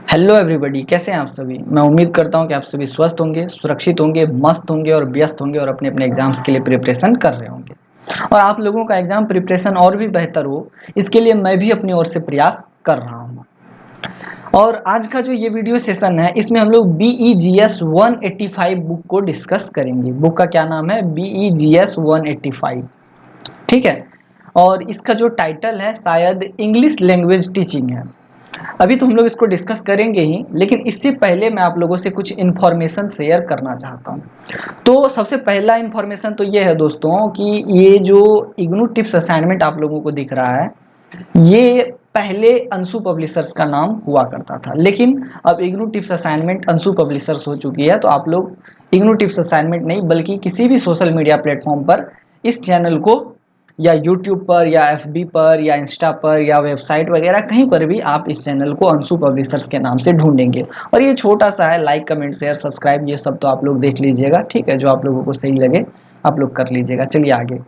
Hello everybody, कैसे हैं आप सभी। मैं उम्मीद करता हूं कि आप सभी स्वस्थ होंगे, सुरक्षित होंगे, मस्त होंगे और व्यस्त होंगे और अपने अपने एग्जाम्स के लिए प्रिपरेशन कर रहे होंगे। और आप लोगों का एग्जाम प्रिपरेशन और भी बेहतर हो, इसके लिए मैं भी अपनी ओर से प्रयास कर रहा हूं। और आज का जो ये वीडियो सेशन है, इसमें हम लोग BEGS 185 बुक को डिस्कस करेंगे। बुक का क्या नाम है? BEGS 185। ठीक है। और इसका जो टाइटल है शायद इंग्लिश लैंग्वेज टीचिंग है। अभी तो हम लोग इसको डिस्कस करेंगे ही, लेकिन इससे पहले मैं आप लोगों से कुछ इन्फॉर्मेशन शेयर करना चाहता हूँ। तो सबसे पहला इन्फॉर्मेशन तो ये है दोस्तों कि ये जो इग्नू टिप्स असाइनमेंट आप लोगों को दिख रहा है, ये पहले अंशु पब्लिशर्स का नाम हुआ करता था, लेकिन अब IGNOU tips assignment Anshu publishers हो चुकी है। तो आप लोग इग्नू टिप्स असाइनमेंट नहीं बल्कि किसी भी सोशल मीडिया प्लेटफॉर्म पर इस चैनल को, या यूट्यूब पर या FB पर या इंस्टा पर या वेबसाइट वगैरह कहीं पर भी आप इस चैनल को अंशु पब्लिशर्स के नाम से ढूंढेंगे। और ये छोटा सा है, लाइक कमेंट शेयर सब्सक्राइब ये सब तो आप लोग देख लीजिएगा, ठीक है। जो आप लोगों को सही लगे आप लोग कर लीजिएगा। चलिए आगे,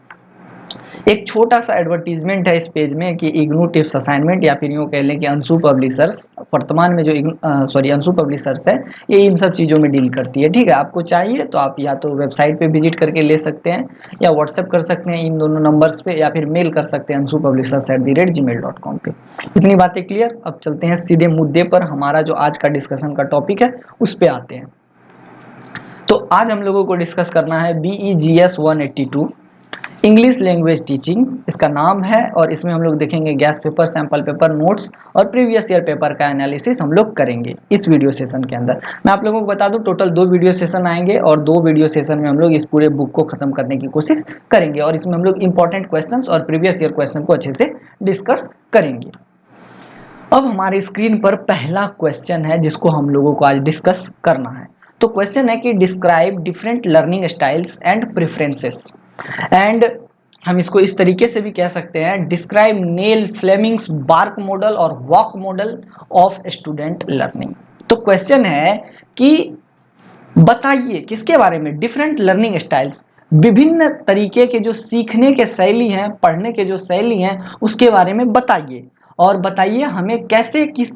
एक छोटा सा एडवर्टीजमेंट है इस पेज में कि इग्नू टिप्स असाइनमेंट, या फिर यूँ कह लें कि अंशु पब्लिशर्स, वर्तमान में जो अंशु पब्लिशर्स है, ये इन सब चीज़ों में डील करती है। ठीक है, आपको चाहिए तो आप या तो वेबसाइट पे विजिट करके ले सकते हैं, या व्हाट्सएप कर सकते हैं इन दोनों नंबर्स पे, या फिर मेल कर सकते हैं ansupublishers@gmail.com पे। इतनी बातें क्लियर। अब चलते हैं सीधे मुद्दे पर। हमारा जो आज का डिस्कशन का टॉपिक है उस पर आते हैं। तो आज हम लोगों को डिस्कस करना है BEGS 182 इंग्लिश लैंग्वेज टीचिंग, इसका नाम है। और इसमें हम लोग देखेंगे gas paper, sample paper, notes और प्रीवियस ईयर पेपर का एनालिसिस हम लोग करेंगे इस वीडियो सेशन के अंदर। मैं आप लोगों को बता दूं, टोटल 2 वीडियो सेशन आएंगे और 2 वीडियो सेशन में हम लोग इस पूरे बुक को खत्म करने की कोशिश करेंगे। और इसमें हम लोग इंपॉर्टेंट क्वेश्चंस और प्रीवियस ईयर क्वेश्चन को अच्छे से डिस्कस करेंगे। अब हमारी स्क्रीन पर पहला क्वेश्चन है जिसको हम लोगों को आज डिस्कस करना है। तो क्वेश्चन है कि describe different learning styles and preferences. And हम इसको इस तरीके से भी कह सकते हैं, describe Neil Fleming's VARK model और VAK model of student learning. तो क्वेश्चन है कि बताइए किसके बारे में? डिफरेंट लर्निंग स्टाइल्स, विभिन्न तरीके के जो सीखने के शैली हैं, पढ़ने के जो शैली हैं, उसके बारे में बताइए। और बताइए हमें कैसे किस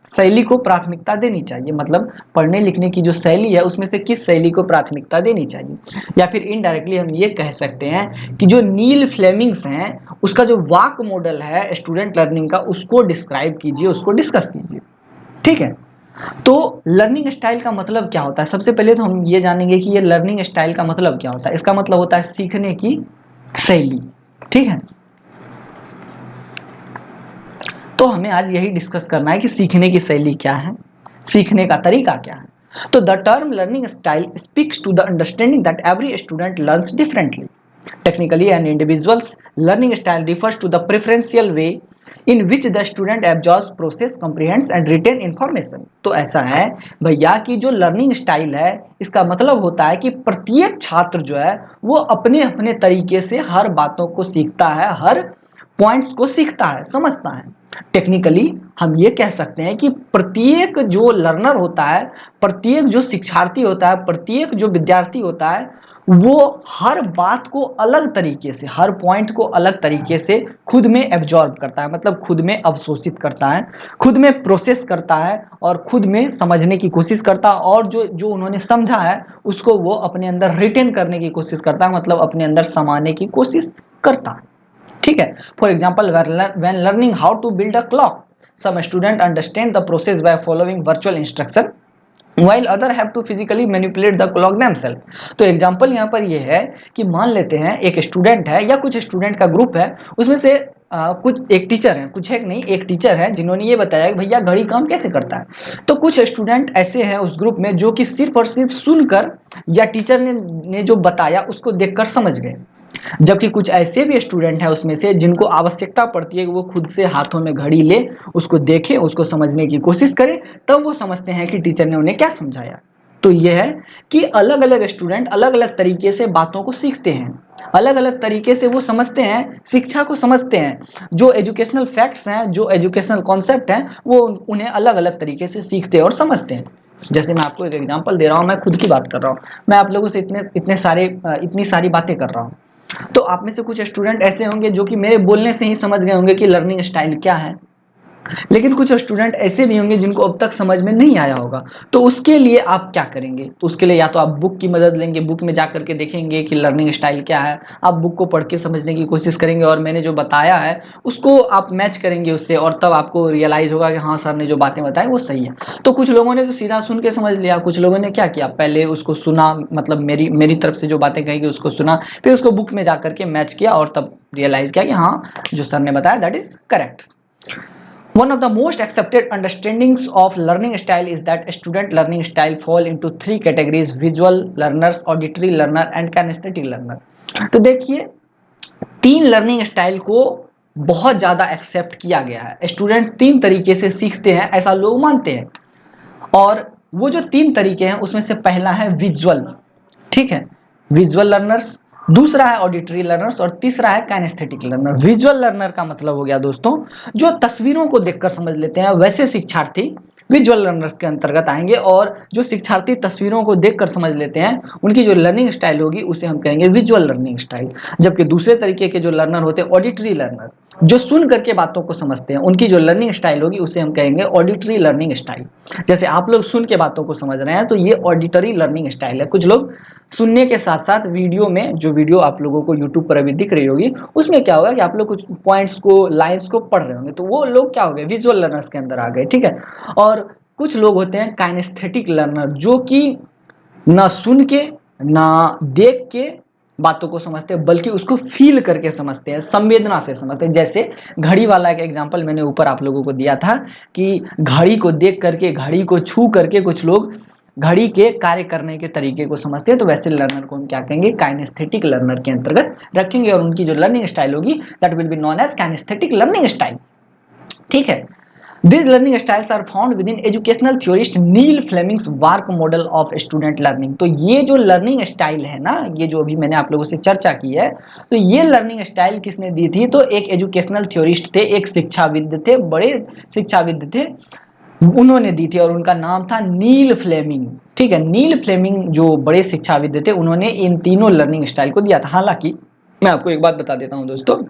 शैली को प्राथमिकता देनी चाहिए, मतलब पढ़ने लिखने की जो शैली है उसमें से किस शैली को प्राथमिकता देनी चाहिए। या फिर इनडायरेक्टली हम ये कह सकते हैं कि जो नील फ्लेमिंग्स हैं उसका जो वाक मॉडल है स्टूडेंट लर्निंग का, उसको डिस्क्राइब कीजिए, उसको डिस्कस कीजिए। ठीक है। तो लर्निंग स्टाइल का मतलब क्या होता है? सबसे पहले तो हम ये जानेंगे कि ये लर्निंग स्टाइल का मतलब क्या होता है। इसका मतलब होता है सीखने की शैली। ठीक है। तो हमें आज यही डिस्कस करना है कि सीखने की शैली क्या है, सीखने का तरीका क्या है। तो the term learning style speaks to the understanding that every student learns differently technically and individuals. Learning style refers to the preferential way in which the student absorbs, process, comprehends and retain information. तो ऐसा है भैया कि जो learning style है, इसका मतलब होता है कि प्रत्येक छात्र जो है वो अपने अपने तरीके से हर बातों को सीखता है, हर पॉइंट्स को सीखता है, समझता है। टेक्निकली हम ये कह सकते हैं कि प्रत्येक जो लर्नर होता है, प्रत्येक जो शिक्षार्थी होता है, प्रत्येक जो विद्यार्थी होता है, वो हर बात को अलग तरीके से, हर पॉइंट को अलग तरीके से खुद में एब्जॉर्ब करता है, मतलब खुद में अवशोषित करता है, खुद में प्रोसेस करता है और खुद में समझने की कोशिश करता है। और जो जो उन्होंने समझा है उसको वो अपने अंदर रिटेन करने की कोशिश करता है, मतलब अपने अंदर समाने की कोशिश करता है। ठीक है। For example, when learning how to build a clock, some student understand the process by following virtual instruction while other have to physically manipulate the clock themselves। तो एग्जाम्पल यहाँ पर ये है कि मान लेते हैं एक स्टूडेंट है या कुछ स्टूडेंट का ग्रुप है, उसमें से कुछ एक टीचर है, कुछ एक नहीं, एक टीचर है जिन्होंने ये बताया कि भैया घड़ी काम कैसे करता है। तो कुछ स्टूडेंट ऐसे हैं उस ग्रुप में जो कि सिर्फ और सिर्फ सुनकर या टीचर ने जो बताया उसको देखकर समझ गए, जबकि कुछ ऐसे भी स्टूडेंट हैं उसमें से जिनको आवश्यकता पड़ती है कि वो खुद से हाथों में घड़ी ले, उसको देखें, उसको समझने की कोशिश करें, तब वो समझते हैं कि टीचर ने उन्हें क्या समझाया। तो ये है कि अलग अलग स्टूडेंट अलग अलग तरीके से बातों को सीखते हैं, अलग अलग तरीके से वो समझते हैं, शिक्षा को समझते हैं। जो एजुकेशनल फैक्ट्स हैं, जो एजुकेशनल कॉन्सेप्ट हैं, वो उन्हें अलग अलग तरीके से सीखते हैं और समझते हैं। जैसे मैं आपको एक एग्जांपल दे रहा हूँ, मैं खुद की बात कर रहा हूँ, मैं आप लोगों से इतनी सारी बातें कर रहा हूँ। तो आप में से कुछ स्टूडेंट ऐसे होंगे जो कि मेरे बोलने से ही समझ गए होंगे कि लर्निंग स्टाइल क्या है। लेकिन कुछ स्टूडेंट ऐसे भी होंगे जिनको अब तक समझ में नहीं आया होगा, तो उसके लिए आप क्या करेंगे? तो उसके लिए या तो आप बुक की मदद लेंगे, बुक में जा करके देखेंगे कि लर्निंग स्टाइल क्या है, आप बुक को पढ़ के समझने की कोशिश करेंगे और मैंने जो बताया है उसको आप मैच करेंगे उससे, और तब आपको रियलाइज होगा कि हाँ सर ने जो बातें बताई वो सही है। तो कुछ लोगों ने तो सीधा सुन के समझ लिया, कुछ लोगों ने क्या किया, पहले उसको सुना, मतलब मेरी मेरी तरफ से जो बातें कही गई उसको सुना, फिर उसको बुक में जा करके मैच किया और तब रियलाइज किया कि हाँ जो सर ने बताया that is correct. One of the most accepted understandings of learning style is that student learning style fall into three categories: visual learners, auditory learner and kinesthetic learner। तो देखिए, तीन लर्निंग स्टाइल को बहुत ज़्यादा accept किया गया है। Student तीन तरीके से सीखते हैं ऐसा लोग मानते हैं, और वो जो तीन तरीके हैं उसमें से पहला है विजुअल, ठीक है, विजुअल लर्नर्स, दूसरा है ऑडिटरी लर्नर्स और तीसरा है काइनेस्थेटिक लर्नर। विजुअल लर्नर का मतलब हो गया दोस्तों जो तस्वीरों को देखकर समझ लेते हैं, वैसे शिक्षार्थी विजुअल लर्नर्स के अंतर्गत आएंगे, और जो शिक्षार्थी तस्वीरों को देखकर समझ लेते हैं उनकी जो लर्निंग स्टाइल होगी उसे हम कहेंगे विजुअल लर्निंग स्टाइल। जबकि दूसरे तरीके के जो लर्नर होते हैं ऑडिटरी लर्नर, जो सुन करके बातों को समझते हैं, उनकी जो लर्निंग स्टाइल होगी उसे हम कहेंगे ऑडिटरी लर्निंग स्टाइल। जैसे आप लोग सुन के बातों को समझ रहे हैं तो ये ऑडिटरी लर्निंग स्टाइल है। कुछ लोग सुनने के साथ साथ वीडियो में, जो वीडियो आप लोगों को यूट्यूब पर अभी दिख रही होगी, उसमें क्या होगा कि आप लोग कुछ पॉइंट्स को, लाइन्स को पढ़ रहे होंगे, तो वो लोग क्या हो गए, विजुअल लर्नर्स के अंदर आ गए, ठीक है। और कुछ लोग होते हैं काइनेस्थेटिक लर्नर, जो कि ना सुन के ना देख के बातों को समझते हैं, बल्कि उसको फील करके समझते हैं, संवेदना से समझते हैं। जैसे घड़ी वाला एक एग्जांपल मैंने ऊपर आप लोगों को दिया था कि घड़ी को देख करके, घड़ी को छू करके कुछ लोग घड़ी के कार्य करने के तरीके को समझते हैं, तो वैसे लर्नर को हम क्या कहेंगे, काइनेस्थेटिक लर्नर के अंतर्गत रखेंगे, और उनकी जो लर्निंग स्टाइल होगी that will be known as kinaesthetic learning style, ठीक है। These learning styles are found within educational theorist Neil Fleming's VARK model of student learning. तो ये जो लर्निंग स्टाइल है ना, ये जो अभी मैंने आप लोगों से चर्चा की है, तो ये लर्निंग स्टाइल किसने दी थी? तो एक एजुकेशनल थ्योरिस्ट थे, एक शिक्षाविद थे, बड़े शिक्षाविद थे, उन्होंने दी थी, और उनका नाम था नील फ्लेमिंग, ठीक है। नील फ्लेमिंग जो बड़े शिक्षाविद थे, उन्होंने इन तीनों लर्निंग स्टाइल को दिया था। हालांकि मैं आपको एक बात बता देता हूं दोस्तों,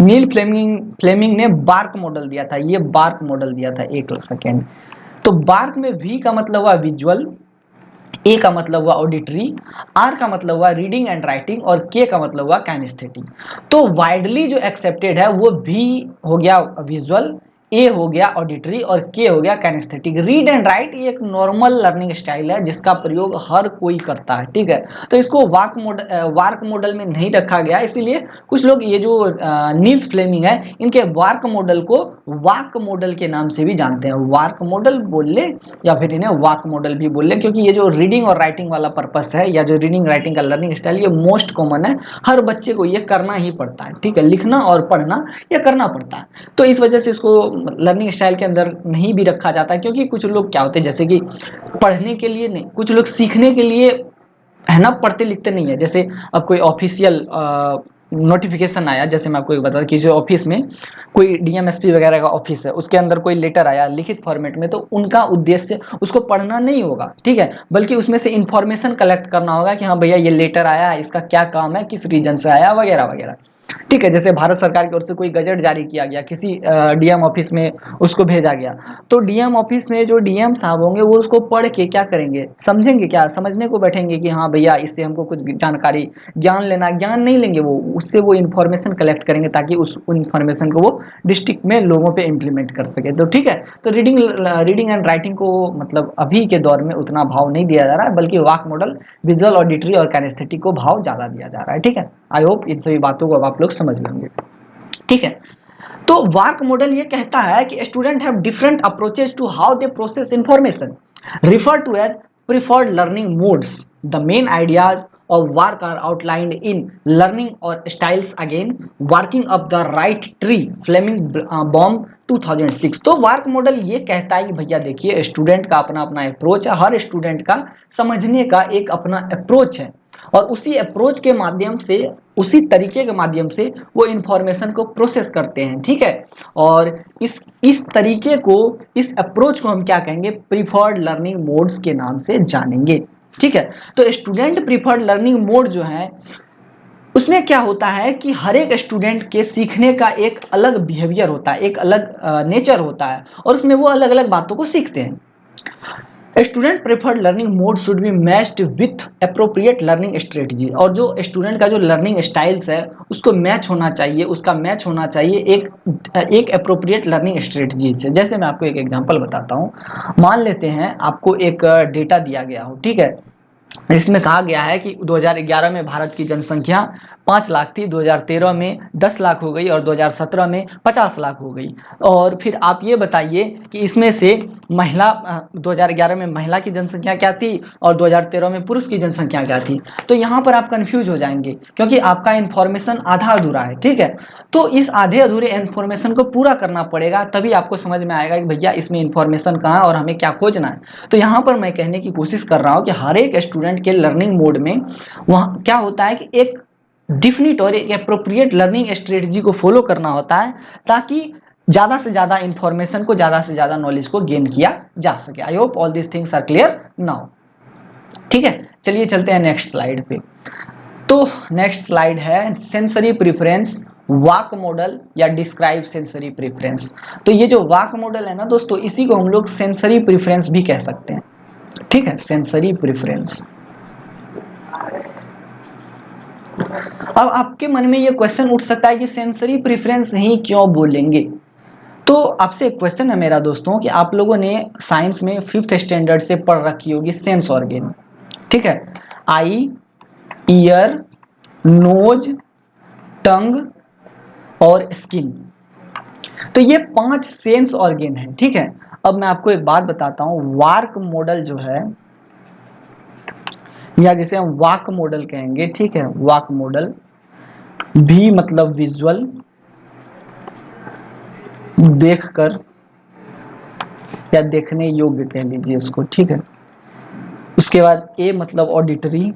नील फ्लेमिंग ने बार्क मॉडल दिया था, ये बार्क मॉडल दिया था, एक सेकेंड। तो बार्क में वी का मतलब हुआ विजुअल, ए का मतलब हुआ ऑडिटरी, आर का मतलब हुआ रीडिंग एंड राइटिंग, और के का मतलब हुआ काइनेस्थेटिक। तो वाइडली जो एक्सेप्टेड है वो भी हो गया विजुअल, ए हो गया ऑडिटरी और के हो गया काइनेस्थेटिक। रीड एंड राइट ये एक नॉर्मल लर्निंग स्टाइल है जिसका प्रयोग हर कोई करता है, ठीक है। तो इसको वार्क मॉडल में नहीं रखा गया, इसीलिए कुछ लोग ये जो नील्स फ्लेमिंग है इनके वार्क मॉडल को वाक मॉडल के नाम से भी जानते हैं। वार्क मॉडल बोल ले या फिर इन्हें वाक मॉडल भी बोल ले, क्योंकि ये जो रीडिंग और राइटिंग वाला पर्पस है, या जो रीडिंग राइटिंग का लर्निंग स्टाइल, ये मोस्ट कॉमन है, हर बच्चे को ये करना ही पड़ता है, ठीक है। लिखना और पढ़ना ये करना पड़ता है, तो इस वजह से इसको लर्निंग स्टाइल के अंदर नहीं भी रखा जाता, क्योंकि कुछ लोग क्या होते हैं, जैसे कि पढ़ने के लिए नहीं, कुछ लोग सीखने के लिए है ना, पढ़ते लिखते नहीं है। जैसे अब कोई ऑफिशियल नोटिफिकेशन आया, जैसे मैं आपको एक बता, किसी ऑफिस में कोई डीएमएसपी वगैरह का ऑफिस है, उसके अंदर कोई लेटर आया लिखित फॉर्मेट में, तो उनका उद्देश्य उसको पढ़ना नहीं होगा, ठीक है, बल्कि उसमें से इंफॉर्मेशन कलेक्ट करना होगा कि हाँ भैया ये लेटर आया, इसका क्या काम है, किस रीजन से आया, वगैरह वगैरह, ठीक है। जैसे भारत सरकार की ओर से कोई गजट जारी किया गया, किसी डीएम ऑफिस में उसको भेजा गया, तो डीएम ऑफिस में जो डीएम साहब होंगे वो उसको पढ़ के क्या करेंगे, समझेंगे, क्या समझने को बैठेंगे कि हाँ भैया इससे हमको कुछ जानकारी, ज्ञान लेना, ज्ञान नहीं लेंगे, वो उससे वो इन्फॉर्मेशन कलेक्ट करेंगे ताकि उस इन्फॉर्मेशन को वो डिस्ट्रिक्ट में लोगों पे इम्प्लीमेंट कर सके। तो ठीक है, तो रीडिंग एंड राइटिंग को मतलब अभी के दौर में उतना भाव नहीं दिया जा रहा है, बल्कि वाक मॉडल, विजुअल, ऑडिटरी और काइनेस्थेटिक को भाव ज़्यादा दिया जा रहा है, ठीक है। आई होप इन सभी बातों को अब आप लोग समझ लेंगे, ठीक है। तो वार्क मॉडल ये कहता है कि student have different approaches to how they process information, refer to as preferred learning modes. The main ideas of work are outlined in learning or styles again working up the right tree Fleming Baum 2006। तो वार्क model ये कहता है कि भैया देखिए student का अपना अपना अप्रोच है, हर स्टूडेंट का समझने का एक अपना अप्रोच है, और उसी अप्रोच के माध्यम से, उसी तरीके के माध्यम से वो इंफॉर्मेशन को प्रोसेस करते हैं, ठीक है। और इस तरीके को, इस अप्रोच को हम क्या कहेंगे, प्रीफर्ड लर्निंग मोड्स के नाम से जानेंगे, ठीक है। तो स्टूडेंट प्रीफर्ड लर्निंग मोड जो है उसमें क्या होता है कि हर एक स्टूडेंट के सीखने का एक अलग बिहेवियर होता है, एक अलग नेचर होता है, और उसमें वो अलग अलग बातों को सीखते हैं। Student preferred learning mode should be matched with appropriate learning strategy, और जो स्टूडेंट का जो लर्निंग स्टाइल्स है उसको मैच होना चाहिए, उसका मैच होना चाहिए एक अप्रोप्रिएट लर्निंग स्ट्रेटजी से। जैसे मैं आपको एक एग्जांपल बताता हूँ। मान लेते हैं आपको एक डेटा दिया गया हो, ठीक है, इसमें कहा गया है कि 2011 में भारत की जनसंख्या 5 लाख थी, 2013 में 10 लाख हो गई और 2017 में 50 लाख हो गई। और फिर आप ये बताइए कि इसमें से महिला 2011 में महिला की जनसंख्या क्या थी और 2013 में पुरुष की जनसंख्या क्या थी। तो यहाँ पर आप कंफ्यूज हो जाएंगे क्योंकि आपका इन्फॉर्मेशन आधा अधूरा है, ठीक है। तो इस आधे अधूरे इन्फॉर्मेशन को पूरा करना पड़ेगा, तभी आपको समझ में आएगा कि भैया इसमें इन्फॉर्मेशन कहाँ और हमें क्या खोजना है। तो यहाँ पर मैं कहने की कोशिश कर रहा हूँ कि हर एक स्टूडेंट के लर्निंग मोड में वहाँ क्या होता है कि एक डिफिनिट और एक अप्रोप्रिएट लर्निंग स्ट्रेटजी को फॉलो करना होता है, ताकि ज़्यादा से ज़्यादा इन्फॉर्मेशन को, ज़्यादा से ज़्यादा नॉलेज को गेन किया जा सके। I hope all this things are clear now. ठीक है, चलिए चलते हैं नेक्स्ट स्लाइड पे। तो नेक्स्ट स्लाइड है सेंसरी प्रेफरेंस, वाक मॉडल या डिस्क्राइब सेंसरी प्रेफरेंस। तो ये जो वाक मॉडल है ना दोस्तों, इसी को हम लोग सेंसरी प्रेफरेंस भी कह सकते हैं। ठीक है, सेंसरी प्रेफरेंस। अब आपके मन में ये क्वेश्चन उठ सकता है कि सेंसरी प्रेफरेंस ही क्यों बोलेंगे। तो आपसे एक क्वेश्चन है मेरा दोस्तों कि आप लोगों ने साइंस में 5th स्टैंडर्ड से पढ़ रखी होगी सेंस ऑर्गन, ठीक है, आई, ईयर, नोज, टंग और स्किन। तो ये 5 सेंस ऑर्गन है, ठीक है। अब मैं आपको एक बात बताता हूँ, वार्क मॉडल जो है, या जिसे हम वाक मॉडल कहेंगे, ठीक है, वाक मॉडल भी मतलब विजुअल, देखकर या देखने योग्य कह लीजिए इसको, ठीक है। उसके बाद ए मतलब ऑडिटरी,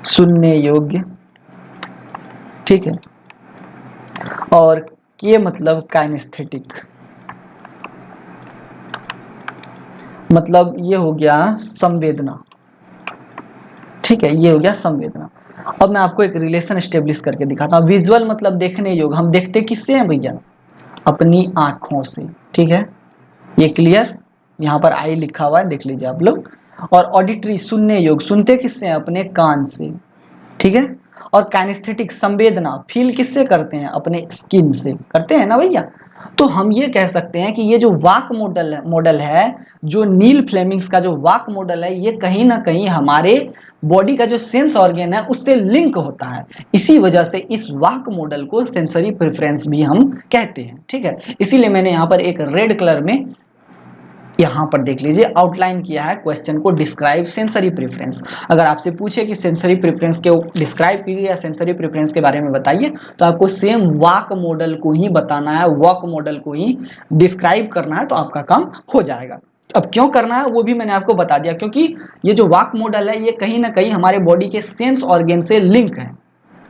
सुनने योग्य, ठीक है, और के मतलब काइनेस्थेटिक, मतलब ये हो गया संवेदना, ठीक है, ये हो गया संवेदना। अब मैं आपको एक रिलेशन स्टेब्लिश करके दिखाता हूँ। विजुअल मतलब देखने योग्य, हम देखते किससे हैं भैया, अपनी आंखों से, ठीक है, ये क्लियर। यहाँ पर आई लिखा हुआ है, देख लीजिए आप लोग। और ऑडिटरी सुनने योग्य, सुनते किससे हैं, अपने कान से, ठीक है। और काइनेस्थेटिक संवेदना, फील किससे करते हैं, अपने स्किन से करते हैं ना भैया। तो हम ये कह सकते हैं कि ये जो वाक मॉडल है, जो नील फ्लेमिंग्स का जो वाक मॉडल है, ये कहीं ना कहीं हमारे बॉडी का जो सेंस ऑर्गन है उससे लिंक होता है। इसी वजह से इस वाक मॉडल को सेंसरी प्रेफरेंस भी हम कहते हैं, ठीक है। इसीलिए मैंने यहाँ पर एक रेड कलर में यहाँ पर देख लीजिए आउटलाइन किया है क्वेश्चन को, डिस्क्राइब सेंसरी प्रेफरेंस। अगर आपसे पूछे कि सेंसरी प्रेफरेंस के डिस्क्राइब कीजिए या सेंसरी प्रेफरेंस के बारे में बताइए, तो आपको सेम वाक मॉडल को ही बताना है, वॉक मॉडल को ही डिस्क्राइब करना है, तो आपका काम हो जाएगा। अब क्यों करना है वो भी मैंने आपको बता दिया, क्योंकि ये जो वाक मॉडल है ये कहीं ना कहीं हमारे बॉडी के सेंस ऑर्गन से लिंक है।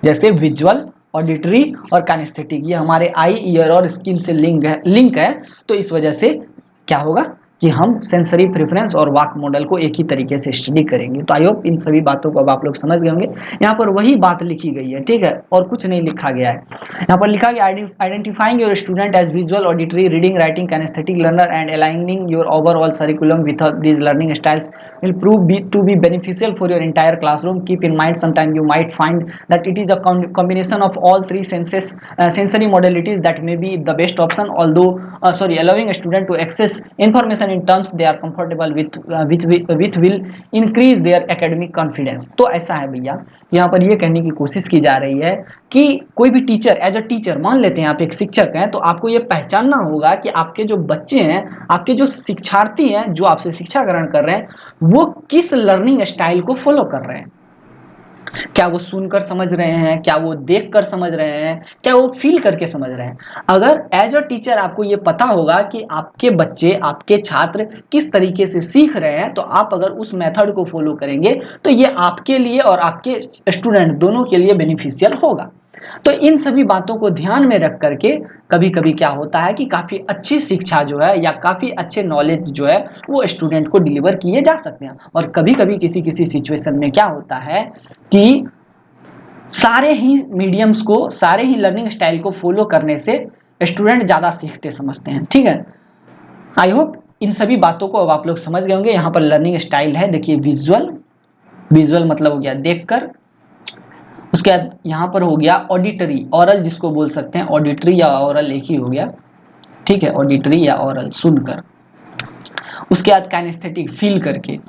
जैसे विजुअल, ऑडिटरी और काइनेस्थेटिक, ये हमारे आई, ईयर और स्किन से लिंक है। तो इस वजह से क्या होगा कि हम सेंसरी प्रेफरेंस और वाक मॉडल को एक ही तरीके से स्टडी करेंगे। तो आई होप इन सभी बातों को अब आप लोग समझ गए होंगे। यहाँ पर वही बात लिखी गई है, ठीक है, और कुछ नहीं लिखा गया है। यहाँ पर लिखा गया identifying your student as visual, auditory, reading, writing, kinaesthetic learner and aligning your overall curriculum with these learning styles will prove to be beneficial for your entire classroom. Keep in mind, sometime you might find that it is a combination of all three sensory modalities that may be the best option, although allowing a student to access information in terms they are comfortable with, which will increase their academic confidence. तो ऐसा है भैया, यहाँ पर ये कहने की कोशिश की जा रही है कि कोई भी टीचर, एज अ टीचर मान लेते हैं आप एक शिक्षक हैं, तो आपको ये पहचानना होगा कि आपके जो बच्चे हैं, आपके जो शिक्षार्थी हैं, जो आपसे शिक्षा ग्रहण कर रहे हैं, वो किस लर्निंग स्टाइल को फॉलो कर रहे हैं। क्या वो सुनकर समझ रहे हैं, क्या वो देखकर समझ रहे हैं, क्या वो फील करके समझ रहे हैं। अगर एज अ टीचर आपको ये पता होगा कि आपके बच्चे, आपके छात्र किस तरीके से सीख रहे हैं, तो आप अगर उस मेथड को फॉलो करेंगे तो ये आपके लिए और आपके स्टूडेंट दोनों के लिए बेनिफिशियल होगा। तो इन सभी बातों को ध्यान में रख करके कभी कभी क्या होता है कि काफ़ी अच्छी शिक्षा जो है या काफ़ी अच्छे नॉलेज जो है वो स्टूडेंट को डिलीवर किए जा सकते हैं। और कभी कभी किसी किसी सिचुएशन में क्या होता है कि सारे ही मीडियम्स को, सारे ही लर्निंग स्टाइल को फॉलो करने से स्टूडेंट ज़्यादा सीखते समझते हैं। ठीक है, आई होप इन सभी बातों को अब आप लोग समझ गए होंगे। यहाँ पर लर्निंग स्टाइल है, देखिए विजुअल, विजुअल मतलब हो गया देखकर, उसके बाद यहाँ पर हो गया ऑडिटरी, ऑरल जिसको बोल सकते हैं, ऑडिटरी या ऑरल एक ही हो गया, ठीक है, ऑडिटरी या ऑरल सुनकर। उसके बाद काइनेस्थेटिक फील करके,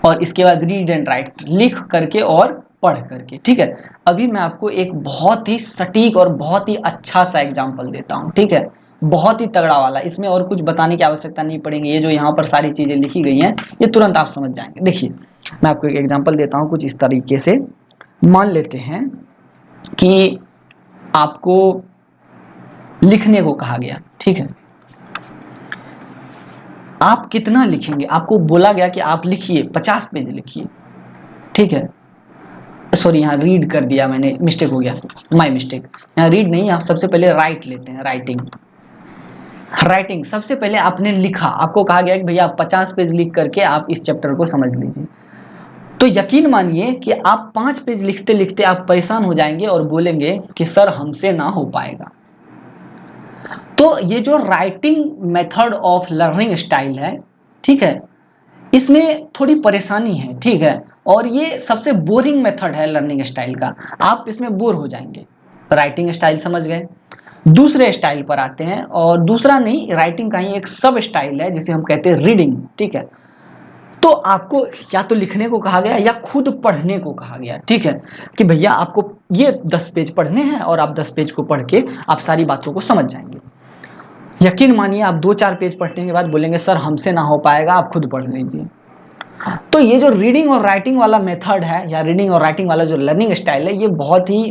और इसके बाद रीड एंड राइट लिख करके और पढ़ करके। ठीक है, अभी मैं आपको एक बहुत ही सटीक और बहुत ही अच्छा सा एग्जाम्पल देता हूँ। ठीक है, बहुत ही तगड़ा वाला, इसमें और कुछ बताने की आवश्यकता नहीं पड़ेगी, ये जो यहाँ पर सारी चीजें लिखी गई हैं ये तुरंत आप समझ जाएंगे। देखिए मैं आपको एक एग्जाम्पल देता हूँ कुछ इस तरीके से। मान लेते हैं कि आपको लिखने को कहा गया, ठीक है, आप कितना लिखेंगे, आपको बोला गया कि आप लिखिए 50 पेज लिखिए। ठीक है, सॉरी यहाँ रीड कर दिया मैंने, मिस्टेक हो गया, माय मिस्टेक, यहाँ रीड नहीं, आप सबसे पहले राइट लेते हैं, राइटिंग। राइटिंग सबसे पहले आपने लिखा, आपको कहा गया कि भैया आप 50 पेज लिख करके आप इस चैप्टर को समझ लीजिए। तो यकीन मानिए कि आप 5 पेज लिखते लिखते आप परेशान हो जाएंगे और बोलेंगे कि सर हमसे ना हो पाएगा। तो ये जो writing method of learning style है, ठीक है, इसमें थोड़ी परेशानी है। ठीक है, और ये सबसे बोरिंग मेथड है लर्निंग स्टाइल का, आप इसमें बोर हो जाएंगे। राइटिंग स्टाइल समझ गए, दूसरे स्टाइल पर आते हैं, और दूसरा नहीं, राइटिंग का ही एक सब स्टाइल है जिसे हम कहते हैं रीडिंग। ठीक है, तो आपको या तो लिखने को कहा गया या खुद पढ़ने को कहा गया। ठीक है, कि भैया आपको ये 10 पेज पढ़ने हैं और आप 10 पेज को पढ़ के आप सारी बातों को समझ जाएंगे। यकीन मानिए आप 2-4 पेज पढ़ने के बाद बोलेंगे सर हमसे ना हो पाएगा, आप खुद पढ़ लीजिए। तो ये जो रीडिंग और राइटिंग वाला मेथड है, या रीडिंग और राइटिंग वाला जो लर्निंग स्टाइल है, ये बहुत ही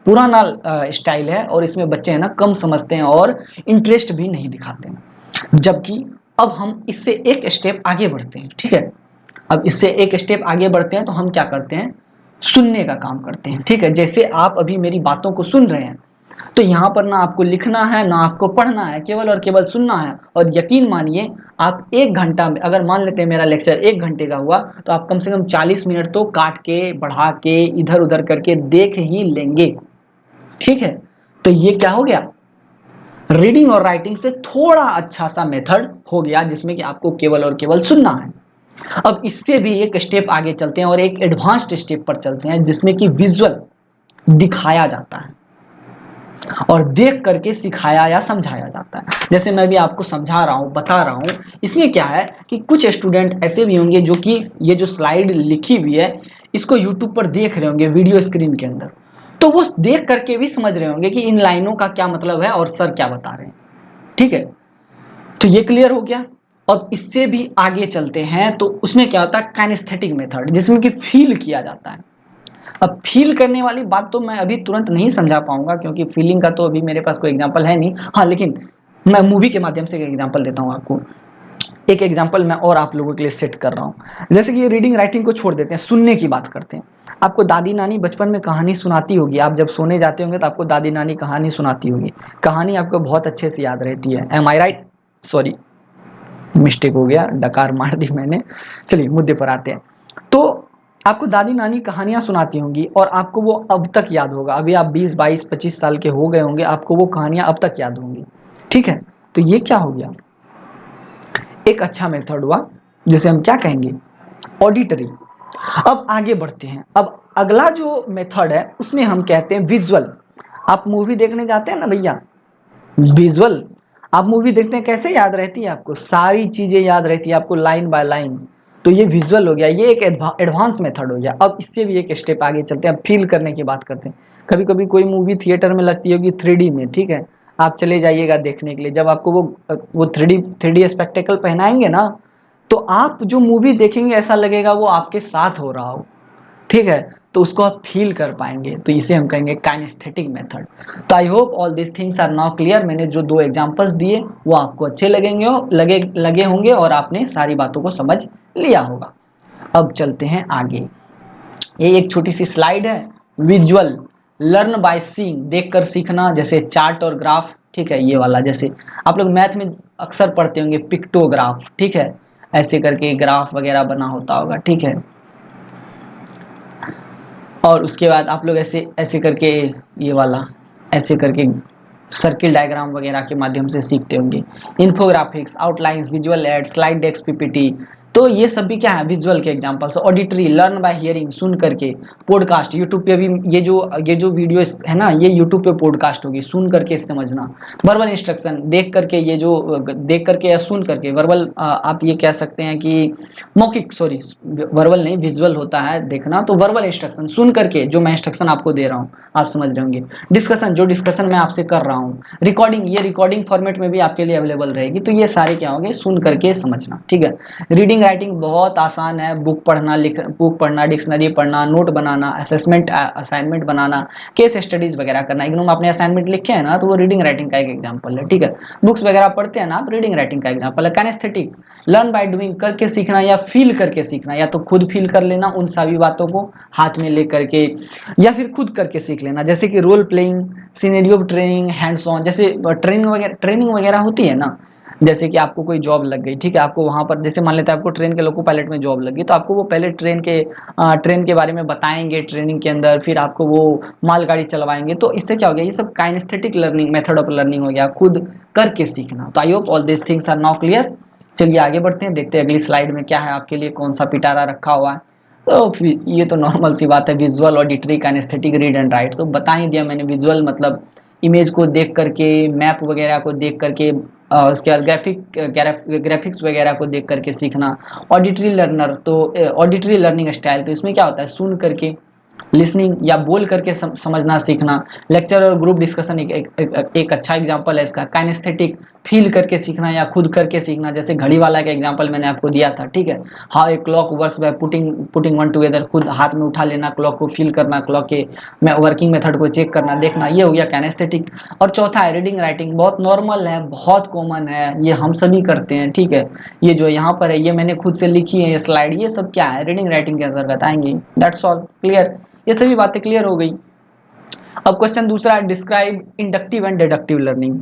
पुराना स्टाइल है, और इसमें बच्चे है ना कम समझते हैं और इंटरेस्ट भी नहीं दिखाते हैं। जबकि अब हम इससे एक स्टेप आगे बढ़ते हैं। ठीक है, अब इससे एक स्टेप आगे बढ़ते हैं तो हम क्या करते हैं, सुनने का काम करते हैं। ठीक है, जैसे आप अभी मेरी बातों को सुन रहे हैं, तो यहाँ पर ना आपको लिखना है ना आपको पढ़ना है, केवल और केवल सुनना है। और यकीन मानिए आप 1 घंटा में, अगर मान लेते हैं मेरा लेक्चर 1 घंटे का हुआ, तो आप कम से कम 40 मिनट तो काट के, बढ़ा के, इधर उधर करके देख ही लेंगे। ठीक है, तो ये क्या हो गया, रीडिंग और राइटिंग से थोड़ा अच्छा सा मेथड हो गया, जिसमें कि आपको केवल और केवल सुनना है। अब इससे भी एक स्टेप आगे चलते हैं और एक एडवांस्ड स्टेप पर चलते हैं, जिसमें कि विजुअल दिखाया जाता है और देख करके सिखाया या समझाया जाता है। जैसे मैं भी आपको समझा रहा हूँ, बता रहा हूँ। इसमें क्या है कि कुछ स्टूडेंट ऐसे भी होंगे जो कि ये जो स्लाइड लिखी हुई है इसको यूट्यूब पर देख रहे होंगे वीडियो स्क्रीन के अंदर, तो वो देख करके भी समझ रहे होंगे कि इन लाइनों का क्या मतलब है और सर क्या बता रहे हैं। ठीक है, तो ये क्लियर हो गया। अब इससे भी आगे चलते हैं, तो उसमें क्या होता है, काइनेस्थेटिक मेथड, जिसमें कि फील किया जाता है। अब फील करने वाली बात तो मैं अभी तुरंत नहीं समझा पाऊंगा, क्योंकि फीलिंग का तो अभी मेरे पास कोई एग्जांपल है नहीं। हाँ, लेकिन मैं मूवी के माध्यम से एक एग्जांपल देता हूँ आपको। एक एग्जांपल मैं और आप लोगों के लिए सेट कर रहा हूँ। जैसे कि ये रीडिंग राइटिंग को छोड़ देते हैं, सुनने की बात करते हैं। आपको दादी नानी बचपन में कहानी सुनाती होगी, आप जब सोने जाते होंगे तो आपको दादी नानी कहानी सुनाती होगी, कहानी आपको बहुत अच्छे से याद रहती है। एम आई राइट? सॉरी, मिस्टेक हो गया, डकार मार दी मैंने। चलिए मुद्दे पर आते हैं। तो आपको दादी नानी कहानियां सुनाती होंगी और आपको वो अब तक याद होगा। अभी आप 20, 22, 25 साल के हो गए होंगे, आपको वो कहानियां अब तक याद होंगी। ठीक है, तो ये क्या हो गया, एक अच्छा मेथड हुआ, जिसे हम क्या कहेंगे, ऑडिटरी। अब आगे बढ़ते हैं। अब अगला जो मेथड है उसमें हम कहते हैं विजुअल। आप मूवी देखने जाते हैं ना भैया, विजुअल, आप मूवी देखते हैं, कैसे याद रहती है आपको, सारी चीजें याद रहती है आपको लाइन बाय लाइन। तो ये विजुअल हो गया, ये एक एडवांस मेथड हो गया। अब इससे भी एक स्टेप आगे चलते हैं, फील करने की बात करते हैं। कभी कभी कोई मूवी थिएटर में लगती होगी 3D में, ठीक है, आप चले जाइएगा देखने के लिए। जब आपको वो 3D स्पेक्टेकल पहनाएंगे ना, तो आप जो मूवी देखेंगे ऐसा लगेगा वो आपके साथ हो रहा हो। ठीक है, तो उसको आप फील कर पाएंगे, तो इसे हम कहेंगे काइनेस्थेटिक मेथड। तो I hope all this things are now clear. मैंने जो 2 एग्जांपल्स दिए वो आपको अच्छे लगे होंगे और आपने सारी बातों को समझ लिया होगा। अब चलते हैं आगे। ये एक छोटी सी स्लाइड है, विजुअल लर्न बाय सीइंग, देखकर सीखना, जैसे चार्ट और ग्राफ, ठीक है, ये वाला। जैसे आप लोग मैथ में अक्सर पढ़ते होंगे पिक्टोग्राफ, ठीक है, ऐसे करके ग्राफ वगैरह बना होता होगा, ठीक है। और उसके बाद आप लोग ऐसे ऐसे करके ये वाला ऐसे करके सर्किल डायग्राम वगैरह के माध्यम से सीखते होंगे। Infographics, outlines, visual aid, slide decks, PPT, तो ये सब भी क्या है, विजुअल के examples. Auditory, learn by hearing, सुन करके। पॉडकास्ट, यूट्यूब पे भी ये जो वीडियो है ना, ये यूट्यूब पे पॉडकास्ट होगी, सुन करके समझना। वर्बल इंस्ट्रक्शन, देख करके, ये जो देख करके या सुन करके, वर्बल आप ये कह सकते हैं कि मौखिक, सॉरी वर्बल नहीं, विजुअल होता है देखना, तो वर्बल इंस्ट्रक्शन सुन करके जो मैं इंस्ट्रक्शन आपको दे रहा हूँ आप समझ रहे होंगे। डिस्कशन, जो डिस्कशन मैं आपसे कर रहा हूँ। रिकॉर्डिंग, ये रिकॉर्डिंग फॉर्मेट में भी आपके लिए अवेलेबल रहेगी, तो ये सारे क्या होंगे, सुन करके समझना, ठीक है। रीडिंग राइटिंग बहुत आसान है, बुक पढ़ना, डिक्शनरी पढ़ना, नोट बनाना, असेसमेंट असाइनमेंट बनाना, केस स्टडीज वगैरह करना। इग्नू में आपने असाइनमेंट लिखे हैं ना, तो वो रीडिंग राइटिंग का एक एग्जाम्पल है, ठीक है। बुक्स वगैरह पढ़ते हैं ना आप, रीडिंग राइटिंग का एग्जाम्पल है। कैनेस्थेटिक, लर्न बाय डूइंग, करके सीखना या फील करके सीखना, या तो खुद फील कर लेना उन सभी बातों को हाथ में लेकर के, या फिर खुद करके सीख लेना, जैसे कि role playing, scenario training, hands on. जैसे ट्रेनिंग वगैरह होती है ना, जैसे कि आपको कोई जॉब लग गई, ठीक है, आपको वहां पर, जैसे मान लेते हैं आपको ट्रेन के लोको पायलट में जॉब लगी, तो आपको वो पहले ट्रेन के बारे में बताएंगे ट्रेनिंग के अंदर, फिर आपको वो मालगाड़ी चलवाएंगे। तो इससे क्या हो गया, ये सब kinaesthetic learning, method of learning हो गया, खुद करके सीखना। तो I hope all this things are now clear. चलिए आगे बढ़ते हैं, देखते हैं अगली स्लाइड में क्या है आपके लिए, कौन सा पिटारा रखा हुआ है। तो ये तो नॉर्मल सी बात है, visual, auditory, kinaesthetic, read and write, तो बता ही दिया मैंने। विजुअल मतलब इमेज को देख करके, मैप वगैरह को देख करके, उसके बाद ग्राफिक्स वगैरह को देख करके सीखना। ऑडिटरी लर्नर, तो ऑडिटरी लर्निंग स्टाइल, तो इसमें क्या होता है, सुन करके, लिसनिंग या बोल करके समझना सीखना। लेक्चर और ग्रुप डिस्कशन एक अच्छा एग्जांपल है इसका। काइनेस्थेटिक, फील करके सीखना या खुद करके सीखना, जैसे घड़ी वाला का एग्जांपल मैंने आपको दिया था, ठीक है। How a clock works by putting one together, खुद हाथ में उठा लेना, क्लॉक को फील करना, क्लॉक के वर्किंग मेथड को चेक करना, देखना, ये हो गया काइनेस्थेटिक। और चौथा है रीडिंग राइटिंग, बहुत नॉर्मल है, बहुत कॉमन है, ये हम सभी करते हैं, ठीक है। ये जो यहाँ पर है, ये मैंने खुद से लिखी है ये स्लाइड, ये सब क्या है, रीडिंग राइटिंग के अंतर्गत आएंगे। दैट्स ऑल, क्लियर, ये सभी बातें क्लियर हो गई। अब क्वेश्चन दूसरा, describe inductive and deductive learning.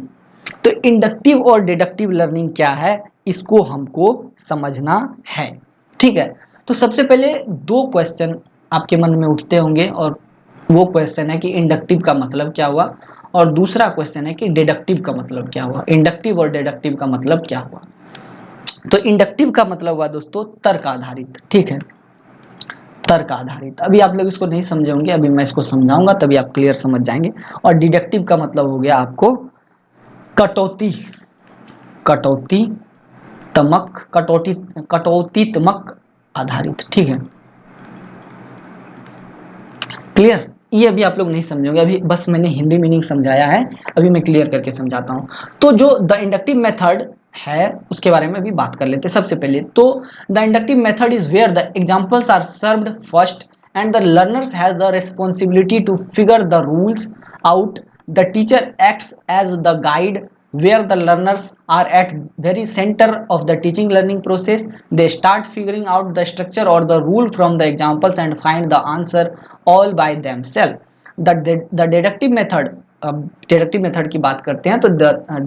तो इंडक्टिव और डिडक्टिव लर्निंग क्या है, इसको हमको समझना है, ठीक है। तो सबसे पहले दो क्वेश्चन आपके मन में उठते होंगे, और वो क्वेश्चन है कि इंडक्टिव का मतलब क्या हुआ, और दूसरा क्वेश्चन है कि डिडक्टिव का मतलब क्या हुआ। इंडक्टिव और डिडक्टिव का मतलब क्या हुआ। तो इंडक्टिव का मतलब हुआ दोस्तों तर्क आधारित, ठीक है, तर्क आधारित। अभी आप लोग इसको नहीं समझे होंगे, अभी मैं इसको समझाऊंगा तभी आप क्लियर समझ जाएंगे। और डिडक्टिव का मतलब हो गया आपको कटौती, कटौती तमक, कटौतीत्मक आधारित, ठीक है, क्लियर। ये अभी आप लोग नहीं समझोगे, अभी बस मैंने हिंदी मीनिंग समझाया है, अभी मैं क्लियर करके समझाता हूँ। तो जो द इंडक्टिव मेथड है उसके बारे में भी बात कर लेते हैं। सबसे पहले तो the inductive method is where the examples are served first and the learners has the responsibility to figure the rules out. The teacher acts as the guide where the learners are at very center of the teaching learning process. They start figuring out the structure or the rule from the examples and find the answer all by themselves. The deductive method, deductive method की बात करते हैं, तो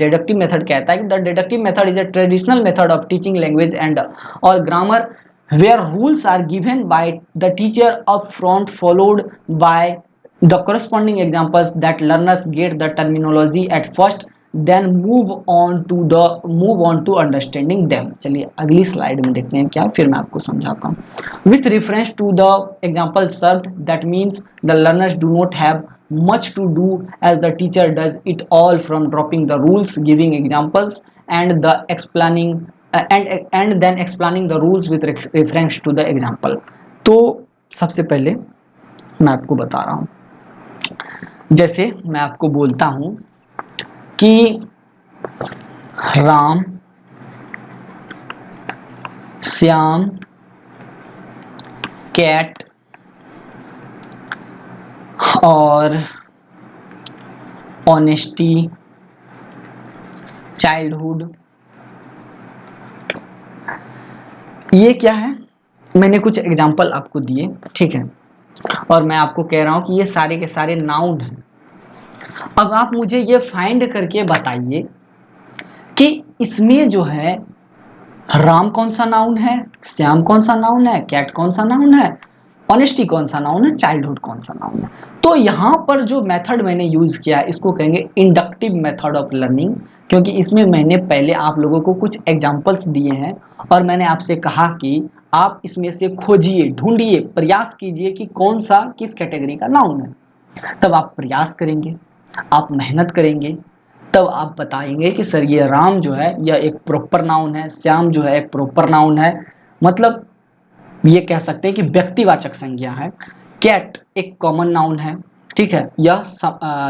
deductive method कहता है कि the deductive method is a traditional method of teaching language and or grammar where rules are given by the teacher up front followed by the corresponding examples that learners get the terminology at first then move on to understanding them. चलिए अगली slide में देखते हैं क्या, फिर मैं आपको समझाता हूँ। With reference to the example served, that means the learners do not have much to do as the teacher does it all from dropping the rules, giving examples and the explaining and then explaining the rules with reference to the example. तो सबसे पहले मैं आपको बता रहा हूँ, जैसे मैं आपको बोलता हूं कि राम, श्याम, कैट और ऑनेस्टी, चाइल्डहुड, ये क्या है, मैंने कुछ एग्जाम्पल आपको दिए, ठीक है। और मैं आपको कह रहा हूं कि ये सारे के सारे नाउन हैं। अब आप मुझे ये फाइंड करके बताइए कि इसमें जो है राम कौन सा नाउन है, श्याम कौन सा नाउन है, कैट कौन सा नाउन है, ऑनेस्टी कौन सा नाउन है, चाइल्डहुड कौन सा नाउन है। तो यहाँ पर जो मेथड मैंने यूज किया है इसको कहेंगे इंडक्टिव मेथड ऑफ लर्निंग, क्योंकि इसमें मैंने पहले आप लोगों को कुछ एग्जांपल्स दिए हैं और मैंने आपसे कहा कि आप इसमें से खोजिए, ढूंढिए, प्रयास कीजिए कि कौन सा किस कैटेगरी का नाउन है। तब आप प्रयास करेंगे, आप मेहनत करेंगे, तब आप बताएंगे कि सर ये राम जो है यह एक प्रॉपर नाउन है, श्याम जो है एक प्रॉपर नाउन है, मतलब ये कह सकते हैं कि व्यक्तिवाचक संज्ञा है। कैट एक कॉमन नाउन है, ठीक है, यह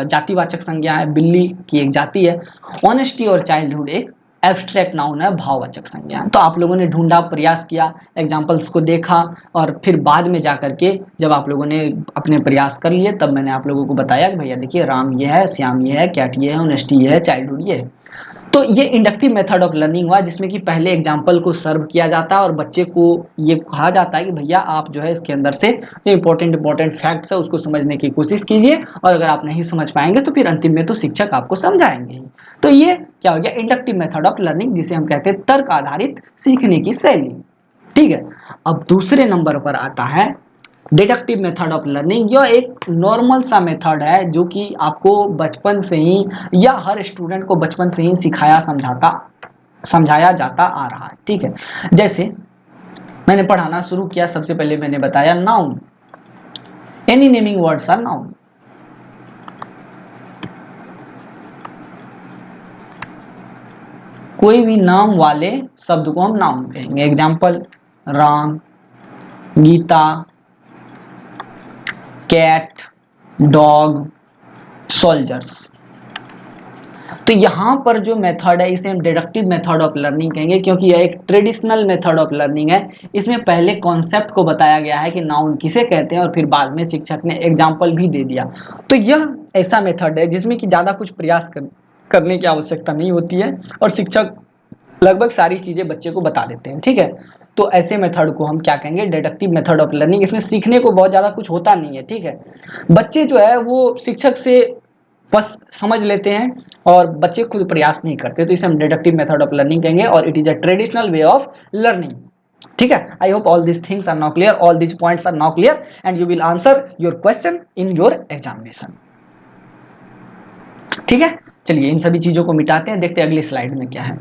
जातिवाचक संज्ञा है, बिल्ली की एक जाति है। ऑनेस्टी और चाइल्डहुड एक एब्स्ट्रैक्ट नाउन है, भाववाचक संज्ञा है। तो आप लोगों ने ढूंढा, प्रयास किया, एग्जाम्पल्स को देखा और फिर बाद में जा करके जब आप लोगों ने अपने प्रयास कर लिए तब मैंने आप लोगों को बताया कि भैया देखिए राम ये है, श्याम ये है, कैट ये है, ऑनेस्टी ये है, चाइल्डहुड ये है। तो ये इंडक्टिव मेथड ऑफ लर्निंग हुआ जिसमें कि पहले एग्जाम्पल को सर्व किया जाता है और बच्चे को ये कहा जाता है कि भैया आप जो है इसके अंदर से जो इंपॉर्टेंट फैक्ट्स है उसको समझने की कोशिश कीजिए और अगर आप नहीं समझ पाएंगे तो फिर अंतिम में तो शिक्षक आपको समझाएंगे। तो ये क्या हो गया, इंडक्टिव मेथड ऑफ लर्निंग, जिसे हम कहते हैं तर्क आधारित सीखने की शैली। ठीक है, अब दूसरे नंबर पर आता है डिडक्टिव मेथड ऑफ लर्निंग। यह एक नॉर्मल सा मेथड है जो कि आपको बचपन से ही या हर स्टूडेंट को बचपन से ही समझाया जाता आ रहा है। ठीक है, जैसे मैंने पढ़ाना शुरू किया, सबसे पहले मैंने बताया noun, any naming words are noun. कोई भी नाम वाले शब्द को हम नाउन कहेंगे। Example Ram, Geeta, cat, dog, soldiers. तो यहाँ पर जो मेथड है इसे हम डिडक्टिव मेथड ऑफ लर्निंग कहेंगे क्योंकि यह एक ट्रेडिशनल मेथड ऑफ लर्निंग है। इसमें पहले कॉन्सेप्ट को बताया गया है कि नाउन किसे कहते हैं और फिर बाद में शिक्षक ने एग्जाम्पल भी दे दिया। तो यह ऐसा मेथड है जिसमें कि ज़्यादा कुछ प्रयास करने की आवश्यकता नहीं होती है और शिक्षक लगभग सारी चीज़ें बच्चे को बता देते हैं। ठीक है, तो ऐसे मेथड को हम क्या कहेंगे, डिडक्टिव मेथड ऑफ लर्निंग। इसमें सीखने को बहुत ज़्यादा कुछ होता नहीं है। ठीक है, बच्चे जो है वो शिक्षक से बस समझ लेते हैं और बच्चे खुद प्रयास नहीं करते, तो इसे हम डिडक्टिव मेथड ऑफ लर्निंग कहेंगे और it is a traditional way of learning. ठीक है, I hope all this things are now clear, all this points are now clear and you will answer your question in your examination. ठीक है, चलिए इन सभी चीजों को मिटाते हैं, देखते हैं अगली स्लाइड में क्या है।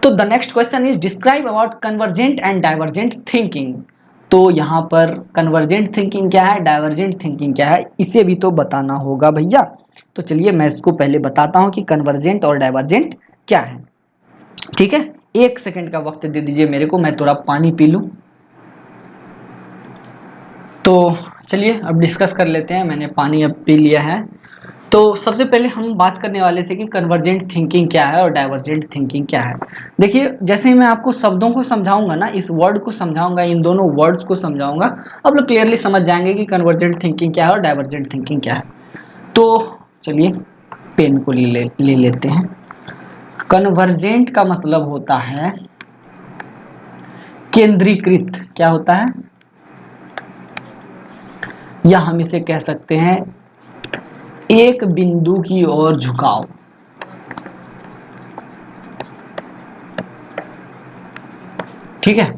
तो the next question is describe about convergent and divergent thinking. तो यहाँ पर कन्वर्जेंट थिंकिंग क्या है, डाइवर्जेंट थिंकिंग क्या है, इसे भी तो बताना होगा भैया। तो चलिए मैं इसको पहले बताता हूँ कि कन्वर्जेंट और डाइवर्जेंट क्या है। ठीक है, एक सेकंड का वक्त दे दीजिए मेरे को, मैं थोड़ा पानी पी लूँ। तो चलिए अब डिस्कस कर लेते हैं, मैंने पानी अब पी लिया है। तो सबसे पहले हम बात करने वाले थे कि कन्वर्जेंट थिंकिंग क्या है और डाइवर्जेंट थिंकिंग क्या है। देखिए जैसे ही मैं आपको शब्दों को समझाऊंगा ना, इस वर्ड को समझाऊंगा, इन दोनों वर्ड्स को समझाऊंगा, आप लोग क्लियरली समझ जाएंगे कि कन्वर्जेंट थिंकिंग क्या है और डाइवर्जेंट थिंकिंग क्या है। तो चलिए पेन को ले लेते हैं। कन्वर्जेंट का मतलब होता है केंद्रीकृत, क्या होता है, या हम इसे कह सकते हैं एक बिंदु की ओर झुकाव। ठीक है,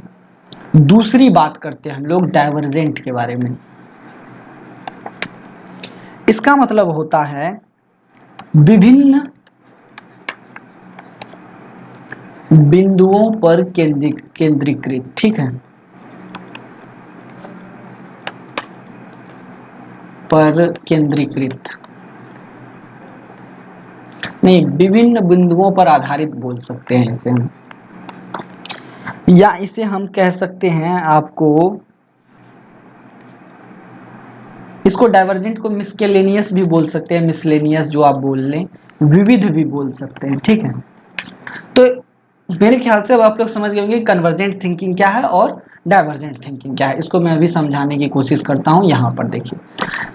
दूसरी बात करते हैं हम लोग डाइवर्जेंट के बारे में। इसका मतलब होता है विभिन्न बिंदुओं पर केंद्रीकृत। ठीक है, पर केंद्रीकृत नहीं, विभिन्न बिंदुओं पर आधारित बोल सकते हैं इसे हम, या इसे हम कह सकते हैं आपको, इसको डाइवर्जेंट को मिसकेलेनियस भी बोल सकते हैं, मिसलेनियस जो आप बोल लें, विविध भी बोल सकते हैं। ठीक है, तो मेरे ख्याल से अब आप लोग समझ गए होंगे कन्वर्जेंट थिंकिंग क्या है और डाइवर्जेंट थिंकिंग क्या है। इसको मैं अभी समझाने की कोशिश करता हूं। यहाँ पर देखिए,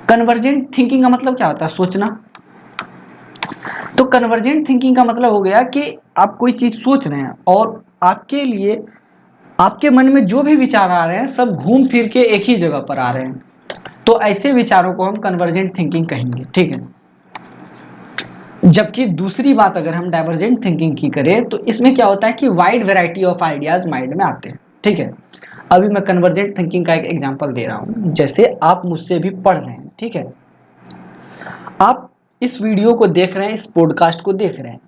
कन्वर्जेंट थिंकिंग का मतलब क्या होता है, सोचना। तो कन्वर्जेंट थिंकिंग का मतलब हो गया कि आप कोई चीज सोच रहे हैं और आपके लिए आपके मन में जो भी विचार आ रहे हैं सब घूम फिर के एक ही जगह पर आ रहे हैं। तो ऐसे विचारों को हम कन्वर्जेंट थिंकिंग कहेंगे, ठीक है। जबकि दूसरी बात अगर हम डाइवर्जेंट थिंकिंग की करें तो इसमें क्या होता है कि wide variety of ideas mind में आते हैं, ठीक है। अभी मैं कन्वर्जेंट थिंकिंग का एक एग्जांपल दे रहा हूं। जैसे आप मुझसे भी पढ़ रहे हैं, ठीक है, आप इस वीडियो को देख रहे हैं, इस पॉडकास्ट को देख रहे हैं,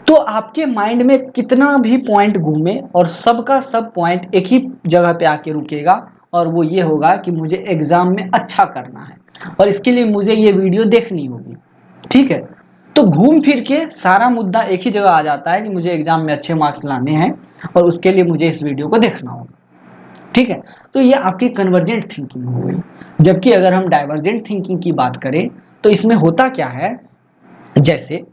तो आपके माइंड में कितना भी पॉइंट घूमे और सबका सब पॉइंट एक ही जगह पे आके रुकेगा, और वो ये होगा कि मुझे एग्जाम में अच्छा करना है और इसके लिए मुझे ये वीडियो देखनी होगी, ठीक है। तो घूम फिर के सारा मुद्दा एक ही जगह आ जाता है कि मुझे एग्जाम में अच्छे मार्क्स लाने हैं और उसके लिए मुझे इस वीडियो को देखना होगा, ठीक है। तो ये आपकी कन्वर्जेंट थिंकिंग हो गई। जबकि अगर हम डाइवर्जेंट थिंकिंग की बात करें तो इसमें होता क्या है, जैसे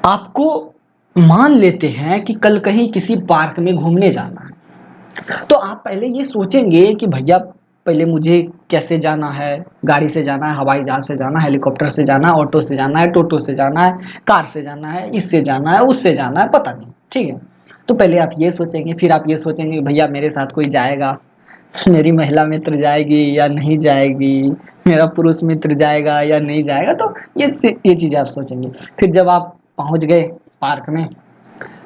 आपको मान लेते हैं कि कल कहीं किसी पार्क में घूमने जाना है, तो आप पहले ये सोचेंगे कि भैया पहले मुझे कैसे जाना है, गाड़ी से जाना है, हवाई जहाज से जाना है, हेलीकॉप्टर से जाना है, ऑटो से जाना है, टोटो से जाना है, कार से जाना है, इससे जाना है, उससे जाना है, पता नहीं, ठीक है। तो पहले आप ये सोचेंगे, फिर आप ये सोचेंगे भैया मेरे साथ कोई जाएगा, मेरी महिला मित्र जाएगी या नहीं जाएगी, मेरा पुरुष मित्र जाएगा या नहीं जाएगा, तो ये चीज़ें आप सोचेंगे। फिर जब आप पहुंच गए पार्क में,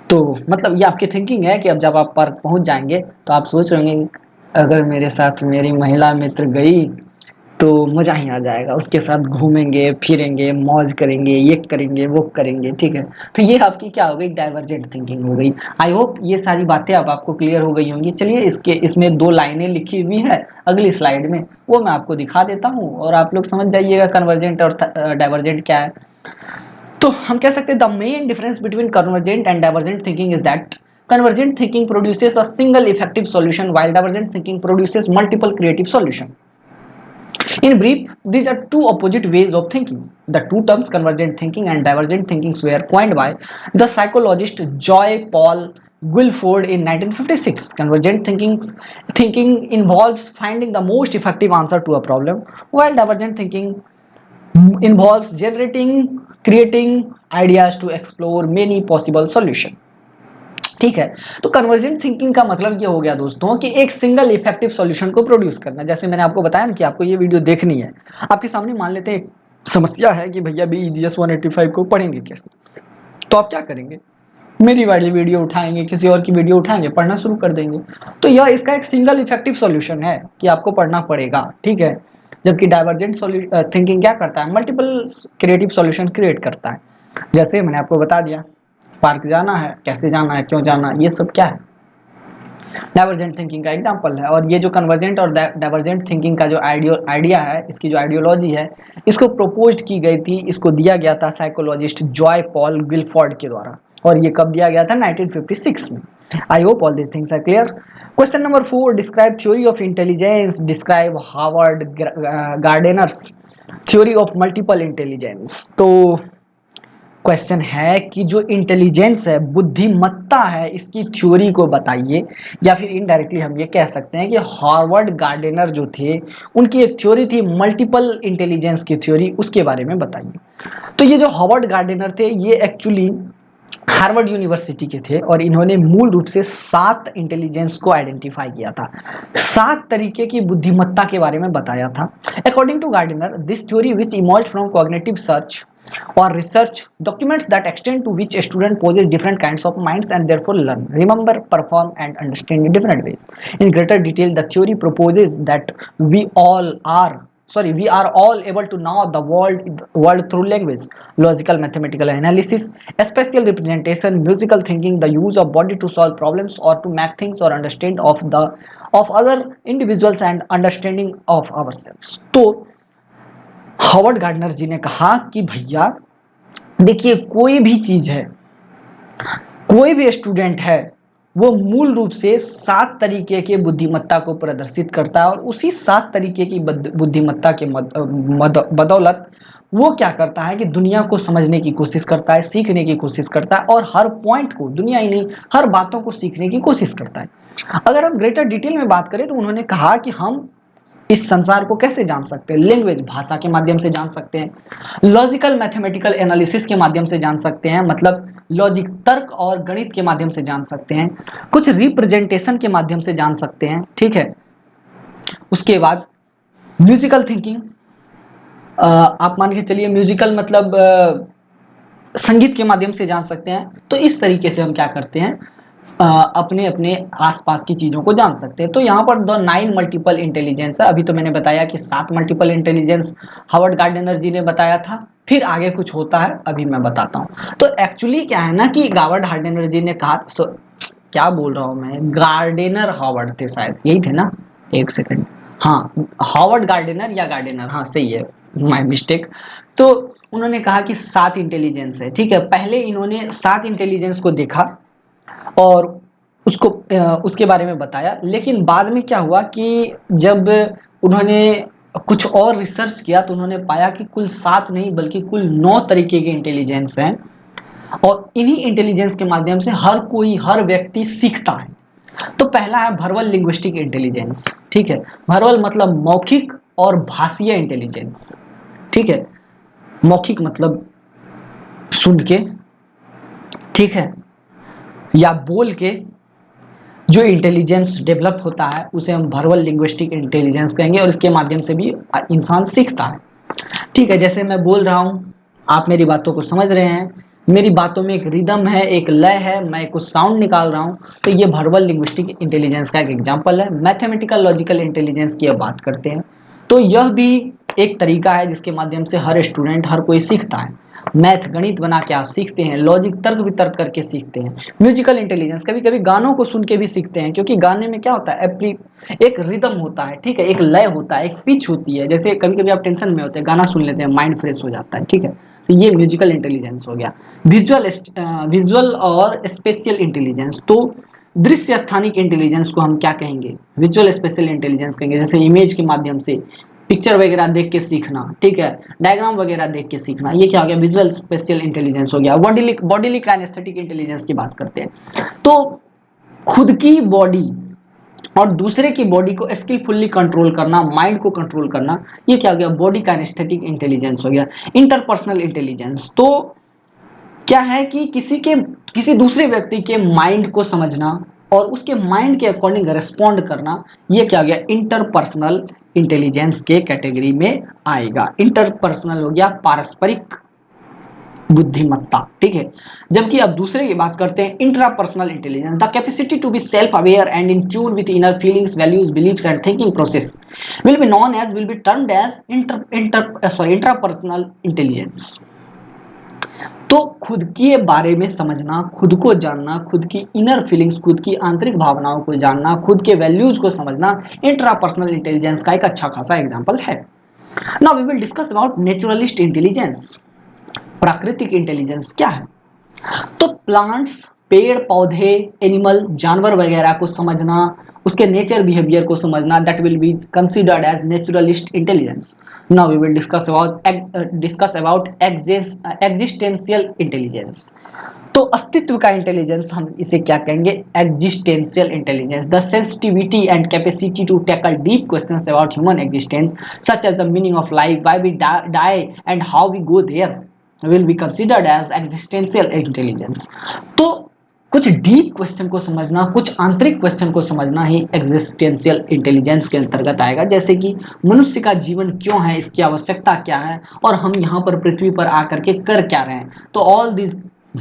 तो मतलब ये आपकी थिंकिंग है कि अब जब आप पार्क पहुंच जाएंगे तो आप सोच रहे होंगे अगर मेरे साथ मेरी महिला मित्र गई तो मज़ा ही आ जाएगा, उसके साथ घूमेंगे फिरेंगे मौज करेंगे, ये करेंगे वो करेंगे, ठीक है। तो ये आपकी क्या हो गई, डाइवर्जेंट थिंकिंग हो गई। आई होप ये सारी बातें अब आपको क्लियर हो गई होंगी। चलिए इसमें 2 लाइनें लिखी हुई है अगली स्लाइड में, वो मैं आपको दिखा देता हूँ और आप लोग समझ जाइएगा कन्वर्जेंट और डाइवर्जेंट क्या है। तो हम कह सकते हैं the main difference between convergent and divergent thinking is that convergent thinking produces a single effective solution while divergent thinking produces multiple creative solutions. In brief, these are two opposite ways of thinking. The two terms convergent thinking and divergent thinking were coined by the psychologist Joy Paul Guilford in 1956. Convergent thinking involves finding the most effective answer to a problem, while divergent thinking involves creating ideas to explore many possible solutions. ठीक है। तो convergent thinking का मतलब ये हो गया दोस्तों कि एक सिंगल इफेक्टिव सॉल्यूशन को प्रोड्यूस करना। जैसे मैंने आपको बताया ना कि आपको ये वीडियो देखनी है, आपके सामने मान लेते हैं समस्या है कि भैया BEGS 185 को पढ़ेंगे कैसे, तो आप क्या करेंगे, मेरी वाली वीडियो उठाएंगे, किसी और की वीडियो उठाएंगे, पढ़ना शुरू कर देंगे। तो यह इसका एक सिंगल इफेक्टिव सॉल्यूशन है कि आपको पढ़ना पड़ेगा, ठीक है। जबकि डाइवर्जेंट थिंकिंग क्या करता है, मल्टीपल क्रिएटिव सॉल्यूशन क्रिएट करता है। जैसे मैंने आपको बता दिया पार्क जाना है, कैसे जाना है, क्यों जाना है, ये सब क्या है, डाइवर्जेंट थिंकिंग का एग्जांपल है। और ये जो कन्वर्जेंट और डाइवर्जेंट थिंकिंग का जो आइडिया है, इसकी जो आइडियोलॉजी है, इसको प्रपोज की गई थी, इसको दिया गया था साइकोलॉजिस्ट जॉय पॉल गिलफोर्ड के द्वारा, और ये कब दिया गया था, 1956 में। I hope all this things are clear. Question number 4, describe theory of intelligence, describe Harvard Gardner's theory of multiple intelligence. तो क्वेश्चन है कि जो इंटेलिजेंस है, बुद्धिमत्ता है, इसकी थ्योरी को बताइए, या फिर इनडायरेक्टली हम ये कह सकते हैं कि हार्वर्ड गार्डनर जो थे उनकी एक थ्योरी थी मल्टीपल इंटेलिजेंस की थ्योरी, उसके बारे में बताइए। तो ये जो हार्वर्ड गार्डनर थे ये एक्चुअली हार्वर्ड यूनिवर्सिटी के थे और इन्होंने मूल रूप से 7 इंटेलिजेंस को आइडेंटिफाई किया था, 7 तरीके की बुद्धिमत्ता के बारे में बताया था। According to Gardner, this theory which emerged from cognitive search or research documents that extend to which a student possesses different kinds of minds and therefore learn, remember, perform and understand in different ways. In greater detail, the theory proposes that we are all able to know the world through language, logical mathematical analysis, spatial representation, musical thinking, the use of body to solve problems or to make things or understand of other individuals and understanding of ourselves. तो Harvard gardener जी ने कहा कि भैया देखिए, कोई भी चीज है, कोई भी स्टूडेंट है, वो मूल रूप से 7 तरीके के बुद्धिमत्ता को प्रदर्शित करता है और उसी 7 तरीके की बुद्धिमत्ता के बदौलत वो क्या करता है कि दुनिया को समझने की कोशिश करता है, सीखने की कोशिश करता है और हर पॉइंट को, दुनिया ही नहीं हर बातों को सीखने की कोशिश करता है। अगर हम ग्रेटर डिटेल में बात करें तो उन्होंने कहा कि हम इस संसार को कैसे जान सकते हैं, लैंग्वेज, भाषा के माध्यम से जान सकते हैं, लॉजिकल मैथमेटिकल एनालिसिस के माध्यम से जान सकते हैं, मतलब लॉजिक, तर्क और गणित के माध्यम से जान सकते हैं, कुछ रिप्रेजेंटेशन के माध्यम से जान सकते हैं, ठीक है। उसके बाद म्यूजिकल थिंकिंग, आप मान के चलिए म्यूजिकल मतलब संगीत के माध्यम से जान सकते हैं। तो इस तरीके से हम क्या करते हैं, अपने अपने आसपास की चीजों को जान सकते हैं। तो यहाँ पर द 9 मल्टीपल इंटेलिजेंस है। अभी तो मैंने बताया कि 7 मल्टीपल इंटेलिजेंस हार्वर्ड गार्डनर जी ने बताया था, फिर आगे कुछ होता है अभी मैं बताता हूँ। तो एक्चुअली क्या है ना कि हार्वर्ड गार्डनर जी ने कहा, क्या बोल रहा हूँ मैं, गार्डनर हार्वर्ड थे शायद, यही थे ना, एक सेकंड, हाँ हार्वर्ड गार्डनर या गार्डनर, हाँ सही है, माय मिस्टेक। तो उन्होंने कहा कि 7 इंटेलिजेंस है, ठीक है। पहले इन्होंने 7 इंटेलिजेंस को देखा और उसको उसके बारे में बताया, लेकिन बाद में क्या हुआ कि जब उन्होंने कुछ और रिसर्च किया तो उन्होंने पाया कि कुल 7 नहीं बल्कि कुल 9 तरीके के इंटेलिजेंस हैं, और इन्हीं इंटेलिजेंस के माध्यम से हर कोई, हर व्यक्ति सीखता है। तो पहला है वर्बल लिंग्विस्टिक इंटेलिजेंस, ठीक है। वर्बल मतलब मौखिक और भाषीय इंटेलिजेंस, ठीक है। मौखिक मतलब सुन के, ठीक है, या बोल के जो इंटेलिजेंस डेवलप होता है उसे हम वर्बल लिंग्विस्टिक इंटेलिजेंस कहेंगे, और इसके माध्यम से भी इंसान सीखता है, ठीक है। जैसे मैं बोल रहा हूँ, आप मेरी बातों को समझ रहे हैं, मेरी बातों में एक रिदम है, एक लय है, मैं कुछ साउंड निकाल रहा हूँ, तो ये वर्बल लिंग्विस्टिक इंटेलिजेंस का एक एग्जांपल है। मैथमेटिकल लॉजिकल इंटेलिजेंस की अब बात करते हैं, तो यह भी एक तरीका है जिसके माध्यम से हर स्टूडेंट, हर कोई सीखता है। मैथ गणित बना के आप सीखते हैं, लॉजिक तर्क वितर्क करके सीखते हैं। म्यूजिकल इंटेलिजेंस, कभी कभी गानों को सुन के भी सीखते हैं, क्योंकि गाने में क्या होता है, एक रिदम होता है, ठीक है, एक लय होता है, एक पिच होती है। जैसे कभी कभी आप टेंशन में होते हैं, गाना सुन लेते हैं, माइंड फ्रेश हो जाता है, ठीक है। तो ये म्यूजिकल इंटेलिजेंस हो गया। विजुअल और स्पेशियल इंटेलिजेंस, तो दृश्य स्थानिक इंटेलिजेंस को हम क्या कहेंगे, विजुअल स्पेशियल इंटेलिजेंस कहेंगे। जैसे इमेज के माध्यम से पिक्चर वगैरह देख के सीखना, ठीक है, डायग्राम वगैरह देख के सीखना, ये क्या हो गया, विजुअल स्पेशियल इंटेलिजेंस हो गया। बॉडीली काइनेस्थेटिक इंटेलिजेंस की बात करते हैं, तो खुद की बॉडी और दूसरे की बॉडी को स्किलफुली कंट्रोल करना, माइंड को कंट्रोल करना, ये क्या हो गया, बॉडी काइनेस्थेटिक इंटेलिजेंस हो गया। इंटरपर्सनल इंटेलिजेंस, तो क्या है कि किसी दूसरे व्यक्ति के माइंड को समझना और उसके माइंड के अकॉर्डिंग रिस्पॉन्ड करना, ये क्या हो गया, इंटरपर्सनल इंटेलिजेंस के कैटेगरी में आएगा। इंटरपर्सनल हो गया पारस्परिक बुद्धिमत्ता, ठीक है। जबकि अब दूसरे की बात करते हैं, intrapersonal intelligence, the capacity to be self aware and in tune with inner feelings, values, beliefs and thinking process will be termed as intrapersonal intelligence. तो खुद के बारे में समझना, खुद को जानना, खुद की इनर फीलिंग्स, खुद की आंतरिक भावनाओं को जानना, खुद के वैल्यूज को समझना, इंट्रापर्सनल इंटेलिजेंस का एक अच्छा खासा एग्जांपल है। Now we will discuss about naturalist intelligence. प्राकृतिक इंटेलिजेंस क्या है, तो प्लांट्स, पेड़ पौधे, एनिमल, जानवर वगैरह को समझना, उसके नेचर बिहेवियर को समझना, that will be considered as naturalist intelligence. Now we will discuss about existential intelligence. तो अस्तित्व का इंटेलिजेंस हम इसे क्या कहेंगे, existential intelligence, the sensitivity and capacity to tackle deep questions about human existence such as the meaning of life, why we die and how we go there will be considered as existential intelligence। तो कुछ deep question को समझना, कुछ आंतरिक question को समझना ही existential intelligence के अंतर्गत आएगा। जैसे कि मनुष्य का जीवन क्यों है, इसकी आवश्यकता क्या है, और हम यहाँ पर पृथ्वी पर आकर के कर क्या रहे हैं। तो all this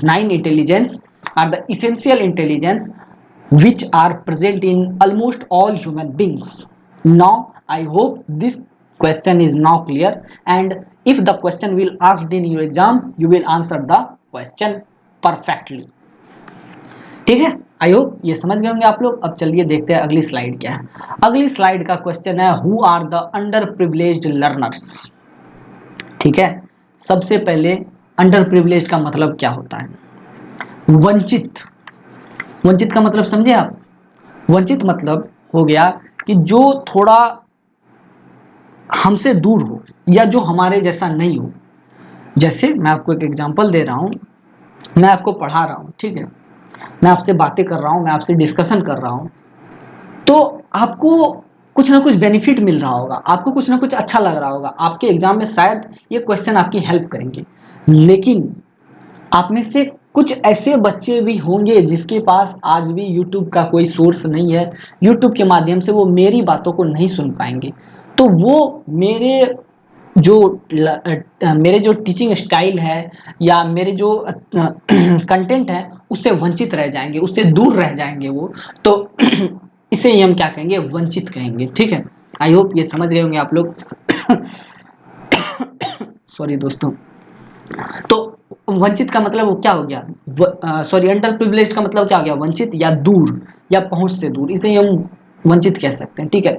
9 intelligence are the essential intelligence which are present in almost all human beings. Now I hope this question is now clear, and if the question will asked in your exam, you will answer the question perfectly। ठीक है, I hope ये समझ गए होंगे आप लोग। अब चलिए देखते हैं अगली स्लाइड क्या है। अगली स्लाइड का क्वेश्चन है, who are the underprivileged learners. ठीक है, सबसे पहले अंडर प्रिविलेज्ड का मतलब क्या होता है, वंचित। वंचित का मतलब समझे आप, वंचित मतलब हो गया कि जो थोड़ा हमसे दूर हो या जो हमारे जैसा नहीं हो। जैसे मैं आपको एक एग्जांपल दे रहा हूं, मैं आपको पढ़ा रहा हूं, ठीक है, मैं आपसे बातें कर रहा हूं, मैं आपसे डिस्कशन कर रहा हूं, तो आपको कुछ ना कुछ बेनिफिट मिल रहा होगा, आपको कुछ ना कुछ अच्छा लग रहा होगा, आपके एग्जाम में शायद ये क्वेश्चन आपकी हेल्प करेंगे। लेकिन आप में से कुछ ऐसे बच्चे भी होंगे जिसके पास आज भी YouTube का कोई सोर्स नहीं है, YouTube के माध्यम से वो मेरी बातों को नहीं सुन पाएंगे। तो वो मेरे जो टीचिंग स्टाइल है या मेरे जो कंटेंट है उससे वंचित रह जाएंगे, उससे दूर रह जाएंगे वो। तो इसे ही हम क्या कहेंगे, वंचित कहेंगे। ठीक है, आई होप ये समझ गए होंगे आप लोग। सॉरी दोस्तों। तो वंचित का मतलब वो क्या हो गया, सॉरी, अंडर प्रिविलेज का मतलब क्या हो गया, वंचित या दूर या पहुंच से दूर, इसे ही हम वंचित कह सकते हैं। ठीक है,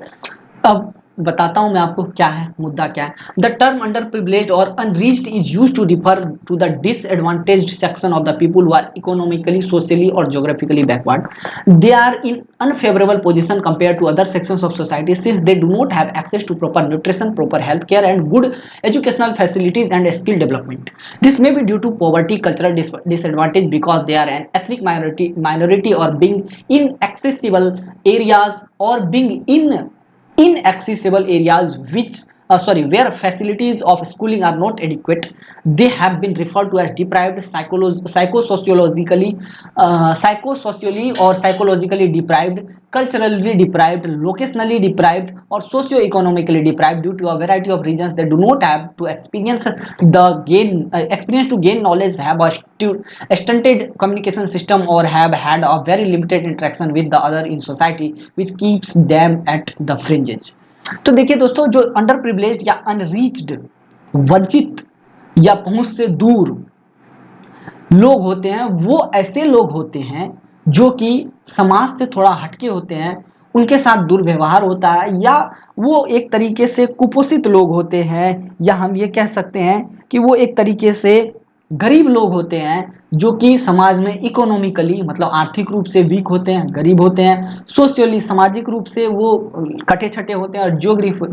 अब बताता हूं मैं आपको क्या है, मुद्दा क्या है। द टर्म अंडर प्रिविलेज और unreached is use to refer to the disadvantaged section of the people who are economically, socially और geographically backward. They are in unfavorable position compared to other sections of society since they do not have access to proper nutrition, proper health care and good educational facilities and skill development. This may be due to poverty, cultural disadvantage because they are an ethnic minority or being inaccessible areas or being inaccessible areas where facilities of schooling are not adequate. They have been referred to as deprived, psychosocially or psychologically deprived, culturally deprived, locationally deprived or socio-economically deprived due to a variety of reasons. They do not have to experience to gain knowledge, have a stunted communication system or have had a very limited interaction with the other in society, which keeps them at the fringes. तो देखिए दोस्तों, जो under privileged या unreached, वंचित या पहुंच से दूर लोग होते हैं, वो ऐसे लोग होते हैं जो कि समाज से थोड़ा हटके होते हैं, उनके साथ दुर्व्यवहार होता है, या वो एक तरीके से कुपोषित लोग होते हैं, या हम ये कह सकते हैं कि वो एक तरीके से गरीब लोग होते हैं, जो कि समाज में इकोनॉमिकली मतलब आर्थिक रूप से वीक होते हैं, गरीब होते हैं, सोशली सामाजिक रूप से वो कटे छटे होते हैं, और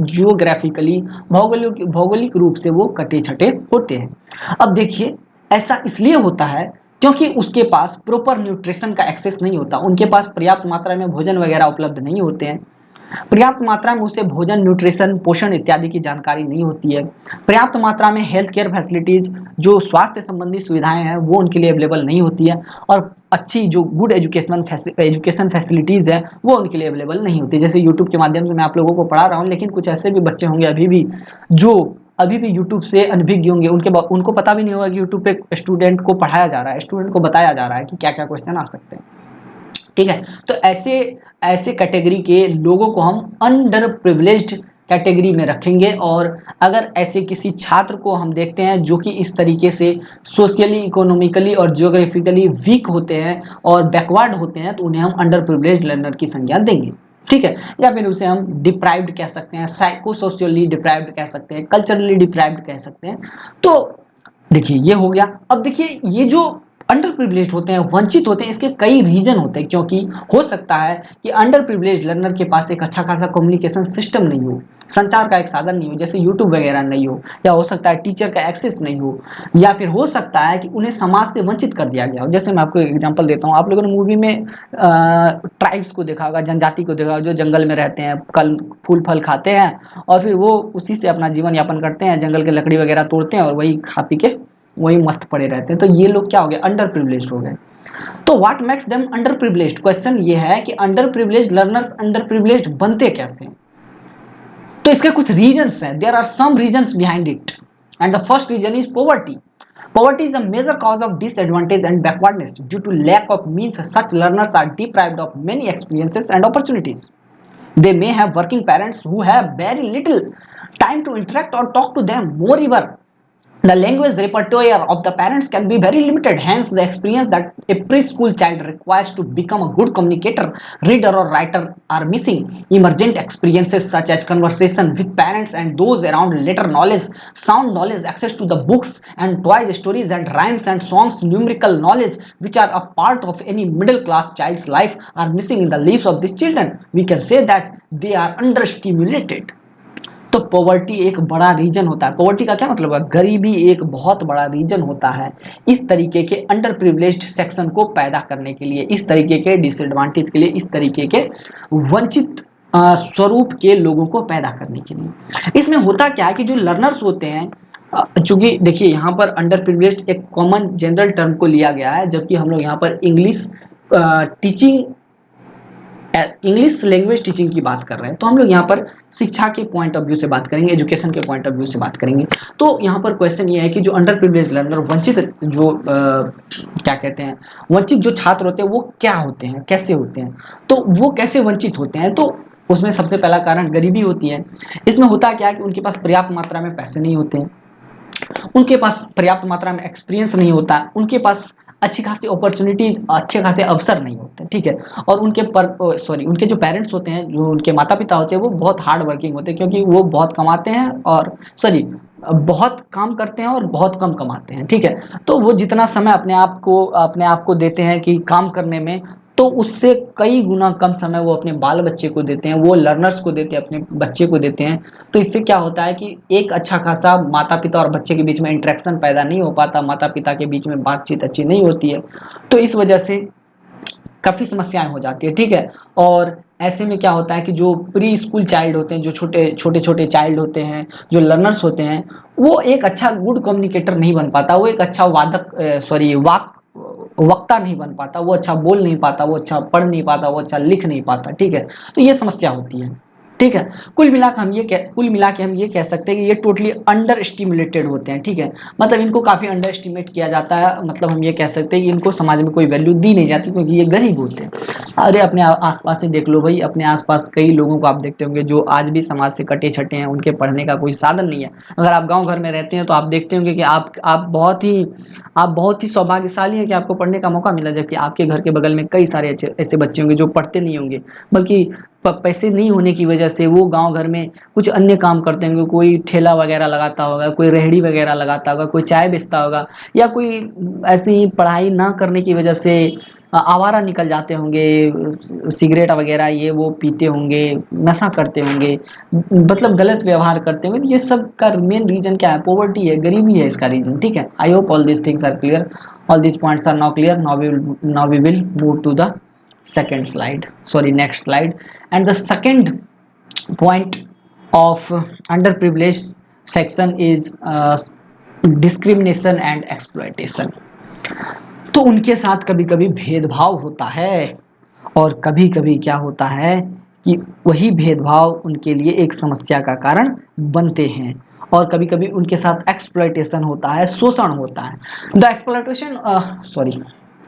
जियोग्राफिकली भौगोलिक रूप से वो कटे छटे होते हैं। अब देखिए, ऐसा इसलिए होता है क्योंकि उसके पास प्रॉपर न्यूट्रिशन का एक्सेस नहीं होता, उनके पास पर्याप्त मात्रा में भोजन वगैरह उपलब्ध नहीं होते हैं, पर्याप्त मात्रा में उससे भोजन, न्यूट्रिशन, पोषण इत्यादि की जानकारी नहीं होती है, पर्याप्त मात्रा में हेल्थ केयर फैसिलिटीज, जो स्वास्थ्य संबंधी सुविधाएं हैं वो उनके लिए अवेलेबल नहीं होती है, और अच्छी जो गुड एजुकेशन फैसिलिटीज है वो उनके लिए अवेलेबल नहीं होती। जैसे यूट्यूब के माध्यम से मैं आप लोगों को पढ़ा रहा हूँ, लेकिन कुछ ऐसे भी बच्चे होंगे अभी भी यूट्यूब से अनभिज्ञ होंगे, उनको पता भी नहीं होगा कि यूट्यूब पे स्टूडेंट को पढ़ाया जा रहा है, स्टूडेंट को बताया जा रहा है कि क्या क्या क्वेश्चन आ सकते हैं। ठीक है, तो ऐसे कैटेगरी के लोगों को हम अंडर प्रिविलेज्ड कैटेगरी में रखेंगे। और अगर ऐसे किसी छात्र को हम देखते हैं जो कि इस तरीके से सोशली, इकोनॉमिकली और जियोग्राफिकली वीक होते हैं और बैकवर्ड होते हैं, तो उन्हें हम अंडर प्रिविलेज्ड लर्नर की संज्ञा देंगे। ठीक है, या फिर उसे हम डिप्राइव्ड कह सकते हैं, साइको सोशियली डिप्राइव्ड कह सकते हैं, कल्चरली डिप्राइव्ड कह सकते हैं। तो देखिए, ये हो गया। अब देखिए, ये जो अंडर प्रिविलेज्ड होते हैं, वंचित होते हैं, इसके कई रीजन होते हैं, क्योंकि हो सकता है कि अंडर प्रिविलेज्ड लर्नर के पास एक अच्छा खासा कम्युनिकेशन सिस्टम नहीं हो, संचार का एक साधन नहीं हो, जैसे यूट्यूब वगैरह नहीं हो, या हो सकता है टीचर का एक्सेस नहीं हो, या फिर हो सकता है कि उन्हें समाज से वंचित कर दिया गया हो। जैसे मैं आपको एग्जांपल देता हूँ, आप लोगों ने मूवी में ट्राइब्स को देखा होगा, जनजाति को देखा होगा, जो जंगल में रहते हैं, फूल फल खाते हैं और फिर वो उसी से अपना जीवन यापन करते हैं, जंगल के लकड़ी वगैरह तोड़ते हैं और वही खा पी के वही मस्त पड़े रहते हैं। तो ये लोग क्या हो गए, अंडर प्रिविलेज्ड हो गए। तो what makes them underprivileged, question ये है कि underprivileged learners underprivileged बनते कैसे। तो इसके कुछ रीजंस हैं, there are some reasons behind it, and the first reason is poverty. Poverty is a major cause of disadvantage and backwardness. Due to lack of means, such learners are deprived of many experiences and opportunities. They may have working parents who have very little time to interact or talk to them. Moreover, the language repertoire of the parents can be very limited. Hence, the experience that a preschool child requires to become a good communicator, reader or writer are missing. Emergent experiences such as conversation with parents and those around, later knowledge, sound knowledge, access to the books and toys, stories and rhymes and songs, numerical knowledge, which are a part of any middle class child's life, are missing in the lives of these children. We can say that they are understimulated. तो poverty एक बड़ा reason होता है। Poverty का क्या मतलब है, गरीबी एक बहुत बड़ा रीजन होता है इस तरीके के अंडर प्रिविलेज्ड सेक्शन को पैदा करने के लिए, इस तरीके के डिसएडवांटेज के लिए, इस तरीके के वंचित स्वरूप के लोगों को पैदा करने के लिए। इसमें होता क्या है कि जो लर्नर्स होते हैं, चूंकि देखिए यहाँ पर अंडर प्रिविलेज्ड एक कॉमन जनरल टर्म को लिया गया है, जबकि हम लोग यहाँ पर इंग्लिश लैंग्वेज टीचिंग की बात कर रहे हैं, तो हम लोग यहाँ पर शिक्षा के पॉइंट ऑफ व्यू से बात करेंगे, एजुकेशन के पॉइंट ऑफ व्यू से बात करेंगे। तो यहाँ पर क्वेश्चन ये है कि जो अंडर प्रिविलेज लर्नर, वंचित जो क्या कहते हैं, वंचित जो छात्र होते हैं वो क्या होते हैं, कैसे होते हैं, तो वो कैसे वंचित होते हैं। तो उसमें सबसे पहला कारण गरीबी होती है। इसमें होता क्या है कि उनके पास पर्याप्त मात्रा में पैसे नहीं होते हैं, उनके पास पर्याप्त मात्रा में एक्सपीरियंस नहीं होता, उनके पास अच्छी खासी अपॉर्चुनिटीज, अच्छे खासे अवसर नहीं होते, ठीक है। और उनके जो पेरेंट्स होते हैं, जो उनके माता पिता होते हैं, वो बहुत हार्ड वर्किंग होते हैं, क्योंकि वो बहुत कमाते हैं और बहुत काम करते हैं और बहुत कम कमाते हैं, ठीक है। तो वो जितना समय अपने आप को देते हैं कि काम करने में, तो उससे कई गुना कम समय वो अपने बाल बच्चे को देते हैं, वो लर्नर्स को देते हैं, अपने बच्चे को देते हैं। तो इससे क्या होता है कि एक अच्छा खासा माता पिता और बच्चे के बीच में इंटरेक्शन पैदा नहीं हो पाता, माता पिता के बीच में बातचीत अच्छी नहीं होती है। तो इस वजह से काफ़ी समस्याएं हो जाती है, ठीक है। और ऐसे में क्या होता है कि जो प्री स्कूल चाइल्ड होते हैं, जो छोटे छोटे चाइल्ड होते हैं, जो लर्नर्स होते हैं, वो एक अच्छा गुड कम्युनिकेटर नहीं बन पाता, वो एक अच्छा वक्ता नहीं बन पाता, वो अच्छा बोल नहीं पाता, वो अच्छा पढ़ नहीं पाता, वो अच्छा लिख नहीं पाता, ठीक है। तो ये समस्या होती है, ठीक है। कुल मिला के हम ये कह सकते हैं कि ये टोटली अंडर स्टिमुलेटेड होते हैं, ठीक है। मतलब इनको काफ़ी अंडर एस्टिमेट किया जाता है, मतलब हम ये कह सकते हैं कि इनको समाज में कोई वैल्यू दी नहीं जाती, क्योंकि ये गरीब होते हैं। अरे अपने आसपास से देख लो भाई, अपने आसपास कई लोगों को आप देखते होंगे जो आज भी समाज से कटे छटे हैं, उनके पढ़ने का कोई साधन नहीं है। अगर आप गाँव घर में रहते हैं तो आप देखते होंगे कि आप बहुत ही सौभाग्यशाली हैं कि आपको पढ़ने का मौका मिला, जबकि आपके घर के बगल में कई सारे ऐसे बच्चे होंगे जो पढ़ते नहीं होंगे, बल्कि पैसे नहीं होने की वजह से वो गांव घर में कुछ अन्य काम करते होंगे। कोई ठेला वगैरह लगाता होगा, कोई रेहड़ी वगैरह लगाता होगा, कोई चाय बेचता होगा, या कोई ऐसी ही पढ़ाई ना करने की वजह से आवारा निकल जाते होंगे, सिगरेट वगैरह ये वो पीते होंगे, नशा करते होंगे, मतलब गलत व्यवहार करते होंगे। ये सब का मेन रीजन क्या है? पॉवर्टी है, गरीबी है इसका रीजन, ठीक है। I hope all this things are clear, all this points are now clear. Now we will move to the next slide. And the second point of underprivileged section is discrimination and exploitation. तो उनके साथ कभी कभी भेदभाव होता है, और कभी कभी क्या होता है कि वही भेदभाव उनके लिए एक समस्या का कारण बनते हैं, और कभी कभी उनके साथ एक्सप्लॉयटेशन होता है, शोषण होता है।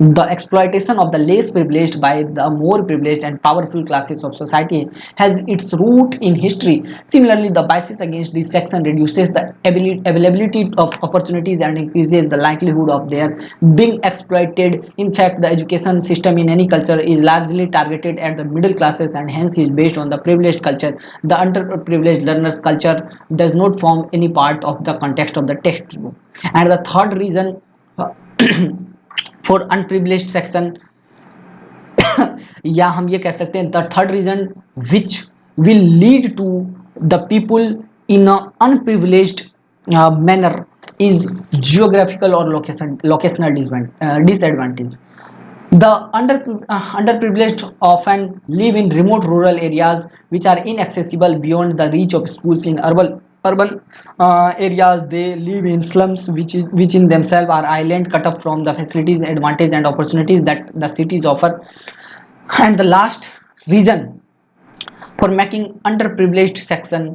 The exploitation of the less privileged by the more privileged and powerful classes of society has its root in history. Similarly, the bias against this section reduces the availability of opportunities and increases the likelihood of their being exploited. In fact, the education system in any culture is largely targeted at the middle classes and hence is based on the privileged culture. The underprivileged learners culture does not form any part of the context of the textbook. And the third reason for unprivileged section या हम ये कह सकते हैं the third reason which will lead to the people in unprivileged manner is geographical और locational disadvantage. The underprivileged often live in remote rural areas which are inaccessible beyond the reach of schools. In urban areas, they live in slums which in themselves are island cut off from the facilities, advantages and opportunities that the cities offer. And the last reason for making underprivileged section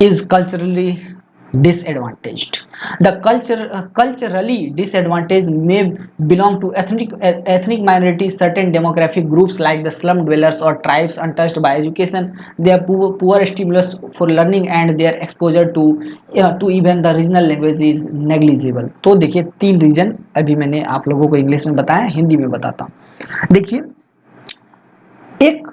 is culturally disadvantaged. The culturally disadvantaged may belong to ethnic minorities, certain demographic groups like the slum dwellers or tribes untouched by education. Their poor stimulus for learning and their exposure to even the regional language is negligible. तो देखिए 3 reason अभी मैंने आप लोगों को English में बताया, हिंदी में बताता हूँ। देखिए, एक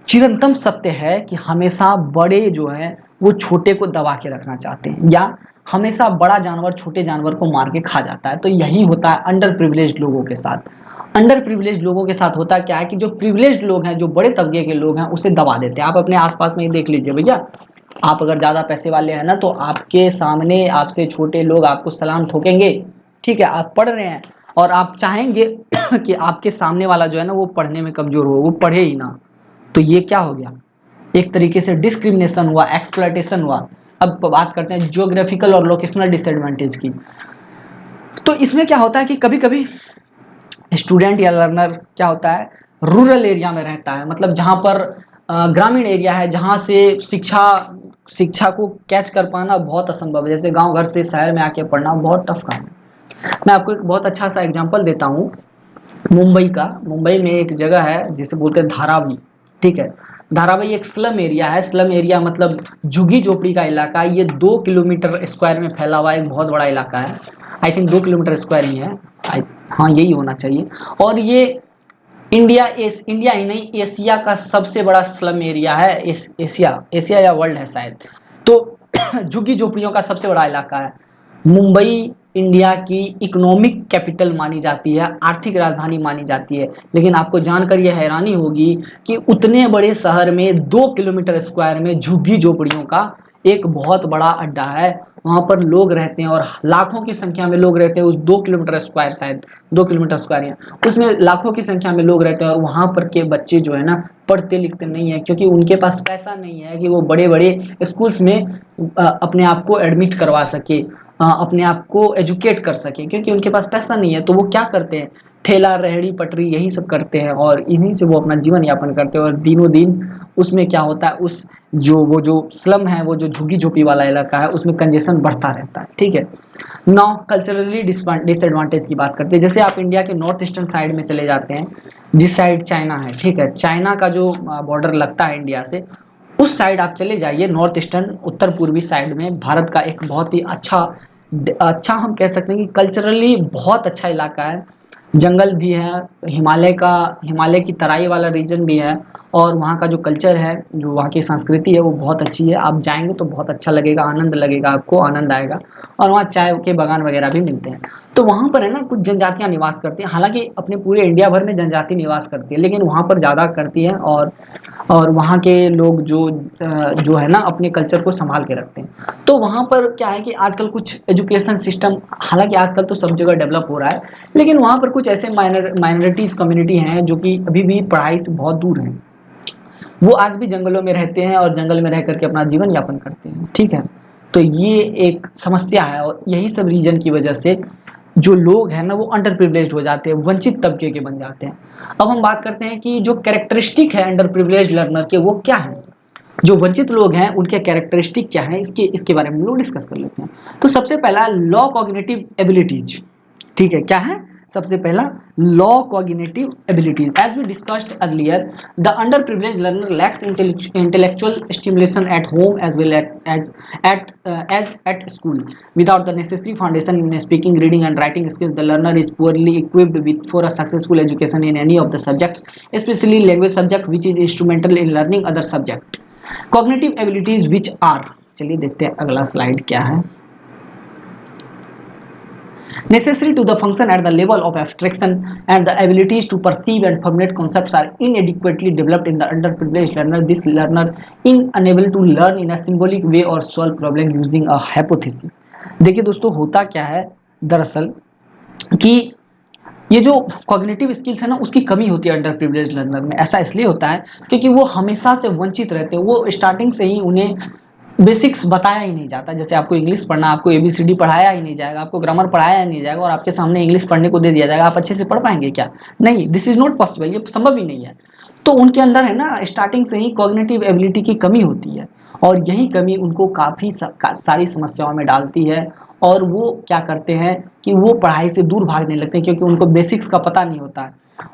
चिरंतन सत्य है कि हमेशा बड़े जो है वो छोटे को दबा के रखना चाहते हैं, या हमेशा बड़ा जानवर छोटे जानवर को मार के खा जाता है। तो यही होता है अंडर प्रिविलेज्ड लोगों के साथ। अंडर प्रिविलेज्ड लोगों के साथ होता क्या है कि जो प्रिविलेज्ड लोग हैं, जो बड़े तबके के लोग हैं, उसे दबा देते हैं। आप अपने आसपास में ही देख लीजिए भैया, आप अगर ज़्यादा पैसे वाले हैं ना, तो आपके सामने आपसे छोटे लोग आपको सलाम ठोकेंगे, ठीक है। आप पढ़ रहे हैं और आप चाहेंगे कि आपके सामने वाला जो है ना वो पढ़ने में कमज़ोर हो, वो पढ़े ही ना। तो ये क्या हो गया? एक तरीके से डिस्क्रिमिनेशन हुआ, एक्सप्लॉयटेशन हुआ। अब बात करते हैं जियोग्राफिकल और लोकेशनल डिसएडवांटेज की। तो इसमें क्या होता है कि कभी कभी स्टूडेंट या लर्नर क्या होता है, रूरल एरिया में रहता है, मतलब जहाँ पर ग्रामीण एरिया है जहाँ से शिक्षा को कैच कर पाना बहुत असंभव है। जैसे गांव घर से शहर में आके पढ़ना बहुत टफ काम है। मैं आपको एक बहुत अच्छा सा एग्जांपल देता हूँ मुंबई का। मुंबई में एक जगह है जिसे बोलते हैं धारावी, ठीक है। धारावी एक स्लम एरिया है। स्लम एरिया मतलब झुग्गी झोपड़ी का इलाका है। ये 2 किलोमीटर स्क्वायर में फैला हुआ एक बहुत बड़ा इलाका है। आई थिंक 2 किलोमीटर स्क्वायर ही है। हाँ यही होना चाहिए। और ये इंडिया ही नहीं, एशिया का सबसे बड़ा स्लम एरिया है। एशिया या वर्ल्ड है शायद। तो झुग्गी झोपड़ियों का सबसे बड़ा इलाका है। मुंबई इंडिया की इकोनॉमिक कैपिटल मानी जाती है, आर्थिक राजधानी मानी जाती है। लेकिन आपको जानकर यह हैरानी होगी कि उतने बड़े शहर में 2 किलोमीटर स्क्वायर में झुग्गी झोपड़ियों का एक बहुत बड़ा अड्डा है। वहां पर लोग रहते हैं और लाखों की संख्या में लोग रहते हैं उस 2 किलोमीटर स्क्वायर, शायद 2 किलोमीटर स्क्वायर है, उसमें लाखों की संख्या में लोग रहते हैं। और वहां पर के बच्चे जो है ना पढ़ते लिखते नहीं है, क्योंकि उनके पास पैसा नहीं है कि वो बड़े बड़े स्कूल्स में अपने आप को एडमिट करवा सके, अपने आप को एजुकेट कर सके, क्योंकि उनके पास पैसा नहीं है। तो वो क्या करते हैं, ठेला रेहड़ी पटरी यही सब करते हैं और इन्हीं से वो अपना जीवन यापन करते हैं। और दिनों दिन उसमें क्या होता है, उस वो जो स्लम है, वो जो झुग्गी झोपड़ी वाला इलाका है, उसमें कंजेशन बढ़ता रहता है, ठीक है। नाउ कल्चरली डिसएडवांटेज की बात करते हैं। जैसे आप इंडिया के नॉर्थ ईस्टर्न साइड में चले जाते हैं, जिस साइड चाइना है, ठीक है, चाइना का जो बॉर्डर लगता है इंडिया से, उस साइड आप चले जाइए, नॉर्थ ईस्टर्न उत्तर पूर्वी साइड में भारत का एक बहुत ही अच्छा हम कह सकते हैं कि कल्चरली बहुत अच्छा इलाका है। जंगल भी है, हिमालय की तराई वाला रीजन भी है। और वहाँ का जो कल्चर है, जो वहाँ की संस्कृति है, वो बहुत अच्छी है। आप जाएंगे तो बहुत अच्छा लगेगा, आनंद लगेगा, आपको आनंद आएगा। और वहाँ चाय के बागान वगैरह भी मिलते हैं। तो वहाँ पर है ना कुछ जनजातियाँ निवास करती हैं। हालांकि अपने पूरे इंडिया भर में जनजाति निवास करती है, लेकिन वहाँ पर ज़्यादा करती है। और वहाँ के लोग जो है ना अपने कल्चर को संभाल के रखते हैं। तो वहाँ पर क्या है कि आजकल कुछ एजुकेशन सिस्टम, हालांकि आजकल तो सब जगह डेवलप हो रहा है, लेकिन वहाँ पर कुछ ऐसे माइनॉरिटीज कम्युनिटी हैं जो कि अभी भी पढ़ाई से बहुत दूर हैं। वो आज भी जंगलों में रहते हैं और जंगल में रह करके अपना जीवन यापन करते हैं, ठीक है। तो ये एक समस्या है और यही सब रीजन की वजह से जो लोग हैं ना वो अंडर प्रिविलेज्ड हो जाते हैं, वंचित तबके के बन जाते हैं। अब हम बात करते हैं कि जो कैरेक्टरिस्टिक है अंडर प्रिविलेज्ड लर्नर के, वो क्या है। जो वंचित लोग हैं उनके कैरेक्टरिस्टिक क्या है, इसके बारे में हम लोग डिस्कस कर लेते हैं। तो सबसे पहला लॉ कॉग्निटिव एबिलिटीज, ठीक है, क्या है सबसे पहला, low cognitive abilities. As we discussed earlier, the under privilege learner lacks intellectual stimulation at home as well as at school. Without the necessary foundation in speaking, reading and writing skills, the learner is poorly equipped for a successful education in any of the subjects, especially language subject, which is instrumental in learning other subject. Cognitive abilities which are, चलिए देखते हैं अगला slide क्या है। Necessary to the function at the level of abstraction, and the abilities to perceive and formulate concepts are inadequately developed in the underprivileged learner. This learner is unable to learn in a symbolic way or solve problem using a hypothesis. देखिए दोस्तों, होता क्या है दरअसल कि ये जो cognitive skills है ना उसकी कमी होती है अंडर प्रिविलेज लर्नर में। ऐसा इसलिए होता है क्योंकि वो हमेशा से वंचित रहते हैं। वो स्टार्टिंग से ही उन्हें बेसिक्स बताया ही नहीं जाता। जैसे आपको इंग्लिश पढ़ना, आपको ABCD पढ़ाया ही नहीं जाएगा, आपको ग्रामर पढ़ाया ही नहीं जाएगा और आपके सामने इंग्लिश पढ़ने को दे दिया जाएगा, आप अच्छे से पढ़ पाएंगे क्या? नहीं, दिस इज नॉट पॉसिबल, ये संभव ही नहीं है। तो उनके अंदर है ना स्टार्टिंग से ही कॉग्निटिव एबिलिटी की कमी होती है और यही कमी उनको काफ़ी सारी समस्याओं में डालती है। और वो क्या करते हैं कि वो पढ़ाई से दूर भागने लगते हैं, क्योंकि उनको बेसिक्स का पता नहीं होता है,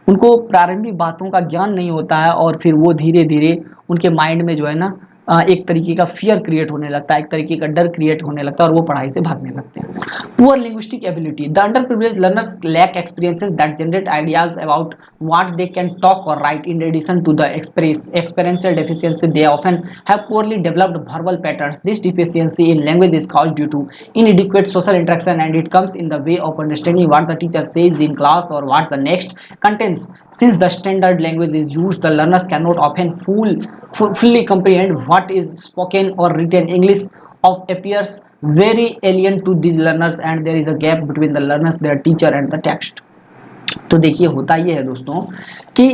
उनको प्रारंभिक बातों का ज्ञान नहीं होता है। और फिर वो धीरे धीरे उनके माइंड में जो है ना एक तरीके का फियर क्रिएट होने लगता है, एक तरीके का डर क्रिएट होने लगता है और वो पढ़ाई से भागने लगते हैं। Poor linguistic ability, the underprivileged learners lack experiences that generate ideas about what they can talk और write. In addition to the experiential deficiency, they often have poorly developed verbal patterns. This deficiency in language is caused due to inadequate social interaction, and it comes in the way of understanding what the teacher says in class or what the next contains. Since the standard language is used, the learners cannot often fully comprehend what is spoken or written. English of appears very alien to these learners, and there is a gap between the learners, their teacher and the text. तो देखिए होता ये है दोस्तों कि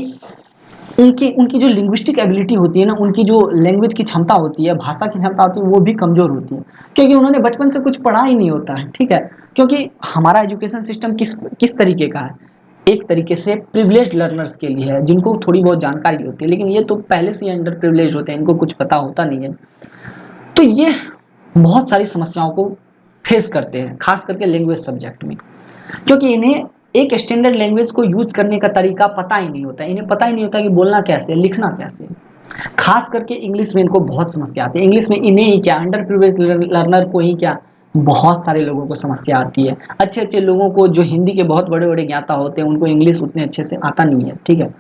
उनकी जो linguistic ability होती है ना, उनकी जो लैंग्वेज की क्षमता होती है, भाषा की क्षमता होती है, वो भी कमज़ोर होती है, क्योंकि उन्होंने बचपन से कुछ पढ़ा ही नहीं होता है, ठीक है। क्योंकि हमारा एजुकेशन सिस्टम किस तरीके का है, एक तरीके से प्रिविलेज्ड लर्नर्स के लिए है, जिनको थोड़ी बहुत जानकारी होती है, लेकिन ये तो पहले से ही अंडर प्रिविलेज्ड होते हैं, इनको कुछ पता होता नहीं है। तो ये बहुत सारी समस्याओं को फेस करते हैं, खास करके लैंग्वेज सब्जेक्ट में, क्योंकि इन्हें एक स्टैंडर्ड लैंग्वेज को यूज करने का तरीका पता ही नहीं होता, इन्हें पता ही नहीं होता कि बोलना कैसे, लिखना कैसे। खास करके इंग्लिश में इनको बहुत समस्या आती है। इंग्लिश में इन्हें ही क्या, अंडर प्रिविलेज्ड लर्नर को ही क्या, बहुत सारे लोगों को समस्या आती है। अच्छे अच्छे लोगों को, जो हिंदी के बहुत बड़े बड़े ज्ञाता होते हैं, उनको इंग्लिश उतने अच्छे से आता नहीं है। ठीक है,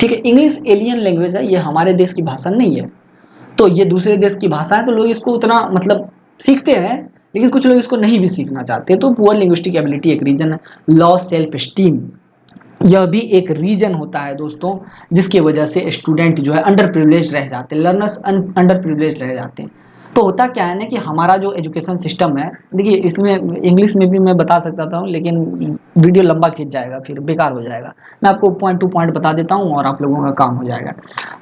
ठीक है, इंग्लिश एलियन लैंग्वेज है, ये हमारे देश की भाषा नहीं है। तो ये दूसरे देश की भाषा है, तो लोग इसको उतना मतलब सीखते हैं, लेकिन कुछ लोग इसको नहीं भी सीखना चाहते। तो पुअर लिंग्विस्टिक एबिलिटी एक रीजन है। लॉ सेल्फ स्टीम, यह भी एक रीजन होता है दोस्तों, जिसकी वजह से स्टूडेंट जो है अंडर प्रिविलेज रह जाते हैं, लर्नर्स अंडर प्रिविलेज रह जाते हैं। तो होता क्या है ना कि हमारा जो एजुकेशन सिस्टम है, देखिए इसमें इंग्लिश में भी मैं बता सकता था, लेकिन वीडियो लंबा खींच जाएगा, फिर बेकार हो जाएगा। मैं आपको पॉइंट टू पॉइंट बता देता हूँ और आप लोगों का काम हो जाएगा।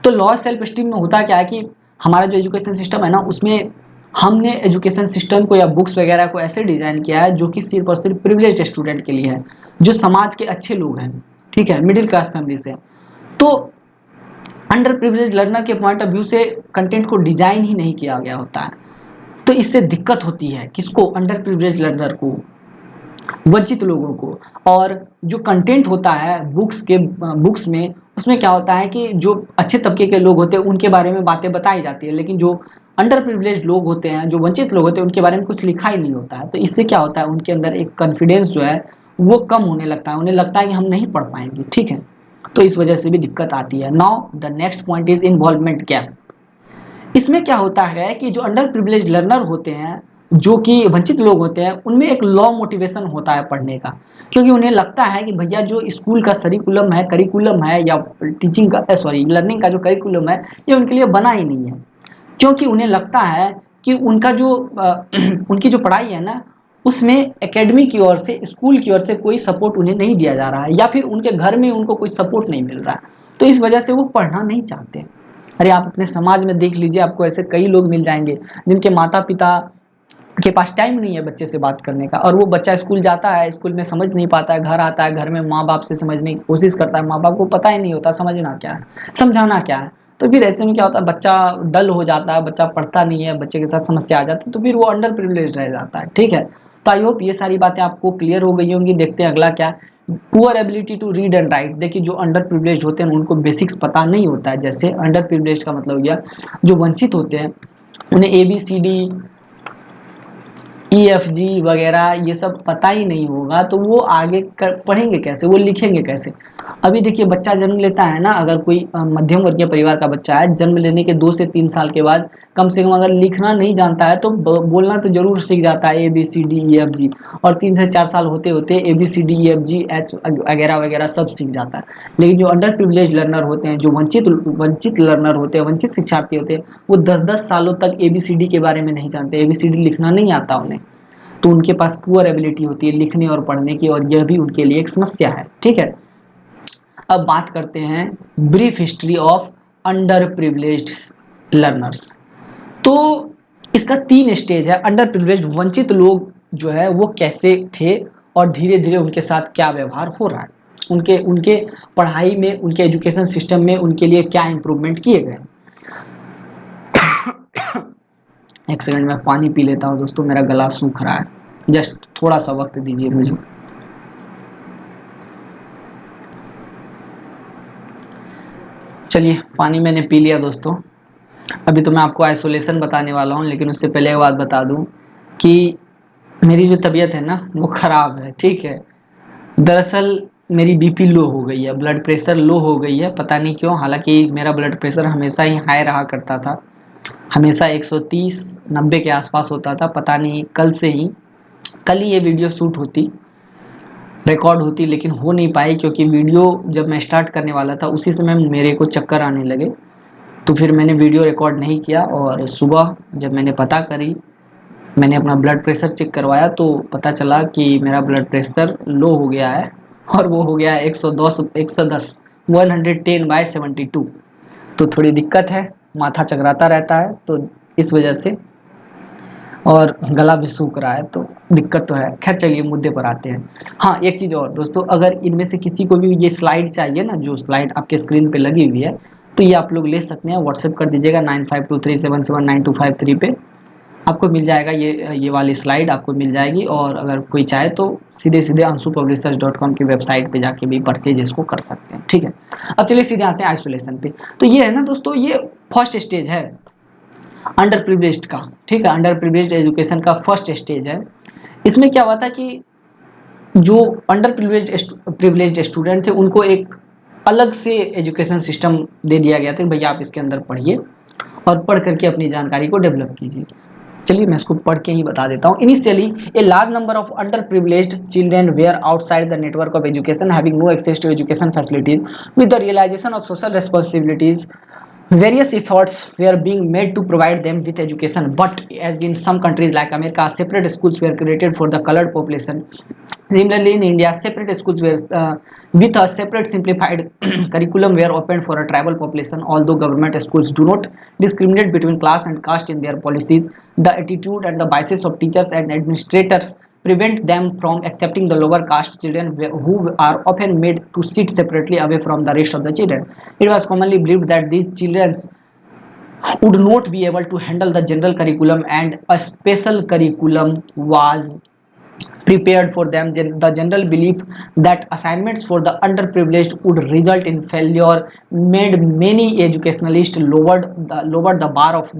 तो लॉ सेल्फ स्टीम में होता क्या है कि हमारा जो एजुकेशन सिस्टम है ना, उसमें हमने एजुकेशन सिस्टम को या बुक्स वगैरह को ऐसे डिज़ाइन किया है जो कि सिर्फ और सिर्फ प्रिविलेज्ड स्टूडेंट के लिए है, जो समाज के अच्छे लोग हैं, ठीक है, मिडिल क्लास फैमिली से। तो अंडर प्रिविलेज लर्नर के पॉइंट ऑफ व्यू से कंटेंट को डिजाइन ही नहीं किया गया होता है, तो इससे दिक्कत होती है किसको, अंडर प्रिविलेज लर्नर को, वंचित लोगों को। और जो कंटेंट होता है बुक्स में, उसमें क्या होता है कि जो अच्छे तबके के लोग होते हैं उनके बारे में बातें बताई जाती है, लेकिन जो अंडर प्रिविलेज लोग होते हैं, जो वंचित लोग होते हैं, उनके बारे में कुछ लिखा ही नहीं होता है। तो इससे क्या होता है, उनके अंदर एक कॉन्फिडेंस जो है वो कम होने लगता है, उन्हें लगता है कि हम नहीं पढ़ पाएंगे। ठीक है, तो इस वजह से भी दिक्कत आती है। Now the next point is involvement gap. इसमें क्या होता है कि जो अंडर प्रिविलेज लर्नर होते हैं, जो कि वंचित लोग होते हैं, उनमें एक लॉ मोटिवेशन होता है पढ़ने का, क्योंकि उन्हें लगता है कि भैया जो स्कूल का करिकुलम है या टीचिंग का लर्निंग का जो करिकुलम है, ये उनके लिए बना ही नहीं है। क्योंकि उन्हें लगता है कि उनका जो उनकी जो पढ़ाई है ना, उसमें एकेडमी की ओर से, स्कूल की ओर से कोई सपोर्ट उन्हें नहीं दिया जा रहा है, या फिर उनके घर में उनको कोई सपोर्ट नहीं मिल रहा है, तो इस वजह से वो पढ़ना नहीं चाहते। अरे आप अपने समाज में देख लीजिए, आपको ऐसे कई लोग मिल जाएंगे जिनके माता पिता के पास टाइम नहीं है बच्चे से बात करने का, और वो बच्चा स्कूल जाता है, स्कूल में समझ नहीं पाता है, घर आता है, घर में माँ बाप से समझने की कोशिश करता है, माँ बाप को पता ही नहीं होता समझना क्या है, समझाना क्या है। तो फिर ऐसे में क्या होता है, बच्चा डल हो जाता है, बच्चा पढ़ता नहीं है, बच्चे के साथ समस्या आ जाती है, तो फिर वो अंडर प्रिविलेज रह जाता है। ठीक है, तो आई होप ये सारी बातें आपको क्लियर हो गई होंगी। देखते हैं अगला क्या, poor ability to read and write. देखिए जो अंडर प्रिविलेज होते हैं उनको बेसिक्स पता नहीं होता है। जैसे अंडर प्रिविलेज का मतलब हो गया जो वंचित होते हैं, उन्हें ABCD EFG वगैरह ये सब पता ही नहीं होगा, तो वो आगे पढ़ेंगे कैसे, वो लिखेंगे कैसे। अभी देखिए बच्चा जन्म लेता है ना, अगर कोई मध्यम वर्गीय परिवार का बच्चा है, जन्म लेने के 2 से 3 साल के बाद कम से कम अगर लिखना नहीं जानता है तो बोलना तो जरूर सीख जाता है, ABCD EFG, और 3 से 4 साल होते होते ABCD EFG H वगैरह वगैरह सब सीख जाता है। लेकिन जो अंडर प्रिविलेज लर्नर होते हैं, जो वंचित लर्नर होते हैं, वंचित शिक्षार्थी होते हैं, वो 10-10 सालों तक ABCD के बारे में नहीं जानते, ABCD लिखना नहीं आता उन्हें, तो उनके पास पुअर एबिलिटी होती है लिखने और पढ़ने की, और यह भी उनके लिए एक समस्या है। ठीक है, अब बात करते हैं brief history of underprivileged learners. तो इसका 3 स्टेज है। अंडर प्रिविलेज्ड वंचित लोग जो है वो कैसे थे, और धीरे धीरे उनके साथ क्या व्यवहार हो रहा है, उनके उनके पढ़ाई में, उनके एजुकेशन सिस्टम में उनके लिए क्या इंप्रूवमेंट किए गए। एक सेकंड में पानी पी लेता हूँ दोस्तों, मेरा गला सूख रहा है, जस्ट थोड़ा सा वक्त दीजिए मुझे। चलिए पानी मैंने पी लिया दोस्तों। अभी तो मैं आपको आइसोलेशन बताने वाला हूँ, लेकिन उससे पहले एक बात बता दूँ कि मेरी जो तबीयत है ना वो ख़राब है। ठीक है, दरअसल मेरी BP लो हो गई है, ब्लड प्रेशर लो हो गई है, पता नहीं क्यों। हालांकि मेरा ब्लड प्रेशर हमेशा ही हाई रहा करता था, हमेशा 130-90 के आसपास होता था। पता नहीं कल ही ये वीडियो शूट होती, रिकॉर्ड होती, लेकिन हो नहीं पाई, क्योंकि वीडियो जब मैं स्टार्ट करने वाला था उसी समय मेरे को चक्कर आने लगे, तो फिर मैंने वीडियो रिकॉर्ड नहीं किया। और सुबह जब मैंने पता करी, मैंने अपना ब्लड प्रेशर चेक करवाया, तो पता चला कि मेरा ब्लड प्रेशर लो हो गया है, और वो हो गया है 110 110/72। तो थोड़ी दिक्कत है, माथा चकराता रहता है, तो इस वजह से और गला भी सूख रहा है, तो दिक्कत तो है। खैर चलिए मुद्दे पर आते हैं। हाँ, एक चीज़ और दोस्तों, अगर इनमें से किसी को भी ये स्लाइड चाहिए ना, जो स्लाइड आपके स्क्रीन पे लगी हुई है, तो ये आप लोग ले सकते हैं, व्हाट्सएप कर दीजिएगा 9523779253 पे, आपको मिल जाएगा ये वाली स्लाइड आपको मिल जाएगी। और अगर कोई चाहे तो सीधे सीधे anshupublishers.com की वेबसाइट पे जाके भी परचेज इसको कर सकते हैं, ठीक है। अब चलिए सीधे आते हैं आइसोलेशन पे। तो ये है ना दोस्तों, ये फर्स्ट स्टेज है अंडर प्रिविलेज्ड का, ठीक है, अंडर प्रिविलेज्ड एजुकेशन का फर्स्ट स्टेज है। इसमें क्या हुआ था कि जो अंडर प्रिविलेज्ड स्टूडेंट थे उनको एक अलग से एजुकेशन सिस्टम दे दिया गया था कि भैया आप इसके अंदर पढ़िए और पढ़ करके अपनी जानकारी को डेवलप कीजिए। चलिए मैं इसको पढ़ के ही बता देता हूँ। Initially a large number of underprivileged children were outside the network of education having no access to education facilities with the realisation of social responsibilities. Various efforts were being made to provide them with education, but as in some countries like America, separate schools were created for the colored population. Similarly, in India, separate schools were with a separate simplified curriculum were opened for a tribal population. Although government schools do not discriminate between class and caste in their policies, the attitude and the biases of teachers and administrators prevent them from accepting the lower caste children who are often made to sit separately away from the rest of the children. It was commonly believed that these children would not be able to handle the general curriculum and a special curriculum was prepared for them. The general belief that assignments for the underprivileged would result in failure made many educationalists lowered the bar for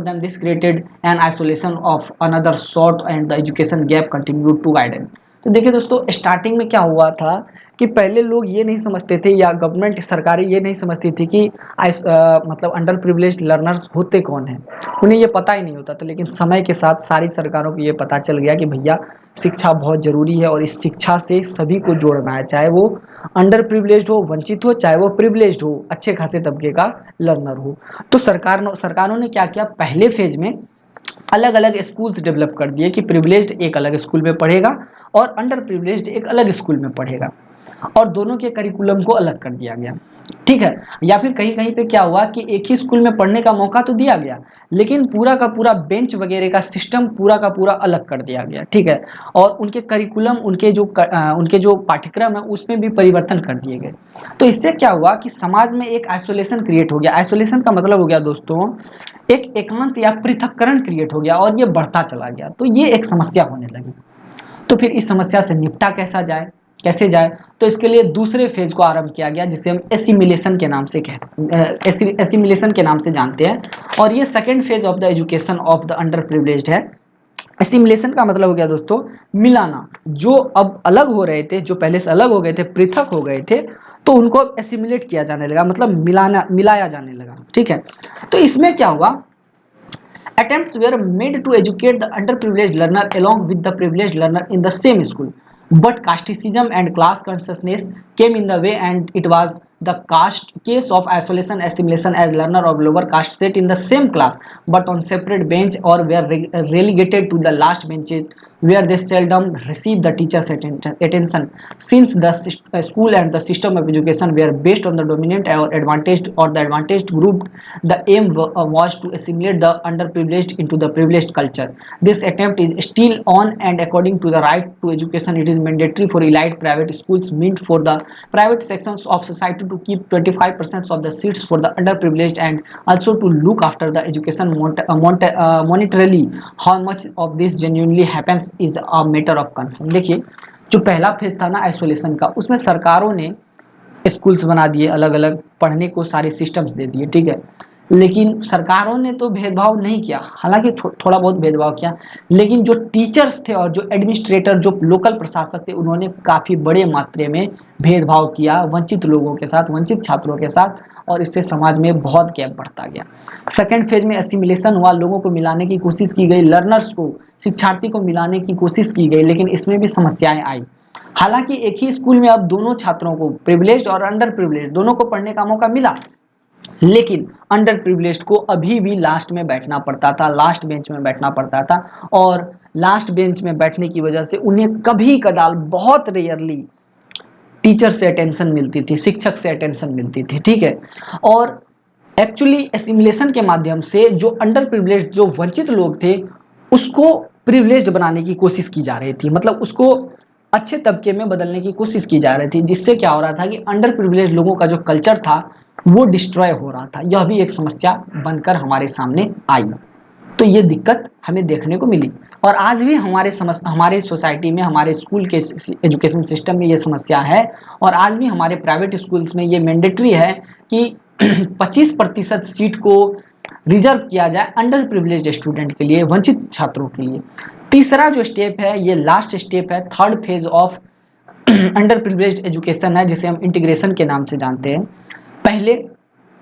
them. This created an isolation of another sort and the education gap continued to widen. तो देखिए दोस्तों, starting में क्या हुआ था कि पहले लोग ये नहीं समझते थे, या गवर्नमेंट सरकारें ये नहीं समझती थी कि मतलब अंडर प्रिविलेज्ड लर्नर्स होते कौन हैं, उन्हें ये पता ही नहीं होता था। लेकिन समय के साथ सारी सरकारों को ये पता चल गया कि भैया शिक्षा बहुत ज़रूरी है और इस शिक्षा से सभी को जोड़ना है, चाहे वो अंडर प्रिविलेज्ड हो, वंचित हो, चाहे वो प्रिविलेज्ड हो, अच्छे खासे तबके का लर्नर हो। तो सरकारों ने क्या किया, पहले फेज में अलग अलग स्कूल्स डेवलप कर दिए कि प्रिविलेज्ड एक अलग स्कूल में पढ़ेगा और अंडर प्रिविलेज्ड एक अलग स्कूल में पढ़ेगा, और दोनों के करिकुलम को अलग कर दिया गया, ठीक है। या फिर कहीं कहीं पे क्या हुआ कि एक ही स्कूल में पढ़ने का मौका तो दिया गया, लेकिन पूरा का पूरा बेंच वगैरह का सिस्टम पूरा का पूरा अलग कर दिया गया, ठीक है। और उनके करिकुलम, उनके जो पाठ्यक्रम है उसमें भी परिवर्तन कर दिए गए। तो इससे क्या हुआ कि समाज में एक आइसोलेशन क्रिएट हो गया। आइसोलेशन का मतलब हो गया दोस्तों, एक एकांत या पृथक्करण क्रिएट हो गया और ये बढ़ता चला गया। तो ये एक समस्या होने लगी। तो फिर इस समस्या से निपटा कैसे जाए, तो इसके लिए दूसरे फेज को आरंभ किया गया, जिसे हम एसिमिलेशन के नाम से एसिमिलेशन के नाम से जानते हैं। और ये second phase of the education of the under privileged है। एसिमिलेशन का मतलब हो गया दोस्तों मिलाना, जो अब अलग हो रहे थे, जो पहले से अलग हो गए थे, पृथक हो गए थे, तो उनको अब एसिमिलेट किया जाने लगा, मतलब मिलाया जाने लगा, ठीक है। तो इसमें क्या हुआ, attempts were made to educate the underprivileged learner along with the privileged learner in the same school, but casteism and class consciousness came in the way, and it was the case of isolation assimilation, as learner of lower caste sat in the same class but on separate bench or were relegated to the last benches where they seldom received the teacher's attention. Since the school and the system of education were based on the dominant or the advantaged group, the aim was to assimilate the underprivileged into the privileged culture. This attempt is still on, and according to the right to education, it is mandatory for elite private schools meant for the private sections of society to keep 25% of the seats for the underprivileged, and also to look after the education monetarily. How much of this genuinely happens is a matter of concern. देखिए, जो पहला phase था ना isolation का, उसमें सरकारों ने schools बना दिए, अलग अलग पढ़ने को सारे सिस्टम्स दे दिए, ठीक है। लेकिन सरकारों ने तो भेदभाव नहीं किया, हालांकि थोड़ा बहुत भेदभाव किया, लेकिन जो टीचर्स थे और जो एडमिनिस्ट्रेटर, जो लोकल प्रशासक थे, उन्होंने काफ़ी बड़े मात्रे में भेदभाव किया वंचित लोगों के साथ, वंचित छात्रों के साथ, और इससे समाज में बहुत गैप बढ़ता गया। सेकेंड फेज में एसिमिलेशन हुआ, लोगों को मिलाने की कोशिश की गई, लर्नर्स को, शिक्षार्थी को मिलाने की कोशिश की गई, लेकिन इसमें भी समस्याएं आई। हालांकि एक ही स्कूल में अब दोनों छात्रों को, प्रिविलेज्ड और अंडर प्रिविलेज्ड, दोनों को पढ़ने का मौका मिला, लेकिन अंडर प्रिविलेज्ड को अभी भी लास्ट में बैठना पड़ता था, लास्ट बेंच में बैठना पड़ता था, और लास्ट बेंच में बैठने की वजह से उन्हें कभी कदाल, बहुत रेयरली टीचर से अटेंशन मिलती थी, शिक्षक से अटेंशन मिलती थी, ठीक है। और एक्चुअली एसिमिलेशन के माध्यम से जो अंडर प्रिविलेज्ड, जो वंचित लोग थे, उसको प्रिविलेज्ड बनाने की कोशिश की जा रही थी, मतलब उसको अच्छे तबके में बदलने की कोशिश की जा रही थी, जिससे क्या हो रहा था कि अंडर प्रिविलेज लोगों का जो कल्चर था वो डिस्ट्रॉय हो रहा था। यह भी एक समस्या बनकर हमारे सामने आई। तो ये दिक्कत हमें देखने को मिली और आज भी हमारे सोसाइटी में, हमारे स्कूल के एजुकेशन सिस्टम में ये समस्या है। और आज भी हमारे प्राइवेट स्कूल्स में ये मैंडेटरी है कि 25% सीट को रिजर्व किया जाए अंडर प्रिविलेज्ड स्टूडेंट के लिए, वंचित छात्रों के लिए। तीसरा जो स्टेप है, ये लास्ट स्टेप है, third phase of under privileged education है, जिसे हम इंटीग्रेशन के नाम से जानते हैं। पहले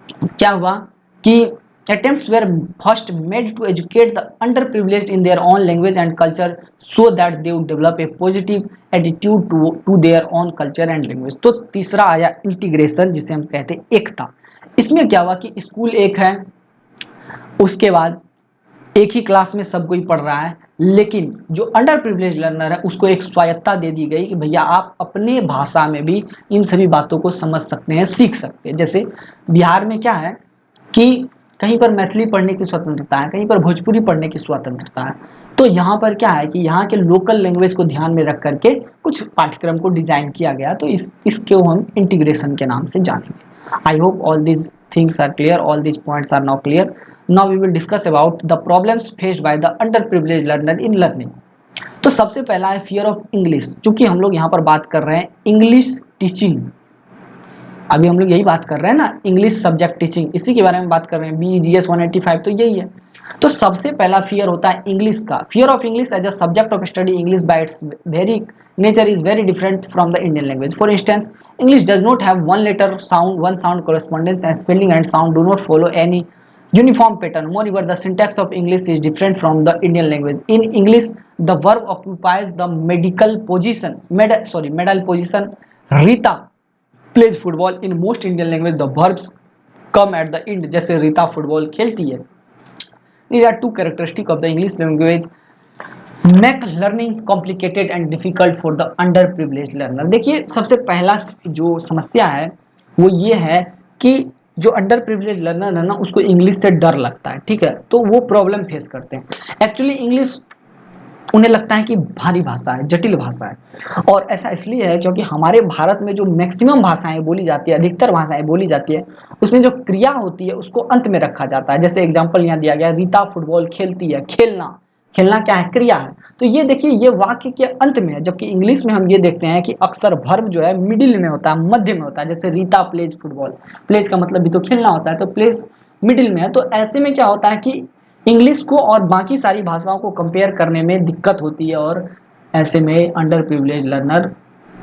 क्या हुआ कि attempts were first made to educate the underprivileged in their own language and culture so that they would develop a positive attitude to their own culture and language। तो तीसरा आया इंटीग्रेशन, जिसे हम कहते हैं एकता। इसमें क्या हुआ कि स्कूल एक है, उसके बाद एक ही क्लास में सब कोई पढ़ रहा है, लेकिन जो अंडर प्रिविलेज लर्नर है उसको एक स्वायत्ता दे दी गई कि भैया आप अपने भाषा में भी इन सभी बातों को समझ सकते हैं, सीख सकते हैं। जैसे बिहार में क्या है कि कहीं पर मैथिली पढ़ने की स्वतंत्रता है, कहीं पर भोजपुरी पढ़ने की स्वतंत्रता है। तो यहाँ पर क्या है कि यहाँ के लोकल लैंग्वेज को ध्यान में रख करके कुछ पाठ्यक्रम को डिजाइन किया गया। तो इसको हम इंटीग्रेशन के नाम से जानेंगे। I hope all these things are clear, all these points are now clear. Now we will discuss about the problems faced by the under privilege learner in learning. तो सबसे पहला है फियर ऑफ इंग्लिश। चूंकि हम लोग यहाँ पर बात कर रहे हैं इंग्लिश टीचिंग, अभी हम लोग यही बात कर रहे हैं ना, इंग्लिश सब्जेक्ट टीचिंग, इसी के बारे में बात कर रहे हैं, BEGS 185 तो यही है। तो सबसे पहला फियर होता है इंग्लिश का। Fear of English as a subject of study, English by its very nature is very different from the Indian language. For instance, English does not have one letter sound, one sound correspondence, and spelling and sound do not follow any uniform pattern. Moreover, the syntax of English is different from the Indian language. In English, the verb occupies the medal position. Rita plays football. In most Indian language, the verbs come at the end, जैसे Rita football खेलती है। These are two characteristics of the English language make learning complicated and difficult for the underprivileged learner। देखिए सबसे पहला जो समस्या है वो ये है कि जो अंडर प्रिविलेज लर्नर है ना, उसको इंग्लिश से डर लगता है, ठीक है, तो वो प्रॉब्लम फेस करते हैं। एक्चुअली इंग्लिश उन्हें लगता है कि भारी भाषा है, जटिल भाषा है। और ऐसा इसलिए है क्योंकि हमारे भारत में जो मैक्सिमम भाषाएं बोली जाती है, अधिकतर भाषाएं बोली जाती है, उसमें जो क्रिया होती है उसको अंत में रखा जाता है। जैसे एग्जाम्पल यहाँ दिया गया, रीता फुटबॉल खेलती है, खेलना, खेलना क्या है, क्रिया है। तो ये देखिए ये वाक्य के अंत में है, जबकि इंग्लिश में हम ये देखते हैं कि अक्सर वर्ब जो है मिडिल में होता है, मध्य में होता है। जैसे रीता प्लेज फुटबॉल, प्लेज का मतलब भी तो खेलना होता है, तो प्लेज मिडिल में है। तो ऐसे में क्या होता है कि इंग्लिश को और बाकी सारी भाषाओं को कंपेयर करने में दिक्कत होती है, और ऐसे में अंडर प्रिविलेज लर्नर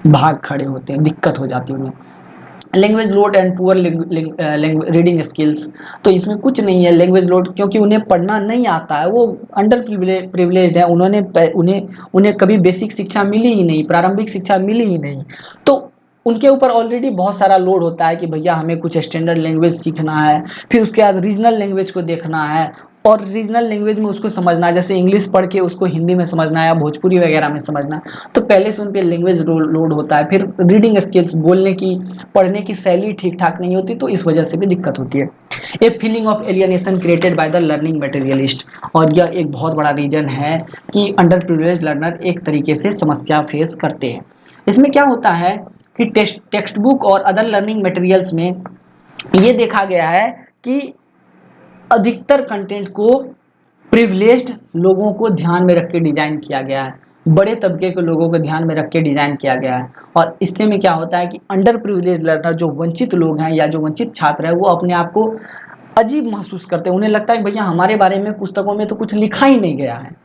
भाग खड़े होते हैं, दिक्कत हो जाती है उन्हें। Language load and poor reading skills, तो इसमें कुछ नहीं है लैंग्वेज लोड, क्योंकि उन्हें पढ़ना नहीं आता है, वो अंडर प्रिविलेज है, उन्हें कभी बेसिक शिक्षा मिली ही नहीं, प्रारंभिक शिक्षा मिली ही नहीं। तो उनके ऊपर ऑलरेडी बहुत सारा लोड होता है कि भैया हमें कुछ स्टैंडर्ड लैंग्वेज सीखना है, फिर उसके बाद रीजनल लैंग्वेज को देखना है, और रीजनल लैंग्वेज में उसको समझना है, जैसे इंग्लिश पढ़ के उसको हिंदी में समझना है या भोजपुरी वगैरह में समझना है। तो पहले से उन पर लैंग्वेज लोड होता है, फिर रीडिंग स्किल्स, बोलने की, पढ़ने की शैली ठीक ठाक नहीं होती, तो इस वजह से भी दिक्कत होती है। A feeling of alienation created by the learning materialist, और यह एक बहुत बड़ा रीजन है कि अंडर प्रिविलेज लर्नर एक तरीके से समस्या फेस करते हैं। इसमें क्या होता है कि टेक्स्ट बुक और अदर लर्निंग मटेरियल्स में ये देखा गया है कि अधिकतर कंटेंट को प्रिविलेज्ड लोगों को ध्यान में रख के डिजाइन किया गया है, बड़े तबके के लोगों को ध्यान में रख के डिजाइन किया गया है। और इससे में क्या होता है कि अंडर प्रिविलेज लर्नर, जो वंचित लोग हैं या जो वंचित छात्र है, वो अपने आप को अजीब महसूस करते हैं। उन्हें लगता है कि भैया हमारे बारे में पुस्तकों में तो कुछ लिखा ही नहीं गया है,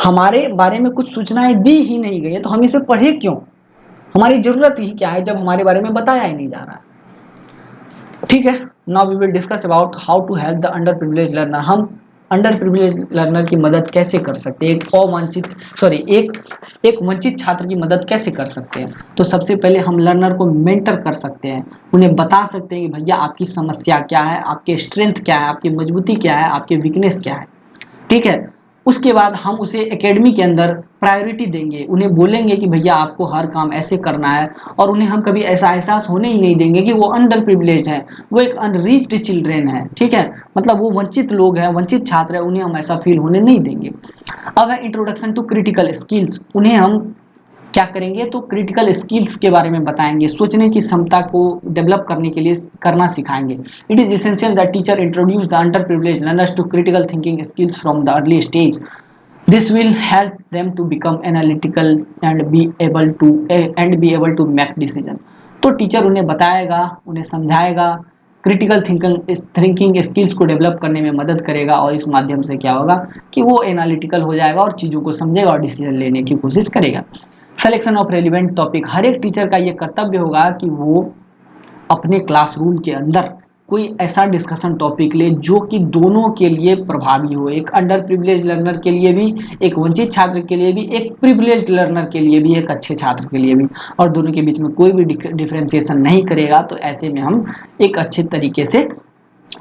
हमारे बारे में कुछ सूचनाएं दी ही नहीं गई है, तो हम इसे पढ़े क्यों, हमारी जरूरत ही क्या है जब हमारे बारे में बताया ही नहीं जा रहा है। ठीक है, now we will discuss about how to help the under privilege learner. हम अंडर प्रिविलेज लर्नर की मदद कैसे कर सकते हैं, एक वंचित छात्र की मदद कैसे कर सकते हैं। तो सबसे पहले हम लर्नर को मेंटर कर सकते हैं, उन्हें बता सकते हैं कि भैया आपकी समस्या क्या है, आपके स्ट्रेंथ क्या है, आपकी मजबूती क्या है, आपकी वीकनेस क्या है, ठीक है। उसके बाद हम उसे एकेडमी के अंदर प्रायोरिटी देंगे, उन्हें बोलेंगे कि भैया आपको हर काम ऐसे करना है, और उन्हें हम कभी ऐसा एहसास होने ही नहीं देंगे कि वो अंडर प्रिविलेज है, वो एक अनरीच्ड चिल्ड्रेन है, ठीक है, मतलब वो वंचित लोग हैं, वंचित छात्र है, उन्हें हम ऐसा फील होने नहीं देंगे। अब है इंट्रोडक्शन टू क्रिटिकल स्किल्स, उन्हें हम क्या करेंगे तो क्रिटिकल स्किल्स के बारे में बताएंगे, सोचने की क्षमता को डेवलप करने के लिए करना सिखाएंगे। It is essential that teacher introduce the under privilege learners to critical thinking skills from the early stage. This will help them to become analytical and be able to make decision. तो teacher उन्हें बताएगा, उन्हें समझाएगा, critical thinking skills को develop करने में मदद करेगा, और इस माध्यम से क्या होगा कि वो एनालिटिकल हो जाएगा और चीज़ों को समझेगा और डिसीजन लेने की कोशिश करेगा। सिलेक्शन ऑफ रेलिवेंट टॉपिक, हर एक टीचर का ये कर्तव्य होगा कि वो अपने क्लासरूम के अंदर कोई ऐसा डिस्कशन टॉपिक ले जो कि दोनों के लिए प्रभावी हो, एक अंडर प्रिविलेज लर्नर के लिए भी, एक वंचित छात्र के लिए भी, एक प्रिविलेज लर्नर के लिए भी, एक अच्छे छात्र के लिए भी, और दोनों के बीच में कोई भी डिफरेंशिएशन नहीं करेगा। तो ऐसे में हम एक अच्छे तरीके से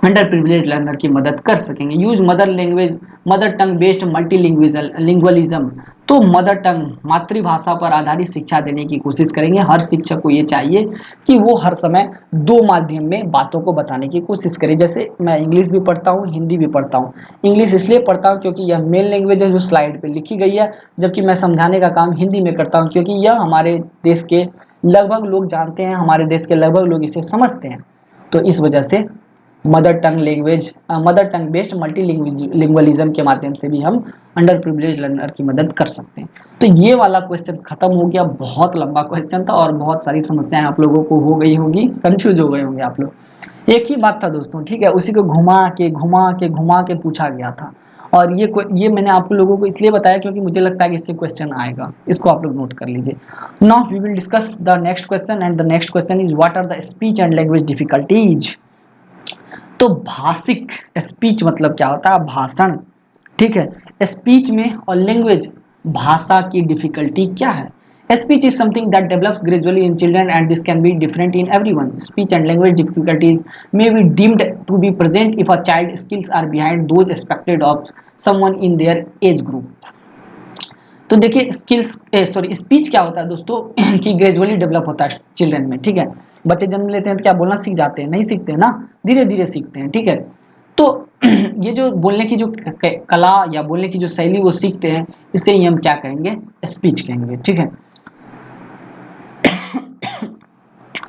अंडर प्रिविलेज लर्नर की मदद कर सकेंगे। Use mother tongue based multilingualism, तो मदर टंग मातृभाषा पर आधारित शिक्षा देने की कोशिश करेंगे। हर शिक्षक को ये चाहिए कि वो हर समय दो माध्यम में बातों को बताने की कोशिश करे। जैसे मैं इंग्लिश भी पढ़ता हूँ, हिंदी भी पढ़ता हूँ। इंग्लिश इसलिए पढ़ता हूँ क्योंकि यह मेन लैंग्वेज है जो स्लाइड पे लिखी गई है, जबकि मैं समझाने का काम हिंदी में करता हूँ क्योंकि यह हमारे देश के लगभग लोग जानते हैं, हमारे देश के लगभग लोग इसे समझते हैं। तो इस वजह से मदर टंग बेस्ड मल्टीलिंगुअलिज्म के माध्यम से भी हम अंडर प्रिविलेज लर्नर की मदद कर सकते हैं। तो ये वाला क्वेश्चन खत्म हो गया, बहुत लंबा क्वेश्चन था और बहुत सारी समस्याएं आप लोगों को हो गई होंगी, कंफ्यूज हो गए होंगे आप लोग। एक ही बात था दोस्तों, ठीक है, उसी को घुमा के पूछा गया था। और ये मैंने आप लोगों को इसलिए बताया क्योंकि मुझे लगता है कि इससे क्वेश्चन आएगा, इसको आप लोग नोट कर लीजिए। Now we will discuss the next question, and the next question is what are the speech and language difficulties. तो भाषिक, स्पीच मतलब क्या होता है, भाषण, ठीक है। स्पीच में और लैंग्वेज, भाषा की डिफिकल्टी क्या है। Speech is something that develops gradually in children and this can be different in everyone. Speech and language difficulties may be deemed to be present if a child skills are behind those expected of someone in their age group. तो देखिए speech क्या होता है दोस्तों कि gradually develop होता है children में, ठीक है। बच्चे जन्म लेते हैं तो क्या बोलना सीख जाते हैं, नहीं सीखते हैं ना, धीरे धीरे सीखते हैं, ठीक है। तो ये जो बोलने की जो कला या बोलने की जो शैली वो सीखते हैं, इसे ही हम क्या कहेंगे, स्पीच कहेंगे, ठीक है।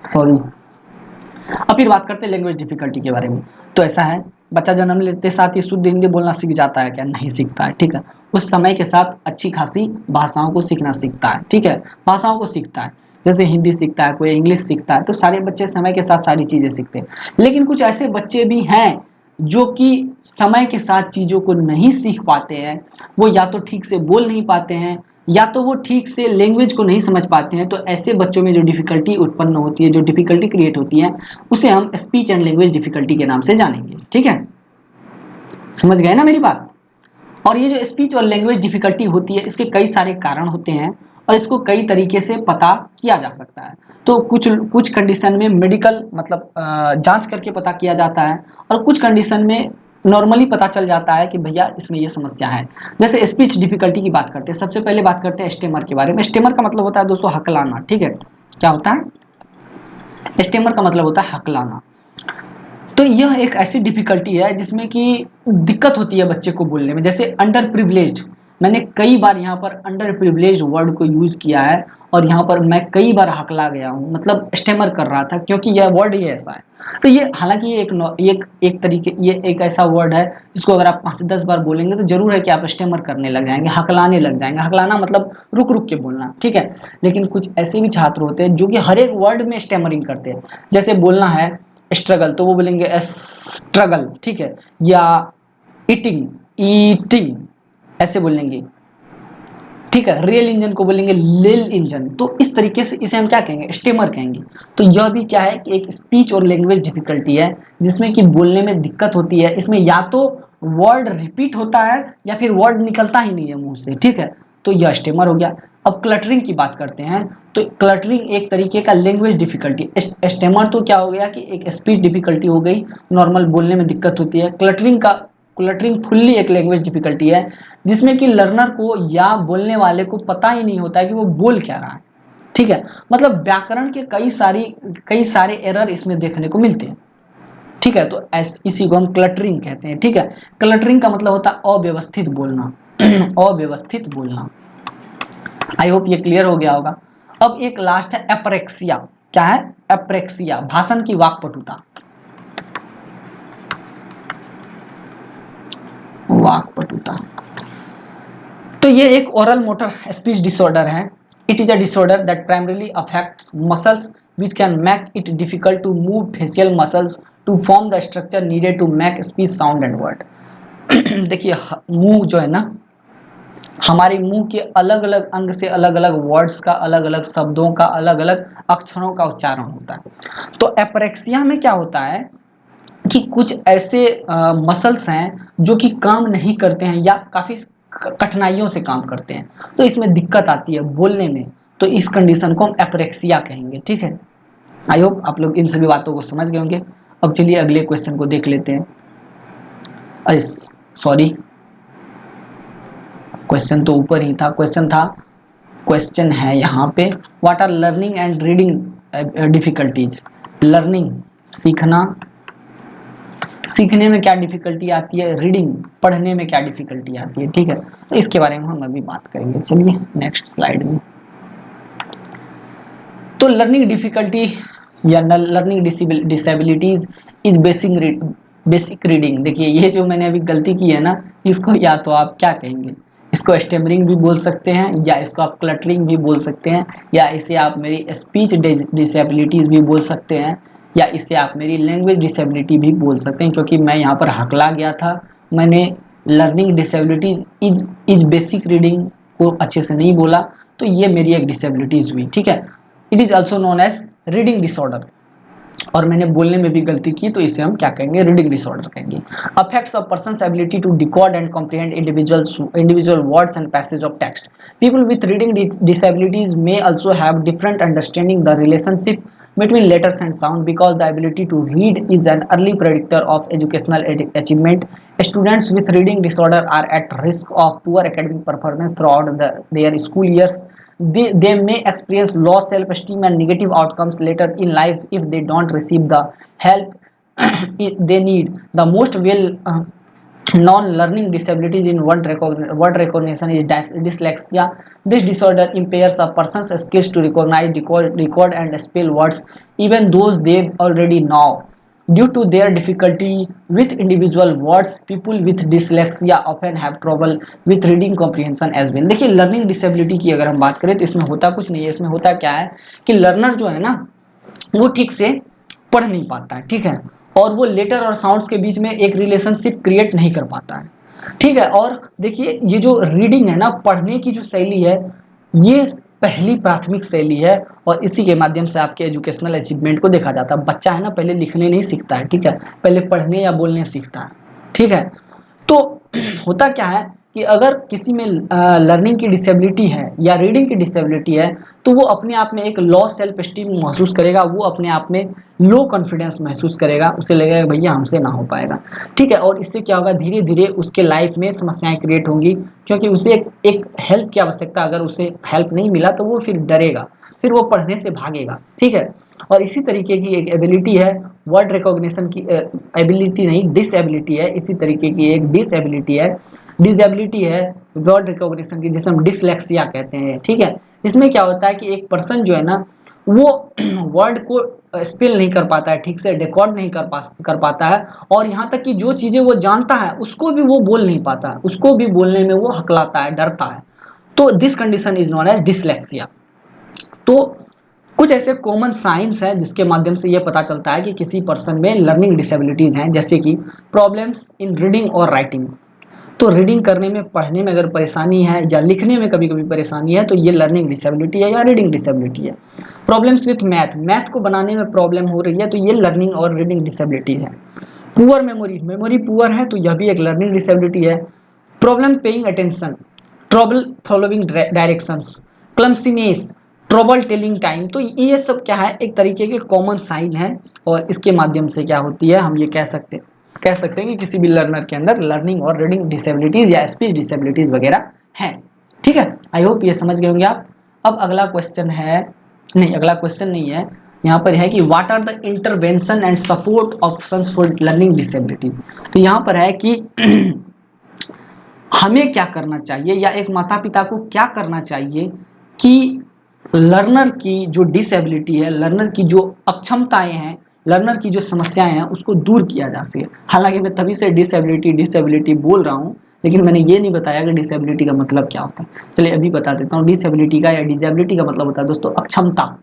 सॉरी। अब फिर बात करते हैं लैंग्वेज डिफिकल्टी के बारे में। तो ऐसा है, बच्चा जन्म लेते साथ ही शुद्ध हिंदी बोलना सीख जाता है क्या, नहीं सीखता है, ठीक है। उस समय के साथ अच्छी खासी भाषाओं को सीखना सीखता है, ठीक है, भाषाओं को सीखता है, जैसे हिंदी सीखता है, कोई इंग्लिश सीखता है। तो सारे बच्चे समय के साथ सारी चीज़ें सीखते हैं। लेकिन कुछ ऐसे बच्चे भी हैं जो कि समय के साथ चीज़ों को नहीं सीख पाते हैं, वो या तो ठीक से बोल नहीं पाते हैं या तो वो ठीक से लैंग्वेज को नहीं समझ पाते हैं। तो ऐसे बच्चों में जो डिफिकल्टी उत्पन्न होती है, जो डिफिकल्टी क्रिएट होती है, उसे हम स्पीच एंड लैंग्वेज डिफिकल्टी के नाम से जानेंगे, ठीक है। समझ गए ना मेरी बात। और ये जो स्पीच और लैंग्वेज डिफिकल्टी होती है, इसके कई सारे कारण होते हैं और इसको कई तरीके से पता किया जा सकता है। तो कुछ कंडीशन में मेडिकल मतलब जांच करके पता किया जाता है, और कुछ कंडीशन में नॉर्मली पता चल जाता है कि भैया इसमें ये समस्या है। जैसे स्पीच डिफिकल्टी की बात करते हैं, सबसे पहले बात करते हैं स्टेमर के बारे में। स्टेमर का मतलब होता है दोस्तों हकलाना, ठीक है। क्या होता है, स्टेमर का मतलब होता है हकलाना। तो यह एक ऐसी डिफिकल्टी है जिसमें कि दिक्कत होती है बच्चे को बोलने में। जैसे अंडर प्रिविलेज, मैंने कई बार यहाँ पर अंडर प्रिविलेज वर्ड को यूज किया है और यहाँ पर मैं कई बार हकला गया हूँ, मतलब स्टेमर कर रहा था, क्योंकि यह वर्ड ही ऐसा है। तो ये हालांकि ये एक ऐसा वर्ड है जिसको अगर आप 5-10 बार बोलेंगे तो जरूर है कि आप स्टेमर करने लग जाएंगे, हकलाने लग जाएंगे। हकलाना मतलब रुक रुक के बोलना, ठीक है। लेकिन कुछ ऐसे भी छात्र होते हैं जो कि हर एक वर्ड में स्टेमरिंग करते हैं। जैसे बोलना है स्ट्रगल तो वो बोलेंगे स्ट्रगल, ठीक है, या ईटिंग ईटिंग ऐसे बोलेंगे, ठीक है। रेल इंजन को बोलेंगे लेल इंजन। तो इस तरीके से इसे हम क्या कहेंगे, स्टेमर कहेंगे। तो यह भी क्या है कि एक स्पीच और लैंग्वेज डिफिकल्टी है जिसमें कि बोलने में दिक्कत होती है। इसमें या तो वर्ड रिपीट होता है या फिर वर्ड निकलता ही नहीं है मुंह से, ठीक है। तो यह स्टेमर हो गया। अब क्लटरिंग की बात करते हैं। तो क्लटरिंग एक तरीके का लैंग्वेज डिफिकल्टी। स्टेमर तो क्या हो गया कि एक स्पीच डिफिकल्टी हो गई, नॉर्मल बोलने में दिक्कत होती है। क्लटरिंग का क्लटरिंग फुल्ली एक लैंग्वेज डिफिकल्टी है जिसमें कि लर्नर को या बोलने वाले को पता ही नहीं होता है कि वो बोल क्या रहा है। ठीक है, मतलब व्याकरण के कई सारे एरर इसमें देखने को मिलते हैं। ठीक है, तो इसी को हम क्लटरिंग कहते हैं। ठीक है, क्लटरिंग का मतलब होता है अव्यवस्थित बोलना अव्यवस्थित बोलना। आई होप ये क्लियर हो गया होगा। अब एक लास्ट है एप्रेक्सिया। क्या है? एप्रेक्सिया, भाषण की वाक्पटुता। वाक्पटुता तो ये एक ओरल मोटर स्पीच डिसऑर्डर है। It is a disorder that primarily affects muscles which can make it difficult to move facial muscles to form the structure needed to make speech sound and word। देखिए मुंह जो है ना, हमारे मुंह के अलग अलग अंग से अलग अलग वर्ड्स का, अलग अलग शब्दों का, अलग अलग अक्षरों का उच्चारण होता है। तो एप्रेक्सिया में क्या होता है कि कुछ ऐसे मसल्स हैं जो कि काम नहीं करते हैं या काफी कठिनाइयों से काम करते हैं, तो इसमें दिक्कत आती है बोलने में। तो इस कंडीशन को हम एप्रेक्सिया कहेंगे। ठीक है, आई होप आप लोग इन सभी बातों को समझ गए होंगे। अब चलिए अगले क्वेश्चन को देख लेते हैं। अरे सॉरी, क्वेश्चन तो ऊपर ही था। क्वेश्चन है यहाँ पे, what are learning and reading difficulties. Learning सीखने में क्या डिफिकल्टी आती है, रीडिंग पढ़ने में क्या डिफिकल्टी आती है। ठीक है, तो इसके बारे में हम अभी बात करेंगे। चलिए नेक्स्ट स्लाइड में। तो लर्निंग डिफिकल्टी या learning disabilities is basic reading. देखिए ये जो मैंने अभी गलती की है ना, इसको या तो आप क्या कहेंगे, इसको स्टेमरिंग भी बोल सकते हैं, या इसको आप क्लटरिंग भी बोल सकते हैं, या इसे आप मेरी स्पीच डिसेबिलिटीज भी बोल सकते हैं, या इसे आप मेरी लैंग्वेज डिसेबिलिटी भी बोल सकते हैं। क्योंकि मैं यहाँ पर हकला गया था, मैंने learning disability is basic reading को अच्छे से नहीं बोला, तो ये मेरी एक डिसेबिलिटीज हुई। ठीक है, it is also known as reading disorder, और मैंने बोलने में भी गलती की, तो इसे हम क्या कहेंगे, रीडिंग डिसऑर्डर कहेंगे। Affects of person's ability to decode and comprehend individual words and passage of text. People with reading disabilities may also have different understanding the relationship between letters and sound, because the ability to read is an early predictor of educational achievement. Students with reading disorder are at risk of poor academic performance throughout their school years. They may experience low self-esteem and negative outcomes later in life if they don't receive the help they need. The most well non-learning disabilities in word recognition is dyslexia. This disorder impairs a person's skills to recognize, decode and spell words, even those they already know. Due to their difficulty with individual words, people with dyslexia often have trouble with reading comprehension as well। देखिए learning disability की अगर हम बात करें तो इसमें होता कुछ नहीं है। इसमें होता क्या है कि लर्नर जो है ना, वो ठीक से पढ़ नहीं पाता है। ठीक है, और वो लेटर और साउंड्स के बीच में एक रिलेशनशिप क्रिएट नहीं कर पाता है। ठीक है, और देखिए ये जो रीडिंग है ना, पढ़ने की जो शैली है, ये पहली प्राथमिक शैली है, और इसी के माध्यम से आपके एजुकेशनल अचीवमेंट को देखा जाता है। बच्चा है ना, पहले लिखने नहीं सीखता है। ठीक है, पहले पढ़ने या बोलने सीखता है। ठीक है, तो होता क्या है कि अगर किसी में लर्निंग की डिसेबिलिटी है या रीडिंग की डिसेबिलिटी है, तो वो अपने आप में एक लो सेल्फ स्टीम महसूस करेगा, वो अपने आप में लो कॉन्फिडेंस महसूस करेगा, उसे लगेगा भैया हमसे ना हो पाएगा। ठीक है, और इससे क्या होगा, धीरे धीरे उसके लाइफ में समस्याएं क्रिएट होंगी, क्योंकि उसे एक हेल्प की आवश्यकता, अगर उसे हेल्प नहीं मिला तो वो फिर डरेगा, फिर वो पढ़ने से भागेगा। ठीक है, और इसी तरीके की एक एबिलिटी है वर्ड रिकॉग्निशन की, एबिलिटी नहीं डिसएबिलिटी है, इसी तरीके की एक डिसेबिलिटी है वर्ड रिकॉग्निशन की, जिसे हम डिसलेक्सिया कहते हैं। ठीक है, इसमें क्या होता है कि एक पर्सन जो है ना, वो वर्ड को स्पेल नहीं कर पाता है, ठीक से डिकोड नहीं कर पाता है, और यहाँ तक कि जो चीज़ें वो जानता है उसको भी वो बोल नहीं पाता है, उसको भी बोलने में वो हकलाता है, डरता है। तो this condition is known as dyslexia. तो कुछ ऐसे कॉमन साइंस हैं जिसके माध्यम से ये पता चलता है कि किसी पर्सन में लर्निंग डिसेबिलिटीज हैं, जैसे कि प्रॉब्लम्स इन रीडिंग और राइटिंग। तो रीडिंग करने में, पढ़ने में अगर परेशानी है, या लिखने में कभी कभी परेशानी है, तो ये लर्निंग डिसेबिलिटी है या रीडिंग डिसेबिलिटी है। प्रॉब्लम्स विथ मैथ को बनाने में प्रॉब्लम हो रही है, तो ये लर्निंग और रीडिंग डिसेबिलिटी है। पुअर मेमोरी पुअर है, तो यह भी एक लर्निंग डिसेबिलिटी है। Problem paying attention, trouble following directions, clumsiness, trouble telling time. तो ये सब क्या है, एक तरीके के कॉमन साइन है, और इसके माध्यम से क्या होती है, हम ये कह सकते हैं कह सकते हैं कि किसी भी लर्नर के अंदर लर्निंग और रीडिंग डिसेबिलिटीज या स्पीच डिसेबिलिटीज वगैरह हैं। ठीक है, आई होप ये समझ गए होंगे आप। अब अगला क्वेश्चन है, नहीं अगला क्वेश्चन नहीं है, यहाँ पर है कि what are the intervention and support options for learning disability. तो यहाँ पर है कि हमें क्या करना चाहिए या एक माता पिता को क्या करना चाहिए कि लर्नर की जो डिसेबिलिटी है, लर्नर की जो अक्षमताएं हैं, लर्नर की जो समस्याएं हैं उसको दूर किया जा सके। हालांकि मैं तभी से डिसेबिलिटी डिसेबिलिटी बोल रहा हूँ, लेकिन मैंने ये नहीं बताया कि डिसेबिलिटी का मतलब क्या होता है। चलिए अभी बता देता हूँ। डिसेबिलिटी का या डिसेबिलिटी का मतलब होता है दोस्तों अक्षमता,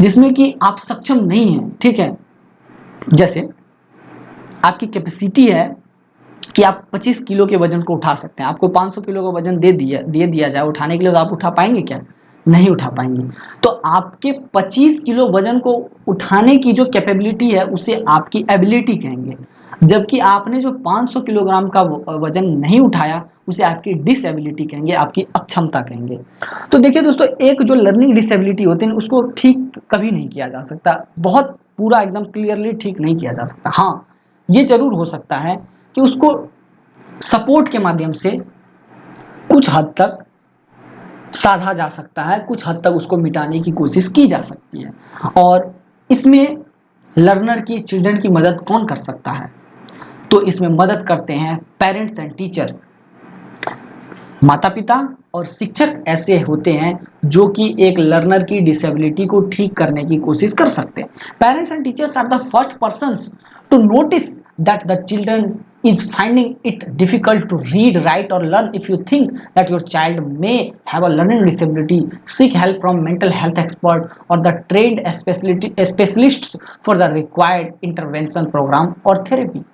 जिसमें कि आप सक्षम नहीं हैं। ठीक है, जैसे आपकी कैपेसिटी है कि आप 25 किलो के वजन को उठा सकते हैं, आपको 500 किलो का वजन दे दिया जाए उठाने के लिए, तो आप उठा पाएंगे क्या? नहीं उठा पाएंगे। तो आपके 25 किलो वजन को उठाने की जो कैपेबिलिटी है उसे आपकी एबिलिटी कहेंगे, जबकि आपने जो 500 किलोग्राम का वजन नहीं उठाया उसे आपकी डिसेबिलिटी कहेंगे, आपकी अक्षमता कहेंगे। तो देखिए दोस्तों, एक जो लर्निंग डिसेबिलिटी होती है उसको ठीक कभी नहीं किया जा सकता, बहुत पूरा एकदम क्लियरली ठीक नहीं किया जा सकता। हाँ, ये जरूर हो सकता है कि उसको सपोर्ट के माध्यम से कुछ हद तक साधा जा सकता है, कुछ हद तक उसको मिटाने की कोशिश की जा सकती है। और इसमें लर्नर की, चिल्ड्रन की मदद कौन कर सकता है? तो इसमें मदद करते हैं पेरेंट्स एंड टीचर। माता पिता और शिक्षक ऐसे होते हैं जो कि एक लर्नर की डिसेबिलिटी को ठीक करने की कोशिश कर सकते हैं। Parents and teachers are the first persons to notice that the children is finding it difficult to read, write or learn. If you think that your child may have a learning disability, seek help from mental health expert or the trained specialists for the required intervention program or therapy.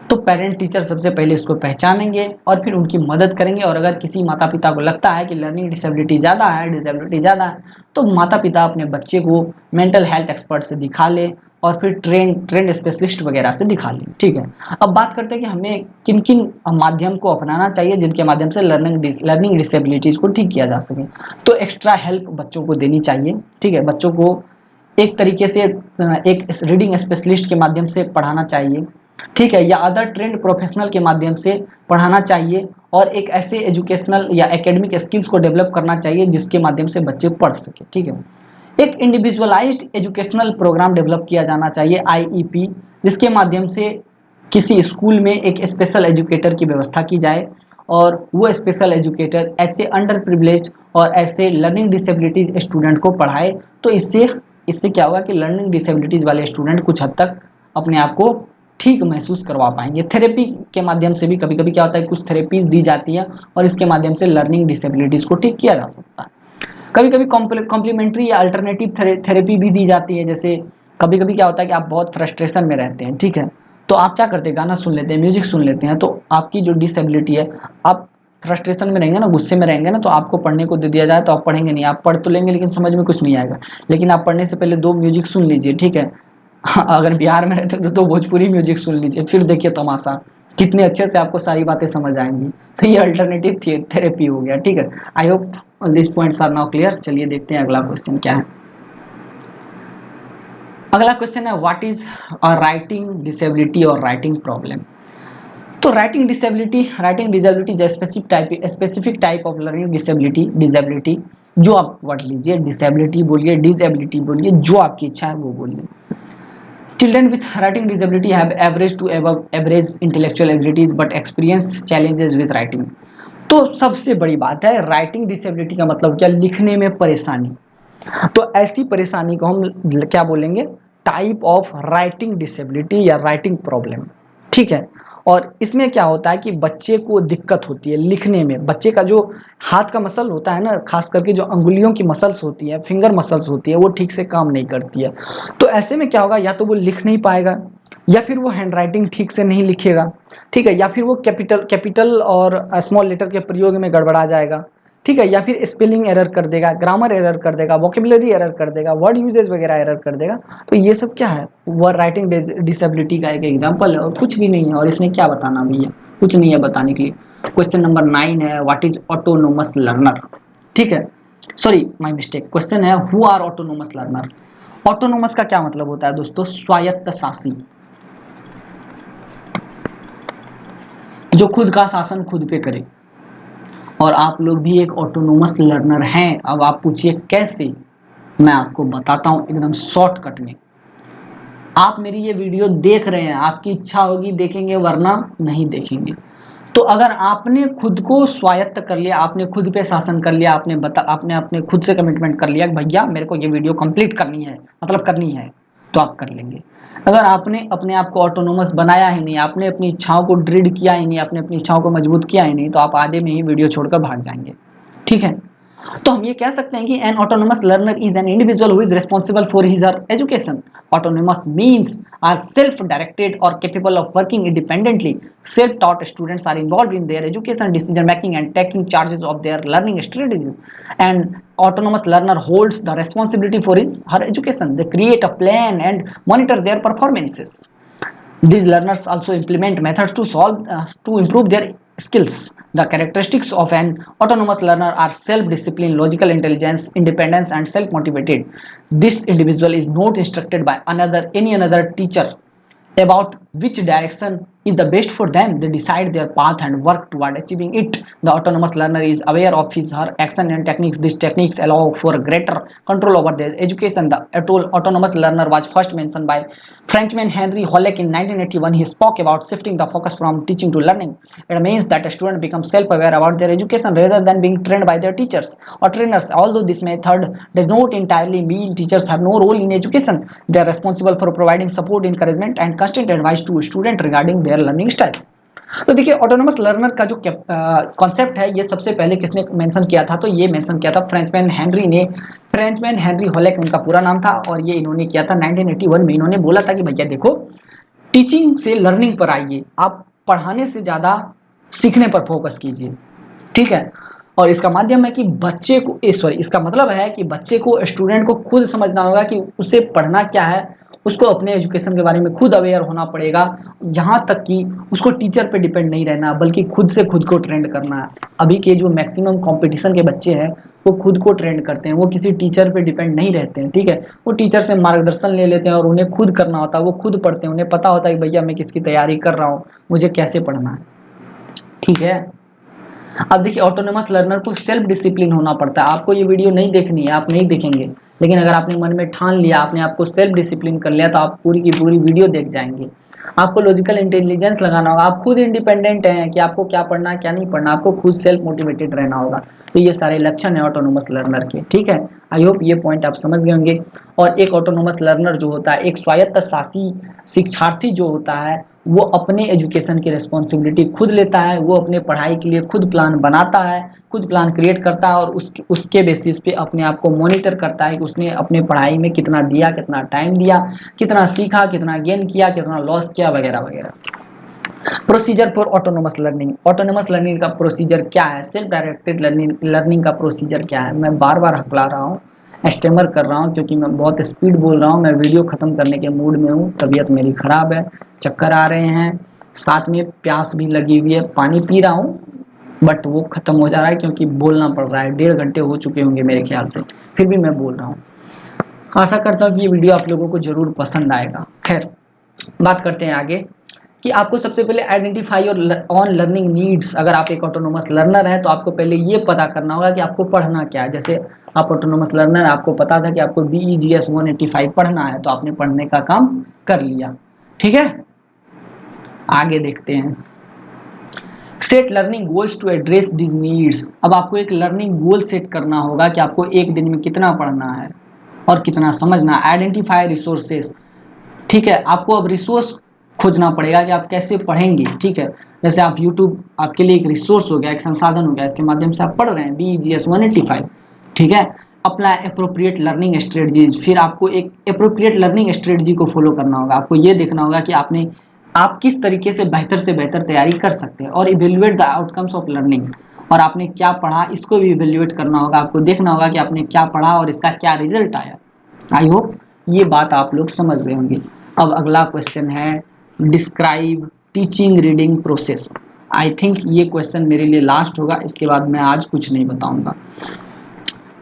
तो parent teacher सबसे पहले इसको पहचानेंगे और फिर उनकी मदद करेंगे। और अगर किसी माता पिता को लगता है कि लर्निंग डिसेबिलिटी ज़्यादा है, डिसेबिलिटी ज़्यादा है, तो माता पिता अपने बच्चे को मेंटल हेल्थ एक्सपर्ट से दिखा ले और फिर ट्रेंड स्पेशलिस्ट वगैरह से दिखा लें। ठीक है, अब बात करते हैं कि हमें किन किन माध्यम को अपनाना चाहिए जिनके माध्यम से लर्निंग डिसेबिलिटीज़ को ठीक किया जा सके। तो एक्स्ट्रा हेल्प बच्चों को देनी चाहिए। ठीक है, बच्चों को एक तरीके से एक रीडिंग स्पेशलिस्ट के माध्यम से पढ़ाना चाहिए। ठीक है, या अदर ट्रेंड प्रोफेशनल के माध्यम से पढ़ाना चाहिए और एक ऐसे एजुकेशनल या एकेडमिक स्किल्स को डेवलप करना चाहिए जिसके माध्यम से बच्चे पढ़ सके। ठीक है, एक इंडिविजुअलाइज्ड एजुकेशनल प्रोग्राम डेवलप किया जाना चाहिए, आईईपी, जिसके माध्यम से किसी स्कूल में एक स्पेशल एजुकेटर की व्यवस्था की जाए और वो स्पेशल एजुकेटर ऐसे अंडर प्रिविलेज्ड और ऐसे लर्निंग डिसेबिलिटीज स्टूडेंट को पढ़ाए। तो इससे क्या होगा कि लर्निंग डिसेबिलिटीज वाले स्टूडेंट कुछ हद तक अपने आप को ठीक महसूस करवा पाएंगे। थेरेपी के माध्यम से भी कभी कभी क्या होता है, कुछ थेरेपीज दी जाती है और इसके माध्यम से लर्निंग डिसेबिलिटीज को ठीक किया जा सकता है। कभी कभी कॉम्प्लीमेंट्री या अल्टरनेटिव थेरेपी भी दी जाती है। जैसे कभी कभी क्या होता है कि आप बहुत फ्रस्ट्रेशन में रहते हैं, ठीक है, तो आप क्या करते हैं, गाना सुन लेते हैं, म्यूजिक सुन लेते हैं। तो आपकी जो डिसेबिलिटी है, आप फ्रस्ट्रेशन में रहेंगे ना, गुस्से में रहेंगे ना, तो आपको पढ़ने को दे दिया जाए तो आप पढ़ेंगे नहीं, आप पढ़ तो लेंगे लेकिन समझ में कुछ नहीं आएगा। लेकिन आप पढ़ने से पहले 2 म्यूजिक सुन लीजिए। ठीक है, अगर बिहार में रहते तो भोजपुरी म्यूजिक सुन लीजिए, फिर देखिए तमाशा, कितने अच्छे से आपको सारी बातें समझ आएंगी। तो ये अल्टरनेटिव थेरेपी हो गया। ठीक है, I hope this points are now clear. चलिए देखते हैं अगला क्वेश्चन क्या है। अगला क्वेश्चन है what is a writing disability और राइटिंग प्रॉब्लम। तो writing disability specific type of learning disability, जो आप वर्ड लीजिए, डिसेबिलिटी बोलिए, डिसेबिलिटी बोलिए, जो आपकी इच्छा है वो बोलिए। Children with writing disability have average to above average intellectual abilities but experience challenges with writing. तो सबसे बड़ी बात है, राइटिंग डिसेबिलिटी का मतलब क्या, लिखने में परेशानी। तो ऐसी परेशानी को हम क्या बोलेंगे, टाइप ऑफ राइटिंग डिसेबिलिटी या राइटिंग प्रॉब्लम। ठीक है, और इसमें क्या होता है कि बच्चे को दिक्कत होती है लिखने में। बच्चे का जो हाथ का मसल होता है ना, खास करके जो अंगुलियों की मसल्स होती है, फिंगर मसल्स होती है, वो ठीक से काम नहीं करती है। तो ऐसे में क्या होगा, या तो वो लिख नहीं पाएगा, या फिर वो हैंड राइटिंग ठीक से नहीं लिखेगा। ठीक है, या फिर वो कैपिटल और स्मॉल लेटर के प्रयोग में गड़बड़ा जाएगा। ठीक है, या फिर स्पेलिंग एरर कर देगा, ग्रामर एरर कर देगा, वोकेबुलरी एरर कर देगा, वर्ड यूजेज वगैरह एरर कर देगा। तो ये सब क्या है, वह राइटिंग डिसेबिलिटी का एक एग्जांपल है और कुछ भी नहीं है। और इसमें क्या बताना भैया, कुछ नहीं है बताने के लिए। क्वेश्चन नंबर 9 है व्हाट इज ऑटोनोमस लर्नर। ठीक है, सॉरी माय मिस्टेक, क्वेश्चन है who are autonomous learner. Autonomous का क्या मतलब होता है दोस्तों, स्वायत्त शासी। जो खुद का शासन खुद पे करे। और आप लोग भी एक ऑटोनोमस लर्नर हैं। अब आप पूछिए कैसे, मैं आपको बताता हूँ एकदम शॉर्टकट में। आप मेरी ये वीडियो देख रहे हैं, आपकी इच्छा होगी देखेंगे, वरना नहीं देखेंगे। तो अगर आपने खुद को स्वायत्त कर लिया, आपने खुद पे शासन कर लिया, आपने अपने खुद से कमिटमेंट कर लिया कि भैया मेरे को ये वीडियो कंप्लीट करनी है, मतलब करनी है, तो आप कर लेंगे। अगर आपने अपने आप को ऑटोनोमस बनाया ही नहीं, आपने अपनी इच्छाओं को दृढ़ किया ही नहीं, आपने अपनी इच्छाओं को मजबूत किया ही नहीं, तो आप आधे में ही वीडियो छोड़कर भाग जाएंगे। ठीक है, तो हम ये कह सकते हैं कि N autonomous learner is an individual who is responsible for his her education. Autonomous means are self-directed or capable of working independently. Self-taught students are involved in their education decision making and taking charges of their learning strategies. And autonomous learner holds the responsibility for his her education. They create a plan and monitor their performances. These learners also implement methods to improve their skills. The characteristics of an autonomous learner are self-discipline, logical intelligence, independence, and self-motivated. This individual is not instructed by any another teacher about which direction is the best for them. They decide their path and work toward achieving it. The autonomous learner is aware of his her action and techniques. These techniques allow for greater control over their education. The autonomous learner was first mentioned by Frenchman Henry Holleck in 1981. He spoke about shifting the focus from teaching to learning. It means that a student becomes self-aware about their education rather than being trained by their teachers or trainers. Although this method does not entirely mean teachers have no role in education, they are responsible for providing support, encouragement, and constant advice to students regarding their learning style. तो देखिए autonomous learner का जो concept है, ये सबसे पहले किसने mention किया था, तो ये मेंशन किया था फ्रेंचमैन हेनरी ने। फ्रेंचमैन हेनरी हॉलेक उनका पूरा नाम था, और ये इन्होंने किया था 1981 में। इन्होंने बोला था कि भैया देखो, टीचिंग से लर्निंग पर आइए, आप पढ़ाने से ज़्यादा सीखने पर फोकस कीजिए। ठीक है, और इसका माध्यम है कि बच्चे को इसका मतलब है कि बच्चे को, स्टूडेंट को खुद समझना होगा कि उसे पढ़ना क्या है, उसको अपने एजुकेशन के बारे में खुद अवेयर होना पड़ेगा। यहाँ तक कि उसको टीचर पे डिपेंड नहीं रहना, बल्कि खुद से खुद को ट्रेंड करना है। अभी के जो मैक्सिमम कंपटीशन के बच्चे हैं वो खुद को ट्रेंड करते हैं, वो किसी टीचर पे डिपेंड नहीं रहते हैं। ठीक है, वो टीचर से मार्गदर्शन ले लेते हैं और उन्हें खुद करना होता है, वो खुद पढ़ते हैं, उन्हें पता होता है कि भैया मैं किसकी तैयारी कर रहा हूँ, मुझे कैसे पढ़ना है। ठीक है, अब देखिए ऑटोनोमस लर्नर को सेल्फ डिसिप्लिन होना पड़ता है। आपको ये वीडियो नहीं देखनी है, आप नहीं देखेंगे, लेकिन अगर आपने मन में ठान लिया, आपने आपको सेल्फ डिसिप्लिन कर लिया, तो आप पूरी की पूरी वीडियो देख जाएंगे। आपको लॉजिकल इंटेलिजेंस लगाना होगा, आप खुद इंडिपेंडेंट हैं कि आपको क्या पढ़ना है क्या नहीं पढ़ना, आपको खुद सेल्फ मोटिवेटेड रहना होगा। तो ये सारे लक्षण है ऑटोनोमस लर्नर के। ठीक है, आई होप ये पॉइंट आप समझ गए होंगे। और एक ऑटोनोमस लर्नर जो होता है, एक स्वायत्त शासी शिक्षार्थी जो होता है, वो अपने एजुकेशन की रिस्पॉन्सिबिलिटी खुद लेता है, वो अपने पढ़ाई के लिए खुद प्लान बनाता है, खुद प्लान क्रिएट करता है, और उसके बेसिस पे अपने आप को मॉनिटर करता है कि उसने अपने पढ़ाई में कितना दिया, कितना टाइम दिया, कितना सीखा, कितना गेन किया, कितना लॉस किया, वगैरह वगैरह। Procedure for autonomous learning. Autonomous learning का प्रोसीजर क्या है, सेल्फ डायरेक्टेड लर्निंग का प्रोसीजर क्या है। मैं बार बार हकला रहा हूँ, स्टेमर कर रहा हूँ, क्योंकि मैं बहुत स्पीड बोल रहा हूँ। मैं वीडियो ख़त्म करने के मूड में हूँ, तबीयत मेरी ख़राब है, चक्कर आ रहे हैं, साथ में प्यास भी लगी हुई है। पानी पी रहा हूँ बट वो ख़त्म हो जा रहा है क्योंकि बोलना पड़ रहा है। 1.5 घंटे हो चुके होंगे मेरे ख्याल से, फिर भी मैं बोल रहा हूँ। आशा करता हूँ कि ये वीडियो आप लोगों को ज़रूर पसंद आएगा। खैर, बात करते हैं आगे कि आपको सबसे पहले आइडेंटिफाई ऑन लर्निंग नीड्स। अगर आप एक ऑटोनोमस लर्नर हैं तो आपको पहले ये पता करना होगा कि आपको पढ़ना क्या है। जैसे आप ऑटोनोमस लर्नर, आपको पता था कि आपको BEGS 185 पढ़ना है, तो आपने पढ़ने का काम कर लिया। ठीक है, आगे देखते हैं। Set learning goals to address this needs. अब आपको एक लर्निंग गोल सेट करना होगा कि आपको एक दिन में कितना पढ़ना है और कितना समझना। Identify resources. ठीक है, आपको अब रिसोर्स खोजना पड़ेगा कि आप कैसे पढ़ेंगे। ठीक है, जैसे आप YouTube आपके लिए एक रिसोर्स हो गया, एक संसाधन हो गया, इसके माध्यम से आप पढ़ रहे हैं BEGS 185। ठीक है, अप्लाई अप्रोप्रिएट लर्निंग स्ट्रेटजीज। फिर आपको एक अप्रोप्रिएट लर्निंग स्ट्रेटजी को फॉलो करना होगा। आपको ये देखना होगा कि आप किस तरीके से बेहतर तैयारी कर सकते हैं, और evaluate the outcomes of learning. और आपने क्या पढ़ा इसको भी इवेल्युएट करना होगा। आपको देखना होगा कि आपने क्या पढ़ा और इसका क्या रिजल्ट आया। आई होप ये बात आप लोग समझ गए होंगे। अब अगला क्वेश्चन है, describe teaching reading process. I think ये क्वेश्चन मेरे लिए लास्ट होगा, इसके बाद मैं आज कुछ नहीं बताऊंगा।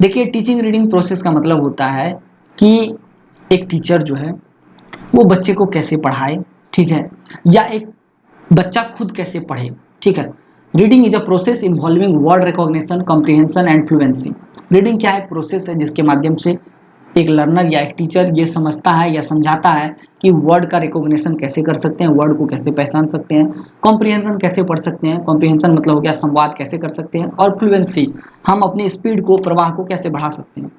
देखिए, टीचिंग रीडिंग प्रोसेस का मतलब होता है कि एक टीचर जो है वो बच्चे को कैसे पढ़ाए। ठीक है, या एक बच्चा खुद कैसे पढ़े। ठीक है। Reading is a process involving word recognition, comprehension and fluency. Reading क्या है? एक प्रोसेस है जिसके माध्यम से एक लर्नर या एक टीचर ये समझता है या समझाता है कि वर्ड का रिकॉग्निशन कैसे कर सकते हैं, वर्ड को कैसे पहचान सकते हैं, कॉम्प्रिहेंशन कैसे पढ़ सकते हैं, कॉम्प्रिहेंशन मतलब हो गया संवाद कैसे कर सकते हैं, और फ्लुएंसी हम अपनी स्पीड को, प्रवाह को कैसे बढ़ा सकते हैं।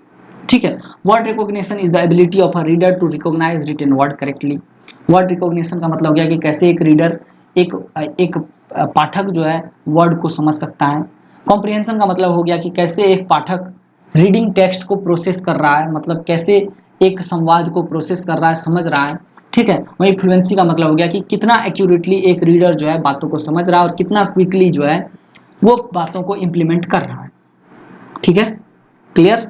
ठीक है। Word recognition is the ability of a reader to recognise written word correctly. Word recognition का मतलब हो गया कि कैसे एक रीडर, एक एक पाठक जो है वर्ड को समझ सकता है। कॉम्प्रिहेंशन का मतलब हो गया कि कैसे एक पाठक रीडिंग टेक्स्ट को प्रोसेस कर रहा है, मतलब कैसे एक संवाद को प्रोसेस कर रहा है, समझ रहा है। ठीक है। वहीं फ्लुएंसी का मतलब हो गया कि कितना एक्यूरेटली एक रीडर जो है बातों को समझ रहा है और कितना क्विकली जो है वो बातों को इम्प्लीमेंट कर रहा है। ठीक है, क्लियर।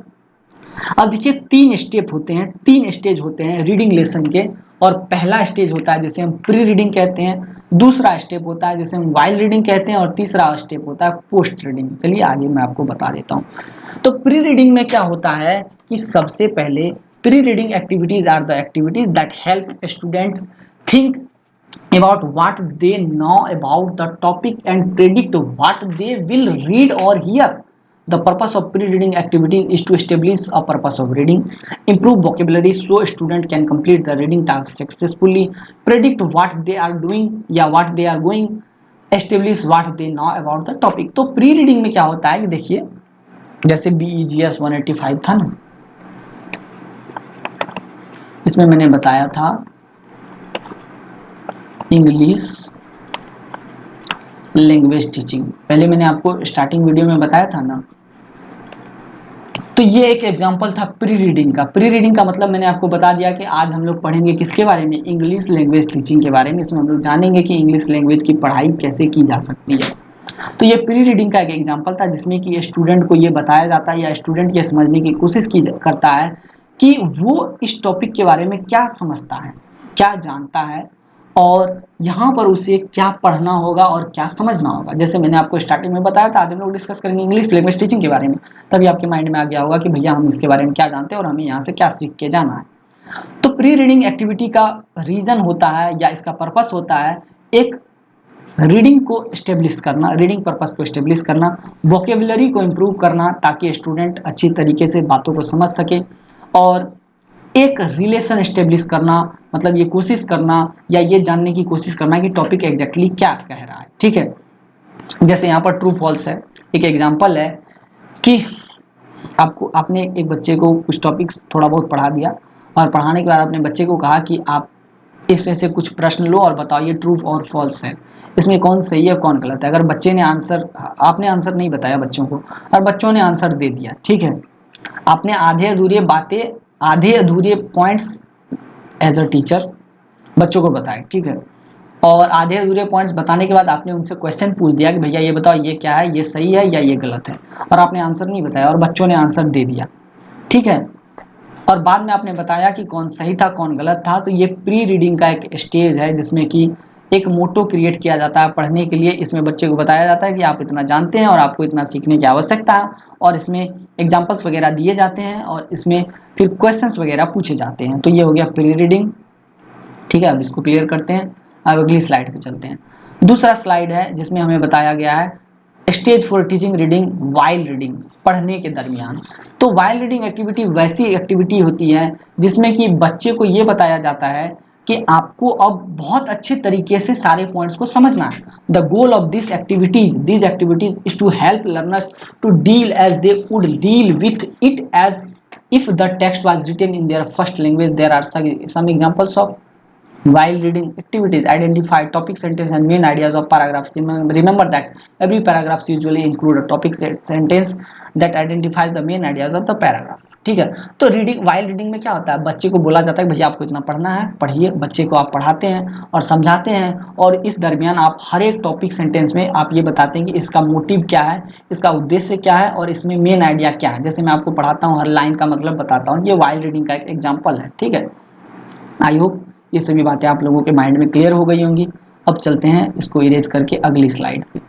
अब देखिए तीन स्टेप होते हैं, तीन स्टेज होते हैं रीडिंग लेसन के। और पहला स्टेज होता है जिसे हम प्री रीडिंग कहते हैं, दूसरा स्टेप होता है जिसे हम वाइल रीडिंग कहते हैं, और तीसरा स्टेप होता है पोस्ट रीडिंग। चलिए आगे मैं आपको बता देता हूँ। तो प्री रीडिंग में क्या होता है कि सबसे पहले pre reading activities are the activities that help students think about what they know about the topic and predict what they will read or hear. The purpose of pre-reading activity is to establish a purpose of reading, improve vocabulary so student can complete the reading task successfully, predict what they are doing या what they are going, establish what they know about the topic. तो pre reading में क्या होता है कि देखिए जैसे BEGS 185 था ना, इसमें मैंने बताया था इंग्लिश लैंग्वेज टीचिंग, पहले मैंने आपको स्टार्टिंग वीडियो में बताया था ना। तो ये एक एग्जांपल था प्री रीडिंग का। प्री रीडिंग का मतलब मैंने आपको बता दिया कि आज हम लोग पढ़ेंगे किसके बारे में, इंग्लिश लैंग्वेज टीचिंग के बारे में। इसमें हम लोग जानेंगे कि इंग्लिश लैंग्वेज की पढ़ाई कैसे की जा सकती है। तो ये प्री रीडिंग का एक एग्जांपल था जिसमें कि स्टूडेंट को ये बताया जाता है या स्टूडेंट ये समझने की कोशिश की करता है कि वो इस टॉपिक के बारे में क्या समझता है, क्या जानता है, और यहाँ पर उसे क्या पढ़ना होगा और क्या समझना होगा। जैसे मैंने आपको स्टार्टिंग में बताया था, आज हम लोग डिस्कस करेंगे इंग्लिश लैंग्वेज टीचिंग के बारे में। तभी आपके माइंड में आ गया होगा कि भैया हम इसके बारे में क्या जानते हैं और हमें यहाँ से क्या सीख के जाना है। तो प्री रीडिंग एक्टिविटी का रीजन होता है या इसका पर्पस होता है एक रीडिंग को स्टेब्लिश करना, रीडिंग पर्पस को स्टेब्लिश करना, वोकेबुलरी को इम्प्रूव करना ताकि स्टूडेंट अच्छी तरीके से बातों को समझ सके, और एक रिलेशन स्टेब्लिश करना, मतलब ये कोशिश करना या ये जानने की कोशिश करना कि टॉपिक एग्जैक्टली क्या कह रहा है। ठीक है। जैसे यहाँ पर ट्रू फॉल्स है, एक एग्जांपल है कि आपने एक बच्चे को कुछ टॉपिक्स थोड़ा बहुत पढ़ा दिया और पढ़ाने के बाद अपने बच्चे को कहा कि आप इसमें से कुछ प्रश्न लो और बताओ ये ट्रू और फॉल्स है, इसमें कौन सही है कौन गलत है। अगर बच्चे ने आंसर, आपने आंसर नहीं बताया बच्चों को और बच्चों ने आंसर दे दिया, ठीक है, आपने आधे अधूरे बातें, आधे अधूरे पॉइंट्स एज अ टीचर बच्चों को बताए, ठीक है, और आधे अधूरे पॉइंट्स बताने के बाद आपने उनसे क्वेश्चन पूछ दिया कि भैया ये बताओ ये क्या है, ये सही है या ये गलत है, और आपने आंसर नहीं बताया और बच्चों ने आंसर दे दिया, ठीक है, और बाद में आपने बताया कि कौन सही था कौन गलत था। तो ये प्री रीडिंग का एक स्टेज है जिसमें कि एक मोटो क्रिएट किया जाता है पढ़ने के लिए। इसमें बच्चे को बताया जाता है कि आप इतना जानते हैं और आपको इतना सीखने की आवश्यकता है, और इसमें एग्जाम्पल्स वगैरह दिए जाते हैं और इसमें फिर क्वेश्चंस वगैरह पूछे जाते हैं। तो ये हो गया प्री रीडिंग, ठीक है। अब इसको क्लियर करते हैं, अब अगली स्लाइड पे चलते हैं। दूसरा स्लाइड है जिसमें हमें बताया गया है stage for teaching reading while reading, पढ़ने के दरमियान। तो वाइल रीडिंग एक्टिविटी वैसी एक्टिविटी होती है जिसमें कि बच्चे को ये बताया जाता है कि आपको अब बहुत अच्छे तरीके से सारे पॉइंट्स को समझना है। The goal of this activities is to help learners to deal as they would deal with it as if the text was written in their first language. There are some examples of while reading activities. Identify topic, sentence and main ideas of paragraphs. Remember that every paragraphs usually include a topic sentence that identifies the main ideas of the paragraph, ठीक है। तो reading, while reading में क्या होता है, बच्चे को बोला जाता है भैया आपको इतना पढ़ना है, पढ़िए। बच्चे को आप पढ़ाते हैं और समझाते हैं, और इस दरमियान आप हर एक टॉपिक सेंटेंस में आप ये बताते हैं कि इसका मोटिव क्या है, इसका उद्देश्य क्या है, और इसमें मेन आइडिया क्या है। जैसे मैं आपको पढ़ाता हूँ, हर लाइन का मतलब बताता हूँ, ये वाइल रीडिंग का एक एग्जाम्पल है, ठीक है। आई होप ये सभी बातें आप लोगों के माइंड में क्लियर हो गई होंगी। अब चलते हैं इसको इरेज करके अगली स्लाइड पे।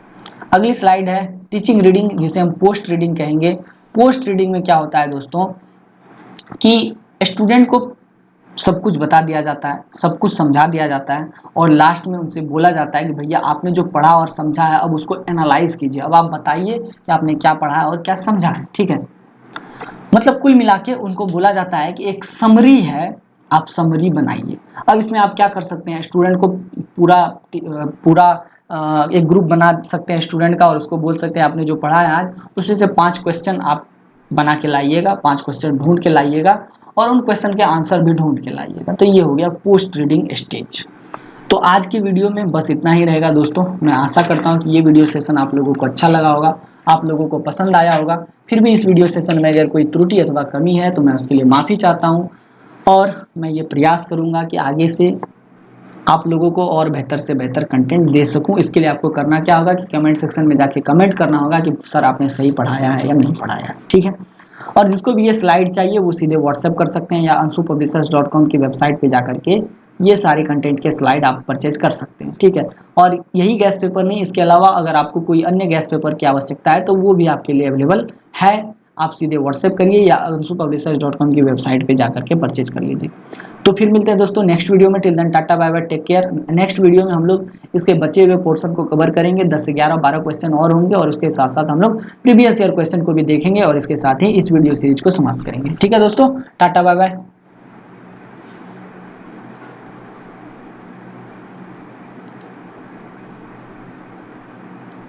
अगली स्लाइड है टीचिंग रीडिंग, जिसे हम पोस्ट रीडिंग कहेंगे। पोस्ट रीडिंग में क्या होता है दोस्तों कि स्टूडेंट को सब कुछ बता दिया जाता है, सब कुछ समझा दिया जाता है और लास्ट में उनसे बोला जाता है कि भैया आपने जो पढ़ा और समझा है अब उसको एनालाइज कीजिए, अब आप बताइए कि आपने क्या पढ़ा है और क्या समझा है। ठीक है, मतलब कुल मिला के उनको बोला जाता है कि एक समरी है, आप समरी बनाइए। अब इसमें आप क्या कर सकते हैं, स्टूडेंट को पूरा एक ग्रुप बना सकते हैं स्टूडेंट का और उसको बोल सकते हैं आपने जो पढ़ा है आज उसमें से 5 क्वेश्चन आप बना के लाइएगा, 5 क्वेश्चन ढूंढ के लाइएगा और उन क्वेश्चन के आंसर भी ढूंढ के लाइएगा। तो ये हो गया पोस्ट रीडिंग स्टेज। तो आज की वीडियो में बस इतना ही रहेगा दोस्तों। मैं आशा करता हूँ कि ये वीडियो सेशन आप लोगों को अच्छा लगा होगा, आप लोगों को पसंद आया होगा। फिर भी इस वीडियो सेशन में अगर कोई त्रुटि अथवा कमी है तो मैं उसके लिए माफ़ी चाहता हूँ और मैं ये प्रयास करूँगा कि आगे से आप लोगों को और बेहतर से बेहतर कंटेंट दे सकूं। इसके लिए आपको करना क्या होगा कि कमेंट सेक्शन में जाके कमेंट करना होगा कि सर आपने सही पढ़ाया है या नहीं पढ़ाया है। ठीक है, और जिसको भी ये स्लाइड चाहिए वो सीधे व्हाट्सएप कर सकते हैं या anshupublishers.com की वेबसाइट पे जाकर के ये सारे कंटेंट के स्लाइड आप परचेज कर सकते हैं। ठीक है, और यही गैस पेपर नहीं, इसके अलावा अगर आपको कोई अन्य गैस पेपर की आवश्यकता है तो वो भी आपके लिए अवेलेबल है। आप सीधे व्हाट्सएप करिए या anshupublishers.com की वेबसाइट पे जाकर के परचेज कर लीजिए। तो फिर मिलते हैं दोस्तों नेक्स्ट वीडियो में। Till then tata bye bye, take care. Next video में हम लोग इसके बचे हुए पोर्शन को कवर करेंगे, 10 से 11 12 क्वेश्चन और होंगे और उसके साथ साथ हम लोग प्रीवियस ईयर क्वेश्चन को भी देखेंगे और इसके साथ ही इस वीडियो सीरीज को समाप्त करेंगे। ठीक है दोस्तों, टाटा बाय बाय।